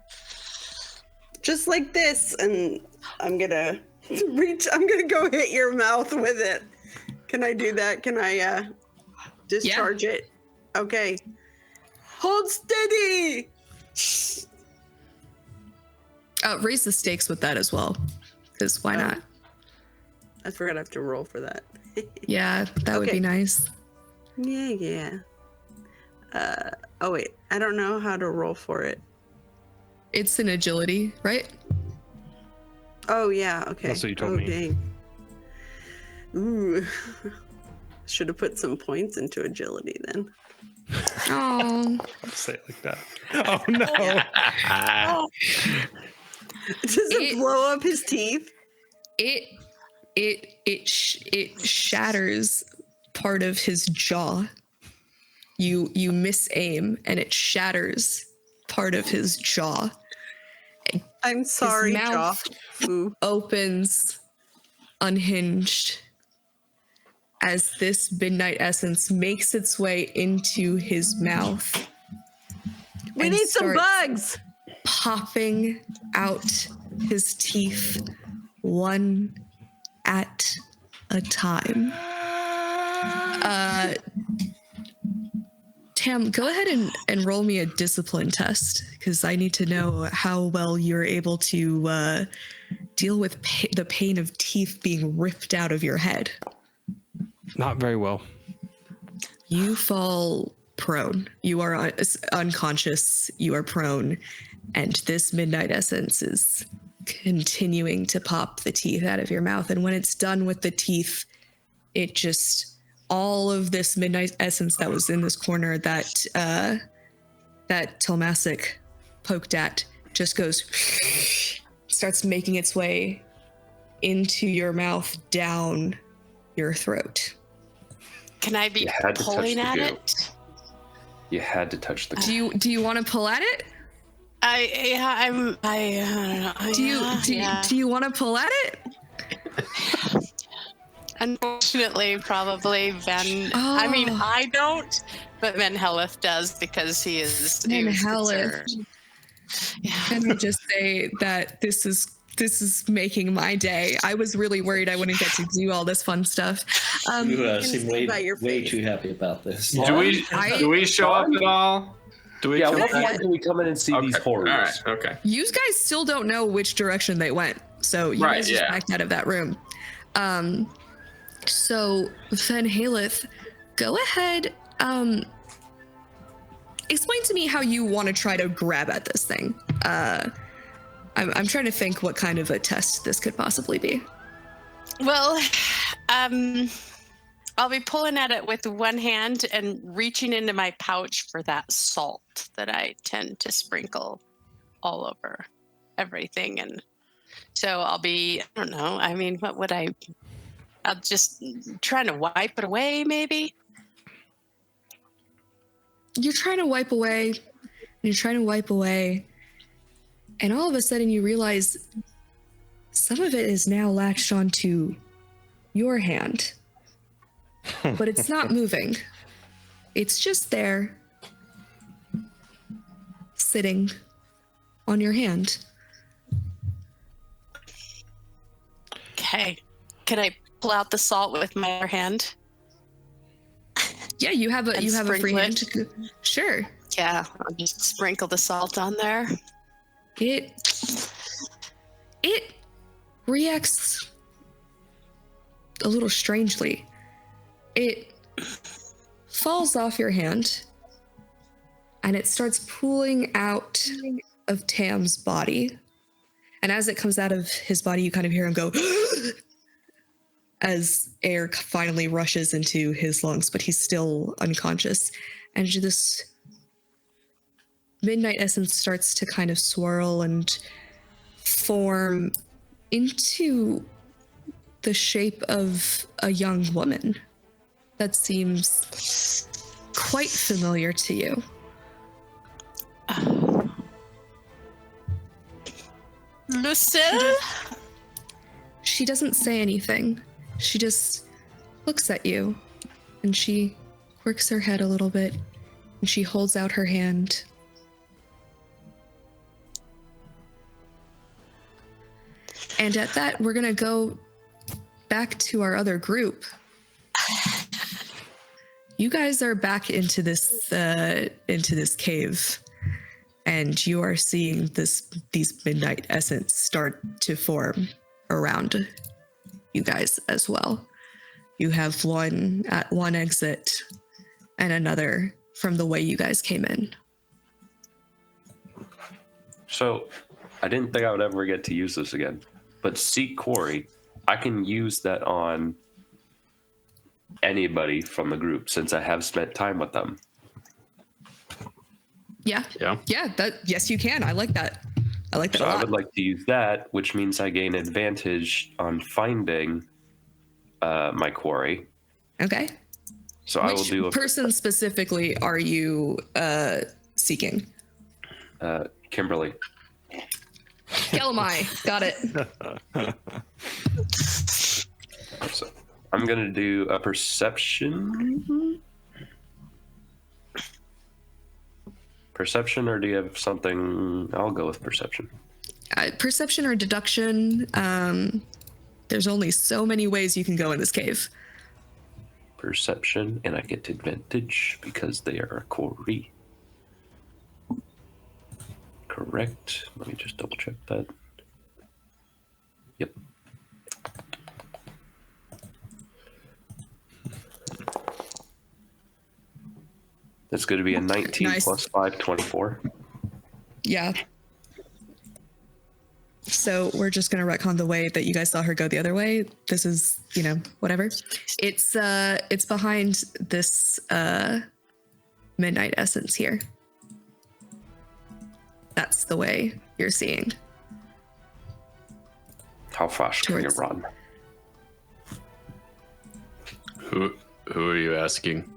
Just like this, and I'm gonna go hit your mouth with it. Can I do that? Can I discharge it? Okay. Hold steady! Raise the stakes with that as well, because why not? I forgot I have to roll for that. Yeah, that would Okay. be nice. Yeah. Oh wait, I don't know how to roll for it. It's an agility, right? Oh yeah, okay. That's what you told me. Dang. Ooh. Should have put some points into agility then. Oh, Don't say it like that. Oh no. Oh, Does it blow up his teeth? it shatters part of his jaw. You miss aim, and it shatters part of his jaw. I'm sorry, mouth Jofwu. Opens unhinged as this midnight essence makes its way into his mouth. We and need some starts bugs. Popping out his teeth one at a time. Tam, go ahead and roll me a discipline test, because I need to know how well you're able to deal with the pain of teeth being ripped out of your head. Not very well. You fall prone. You are unconscious. You are prone. And this midnight essence is continuing to pop the teeth out of your mouth. And when it's done with the teeth, it just, all of this midnight essence that was in this corner that Tlmacyk poked at just goes, starts making its way into your mouth, down your throat. can I be You had to touch pulling the at goo. it? You had to touch the. Do you want to pull at it? I don't know. Do you want to pull at it? Unfortunately, probably Venn. Oh. I mean, I don't, but Venn Helith does because he is. Venn he was Helith. concerned. Yeah. Can I just say that this is making my day. I was really worried I wouldn't get to do all this fun stuff. You seem see by your way face. too happy about this. Do we show up at all? Do we? Yeah, come what back? point do we come in and see these Okay, horrors? All right. Okay. You guys still don't know which direction they went, so you Right, guys just yeah. backed out of that room. So Venn Helith, go ahead. Explain to me how you want to try to grab at this thing. I'm trying to think what kind of a test this could possibly be. Well, I'll be pulling at it with one hand and reaching into my pouch for that salt that I tend to sprinkle all over everything. And so I'll be, I don't know, I mean, what would I'll just trying to wipe it away, maybe? You're trying to wipe away, and all of a sudden you realize some of it is now latched onto your hand. But it's not moving. It's just there, sitting on your hand. Okay. Can I pull out the salt with my other hand? Yeah, you have a And free sprinkle hand. it? Sure. Yeah, I'll just sprinkle the salt on there. It reacts a little strangely. It falls off your hand and it starts pooling out of Tam's body. And as it comes out of his body, you kind of hear him go as air finally rushes into his lungs, but he's still unconscious. And this midnight essence starts to kind of swirl and form into the shape of a young woman that seems quite familiar to you. Lucille? She doesn't say anything. She just looks at you, and she quirks her head a little bit, and she holds out her hand. And at that, we're gonna go back to our other group. You guys are back into this cave, and you are seeing these midnight essence start to form around you guys as well. You have one at one exit and another from the way you guys came in. So, I didn't think I would ever get to use this again, but seek quarry, I can use that on anybody from the group since I have spent time with them. Yeah. Yes, you can. I like that. I like that So a lot. I would like to use that, which means I gain advantage on finding my quarry. Okay. So I will Which do a person specifically are you seeking? Kimberly. Tlmacyk. Got it. So I'm gonna do a perception. Perception, or do you have something? I'll go with perception. Perception or deduction. There's only so many ways you can go in this cave. Perception, and I get advantage because they are a quarry. Correct. Let me just double check that. Yep. That's going to be a 19 Nice. plus 5, 24. Yeah. So we're just gonna retcon the way that you guys saw her go the other way. This is, whatever. It's behind this midnight essence here. That's the way you're seeing. How fast can you Towards- run? Who are you asking?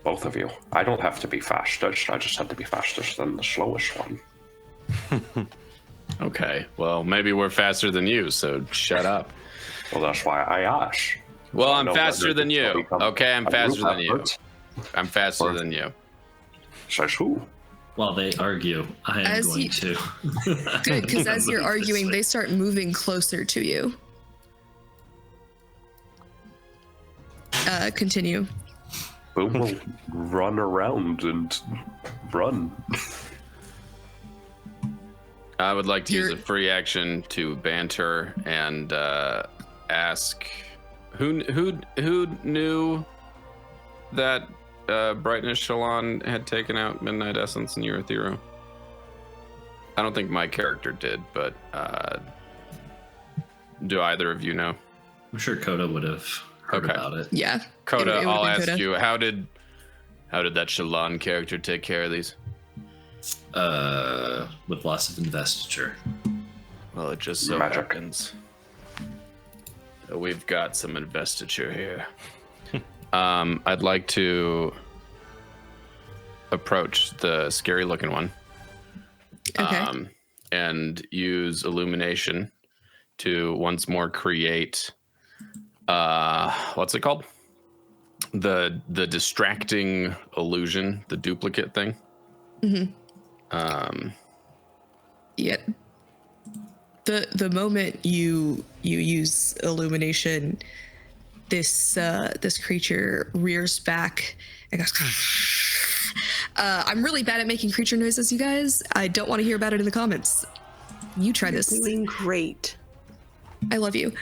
Both of you. I don't have to be fastest. I just have to be fastest than the slowest one. Okay, well, maybe we're faster than you, so shut up. Well, that's why I asked. Well, I I'm know faster whether than this will you. become Okay, I'm a faster group than you. effort. I'm faster than you. Says who? While they argue, I am As going you- to. Good, because as you're Move this arguing, way. they start moving closer to you. Continue. Boom will run around and run. I would like to use You're- a free action to banter and ask who knew that Brightness Shalon had taken out Midnight Essence in Eurythero? I don't think my character did, but do either of you know? I'm sure Koda would have heard Okay. about it. Yeah. Koda, It would've I'll been ask Koda. you, how did that Shalon character take care of these? With lots of investiture. Well, it just so Magic. happens that we've got some investiture here. I'd like to approach the scary looking one. Okay. And use illumination to once more create what's it called? The distracting illusion, the duplicate thing. Yeah. The moment you use illumination, this creature rears back and goes. I'm really bad at making creature noises, you guys. I don't want to hear about it in the comments. You try this. Doing great. I love you.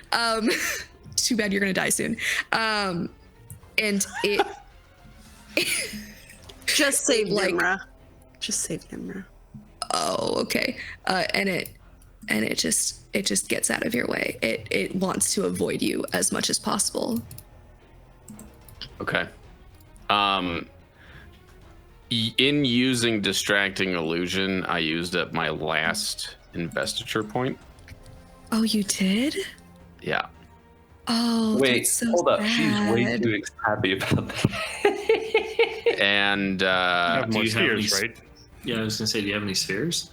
Too bad you're gonna die soon. And it Just save Like- Nimra. Just save Nimra. oh, okay. And it just gets out of your way. It wants to avoid you as much as possible. Okay. In using distracting illusion, I used up my last investiture point. Oh, you did? Yeah. Oh, Wait, that's so hold up. sad. She's way too happy about that. And You have do more you have any spheres, right? Yeah, I was gonna say, do you have any spheres?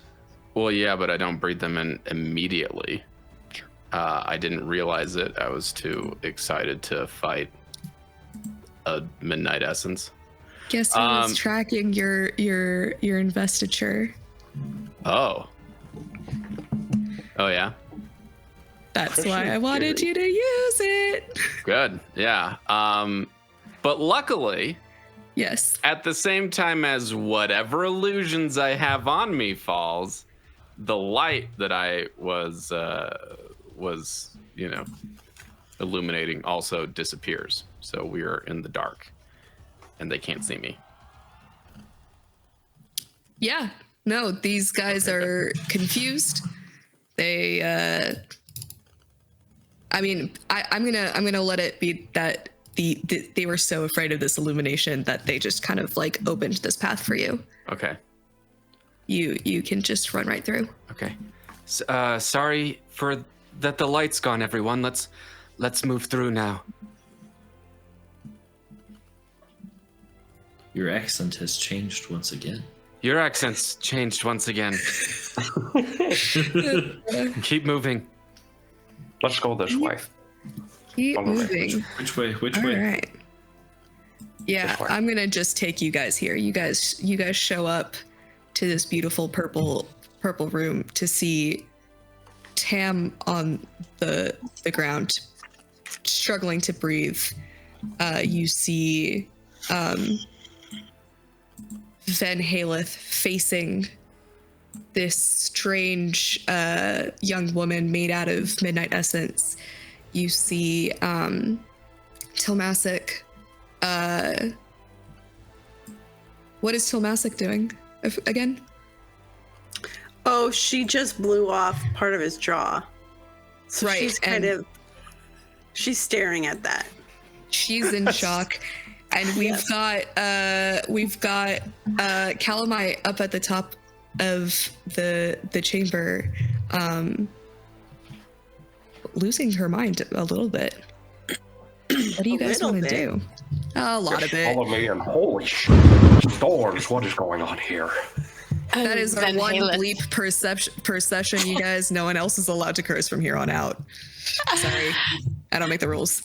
well, yeah, but I don't breathe them in immediately. I didn't realize it. I was too excited to fight a midnight essence. Guess who was tracking your investiture? Oh. Oh yeah. That's why I wanted you to use it. Good. Yeah. But luckily, Yes. at the same time as whatever illusions I have on me falls, the light that I was illuminating also disappears. So we are in the dark, and they can't see me. Yeah. No, these guys are confused. They I'm gonna let it be that they were so afraid of this illumination that they just kind of like opened this path for you. Okay. You can just run right through. Okay. Sorry for that. The light's gone, everyone. Let's move through now. Your accent has changed once again. Your accent's changed once again. Keep moving. Let's go this way. Keep Follow me. moving. Which way? Which All way? right. Yeah, This way. I'm gonna just take you guys here. You guys show up to this beautiful purple room to see Tam on the ground, struggling to breathe. You see Venn facing this strange young woman made out of midnight essence. You see Tlmacyk. What is Tlmacyk doing again? Oh, she just blew off part of his jaw. So Right, she's she's staring at that. She's in shock. And we've got Calamite up at the top of the chamber, losing her mind a little bit. What do you guys want to do? A lot of it. Follow me and holy stars, what is going on here? That is our Van one Halen. bleep perception, you guys. No one else is allowed to curse from here on out. Sorry, I don't make the rules.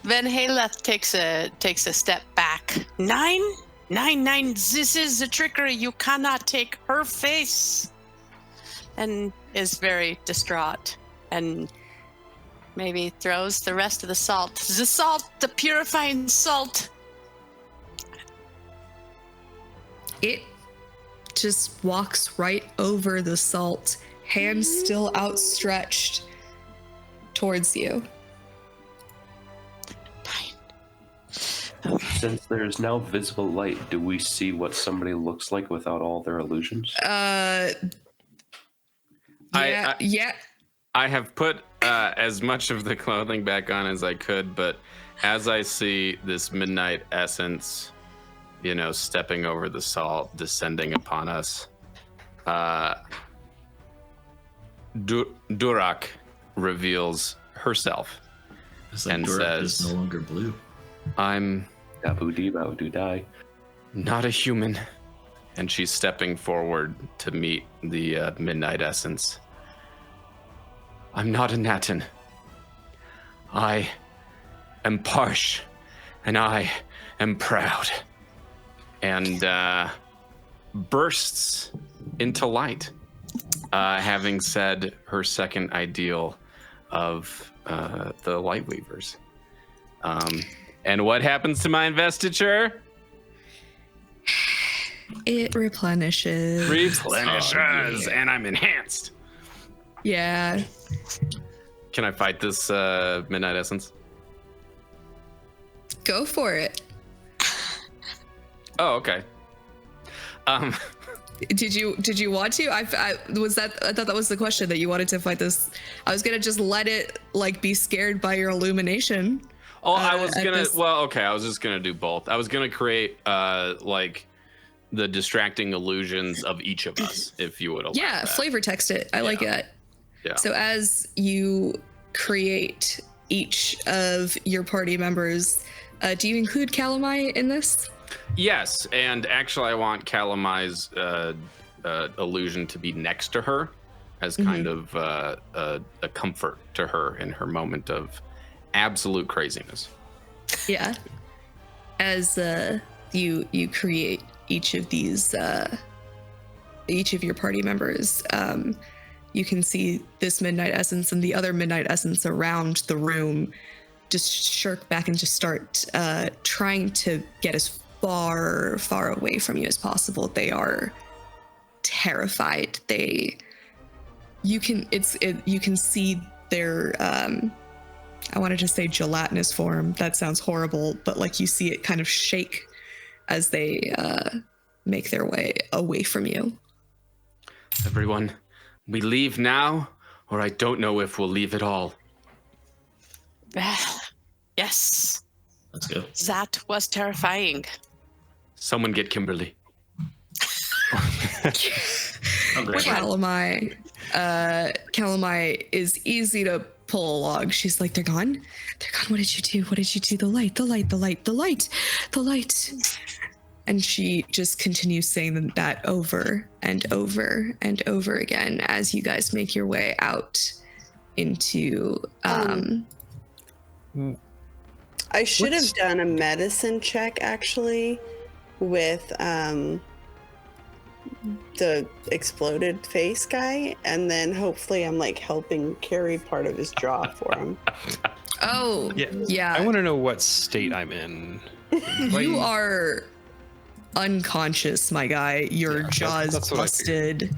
Van Haleth takes a step back. Nine. This is a trickery. You cannot take her face. And is very distraught, and maybe throws the rest of the salt. The salt, the purifying salt. It just walks right over the salt, hands still outstretched towards you. Since there's now visible light, do we see what somebody looks like without all their illusions? Yeah. I have put as much of the clothing back on as I could, but as I see this midnight essence, stepping over the salt, descending upon us, Durak reveals herself It's like and Durak says, is no longer blue. "I'm Dabu dee do die. not a human." And she's stepping forward to meet the midnight essence. "I'm not a Natin. I am Parsh, and I am proud." And bursts into light, having said her second ideal of the Light Weavers. And what happens to my investiture? It replenishes. Replenishes, and I'm enhanced. Yeah. Can I fight this midnight essence? Go for it. Oh, okay. Did you want to? I thought that was the question, that you wanted to fight this. I was gonna just let it be scared by your illumination. Oh, I was gonna. this- Well, okay. I was just gonna do both. I was gonna create the distracting illusions of each of us, if you would allow Yeah, that. flavor text it. I like Yeah. that. Yeah. So as you create each of your party members, do you include Calamai in this? Yes, and actually I want Calamai's illusion to be next to her as kind of a comfort to her in her moment of absolute craziness. Yeah. As you create each of these, each of your party members, you can see this midnight essence and the other midnight essence around the room just shirk back and just start trying to get as far away from you as possible. They are terrified. You can see their I wanted to say gelatinous form. That sounds horrible, but like you see it kind of shake as they make their way away from you. Everyone, we leave now, or I don't know if we'll leave at all. Yes, Let's go. that was terrifying. Someone get Kimberly. Oh, great. Calamai is easy to pull along. She's like, they're gone? They're gone. What did you do? What did you do? The light. And she just continues saying that over and over and over again as you guys make your way out into I should have done a medicine check actually with the exploded face guy, and then hopefully I'm like helping carry part of his jaw for him. Oh, yeah. I want to know what state I'm in. You are unconscious, my guy. Your jaw's that's what I busted.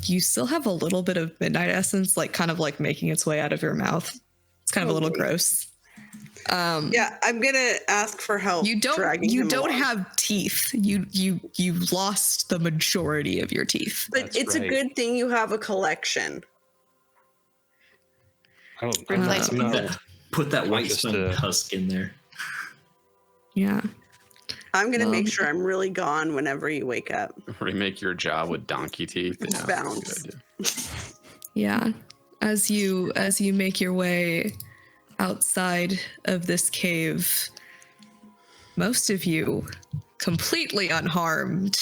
You still have a little bit of midnight essence, like kind of like making its way out of your mouth. It's kind of a little gross. Yeah, I'm gonna ask for help. You don't along. have teeth. You lost the majority of your teeth. But That's it's a right. good thing you have a collection. I'm Put that white Just, spun husk in there. Yeah. I'm gonna make sure I'm really gone whenever you wake up. Remake your jaw with donkey teeth. Yeah, Bounce. good idea. Yeah. As you make your way outside of this cave, most of you completely unharmed.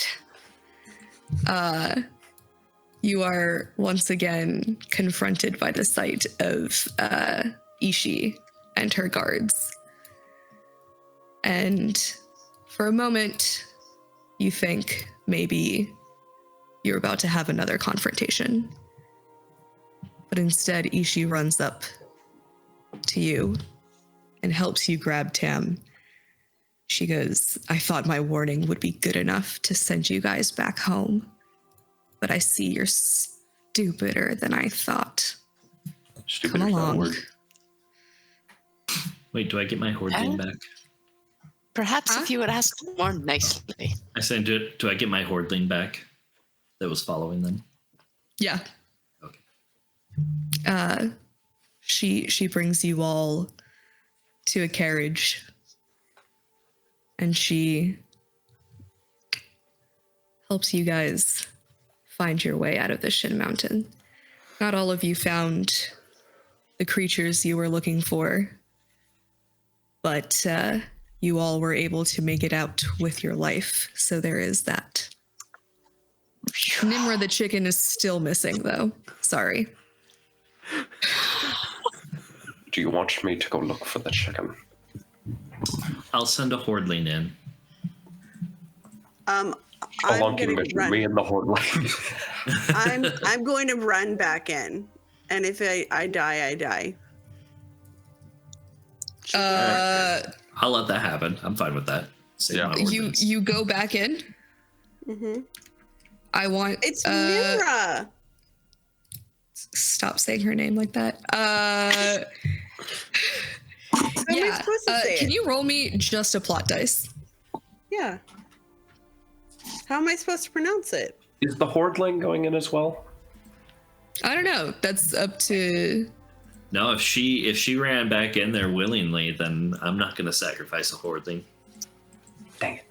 You are once again confronted by the sight of Ishi and her guards. And for a moment, you think maybe you're about to have another confrontation. But instead, Ishi runs up to you and helps you grab Tam. She goes, I thought my warning would be good enough to send you guys back home, but I see you're stupider than I thought. Stupid Come is not a along. word. Wait, do I get my hordling back? Perhaps if you would ask more nicely. I said, do I get my hordling back that was following them? Yeah. Okay. She brings you all to a carriage, and she helps you guys find your way out of the Shin Mountain. Not all of you found the creatures you were looking for, but you all were able to make it out with your life, so there is that. Nimra the chicken is still missing, though. Sorry. Do you want me to go look for the chicken? I'll send a hordling in. How I'm long can you gonna mention run. me in the horde line? I'm going to run back in, and if I die, I die. I'll let that happen. I'm fine with that. Save Yeah. my You ordnance. you go back in. Mm-hmm. I want. It's Nimra. Stop saying her name like that. How am I Yeah. supposed to say Can it? you roll me just a plot dice? Yeah. How am I supposed to pronounce it? Is the hordeling going in as well? I don't know. That's up to. No, if she ran back in there willingly, then I'm not going to sacrifice a hordling. Dang it.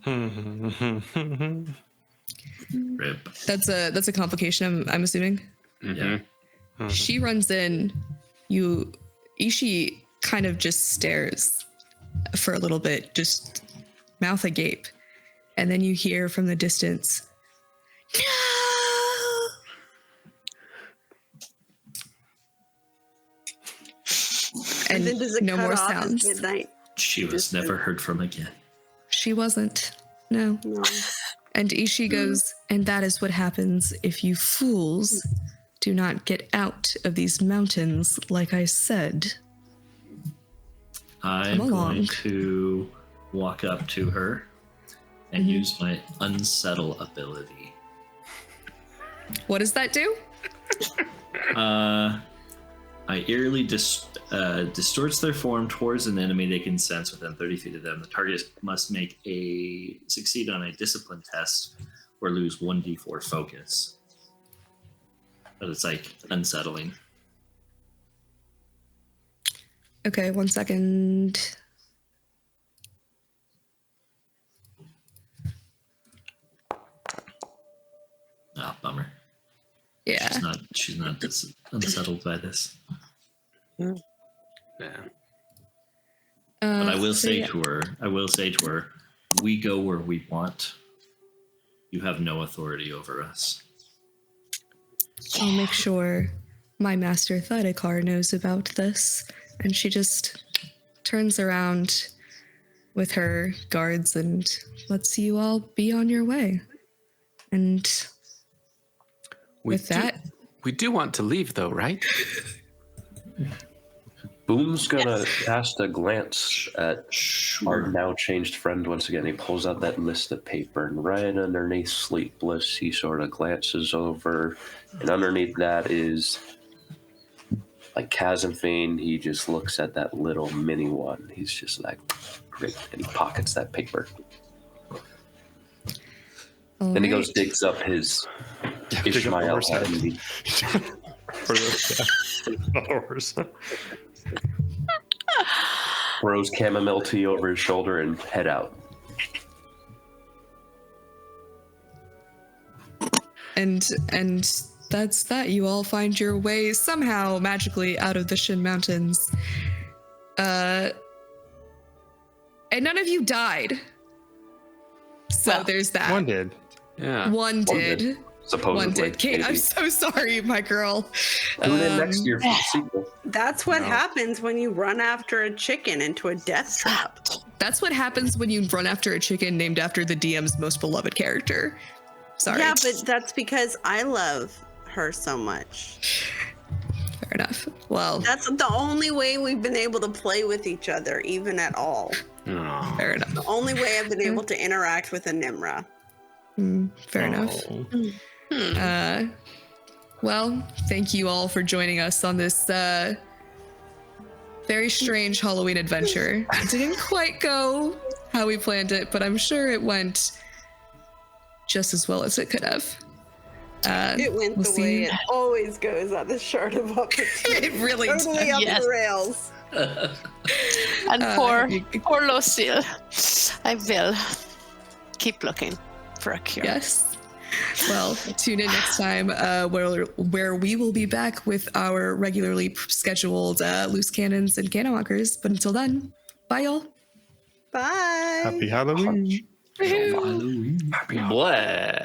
Rip. That's a complication, I'm assuming. Yeah. She runs in. Ishi kind of just stares for a little bit, just mouth agape. And then you hear from the distance, no! And then does it no cut more off as sounds. midnight? She was never heard from again. She wasn't. No. No. And Ishi goes, and that is what happens if you fools do not get out of these mountains, like I said. I'm Come along. going to walk up to her and use my unsettle ability. What does that do? I eerily distorts their form towards an enemy they can sense within 30 feet of them. The target must succeed on a discipline test or lose 1d4 focus. But it's like unsettling. Okay, 1 second. Ah, bummer. Yeah. She's not unsettled by this. Yeah. But I will so say yeah. to her, we go where we want. You have no authority over us. I'll make sure my master Thydekar knows about this. And she just turns around with her guards and lets you all be on your way. And with that, we do want to leave, though, right? Boom's gonna cast a glance at our Sure. now changed friend once again. He pulls out that list of paper, and right underneath Sleepless, he sort of glances over, and underneath that is like Chasm Fane. He just looks at that little mini one. He's just like, great, and he pockets that paper. Then he goes, digs up his Ishmael horse head. hat, and he Not a horse. throws chamomile tea over his shoulder and head out. And that's that. You all find your way somehow magically out of the Shin Mountains. And none of you died. So Well, there's that. One did. Yeah. One did. did. Supposedly. One did. Kate, I'm maybe. so sorry, my girl. Tune in next year for the sequel. That's what happens when you run after a chicken into a death trap. That's what happens when you run after a chicken named after the DM's most beloved character. Sorry. Yeah, but that's because I love her so much. Fair enough. Well, That's the only way we've been able to play with each other, even at all. Aw. fair enough. The only way I've been able to interact with a Nimra. Fair enough. Oh. Well, thank you all for joining us on this very strange Halloween adventure. It didn't quite go how we planned it, but I'm sure it went just as well as it could have. It went we'll the see. way it always goes at the Shard of Opportunity. It really Totally did. up Yes. the rails. And poor you- Lucille. I will keep looking for a cure. Yes. Well, tune in next time where we will be back with our regularly scheduled loose cannons and cannon walkers. But until then, bye y'all. Bye. Happy Halloween. Blah.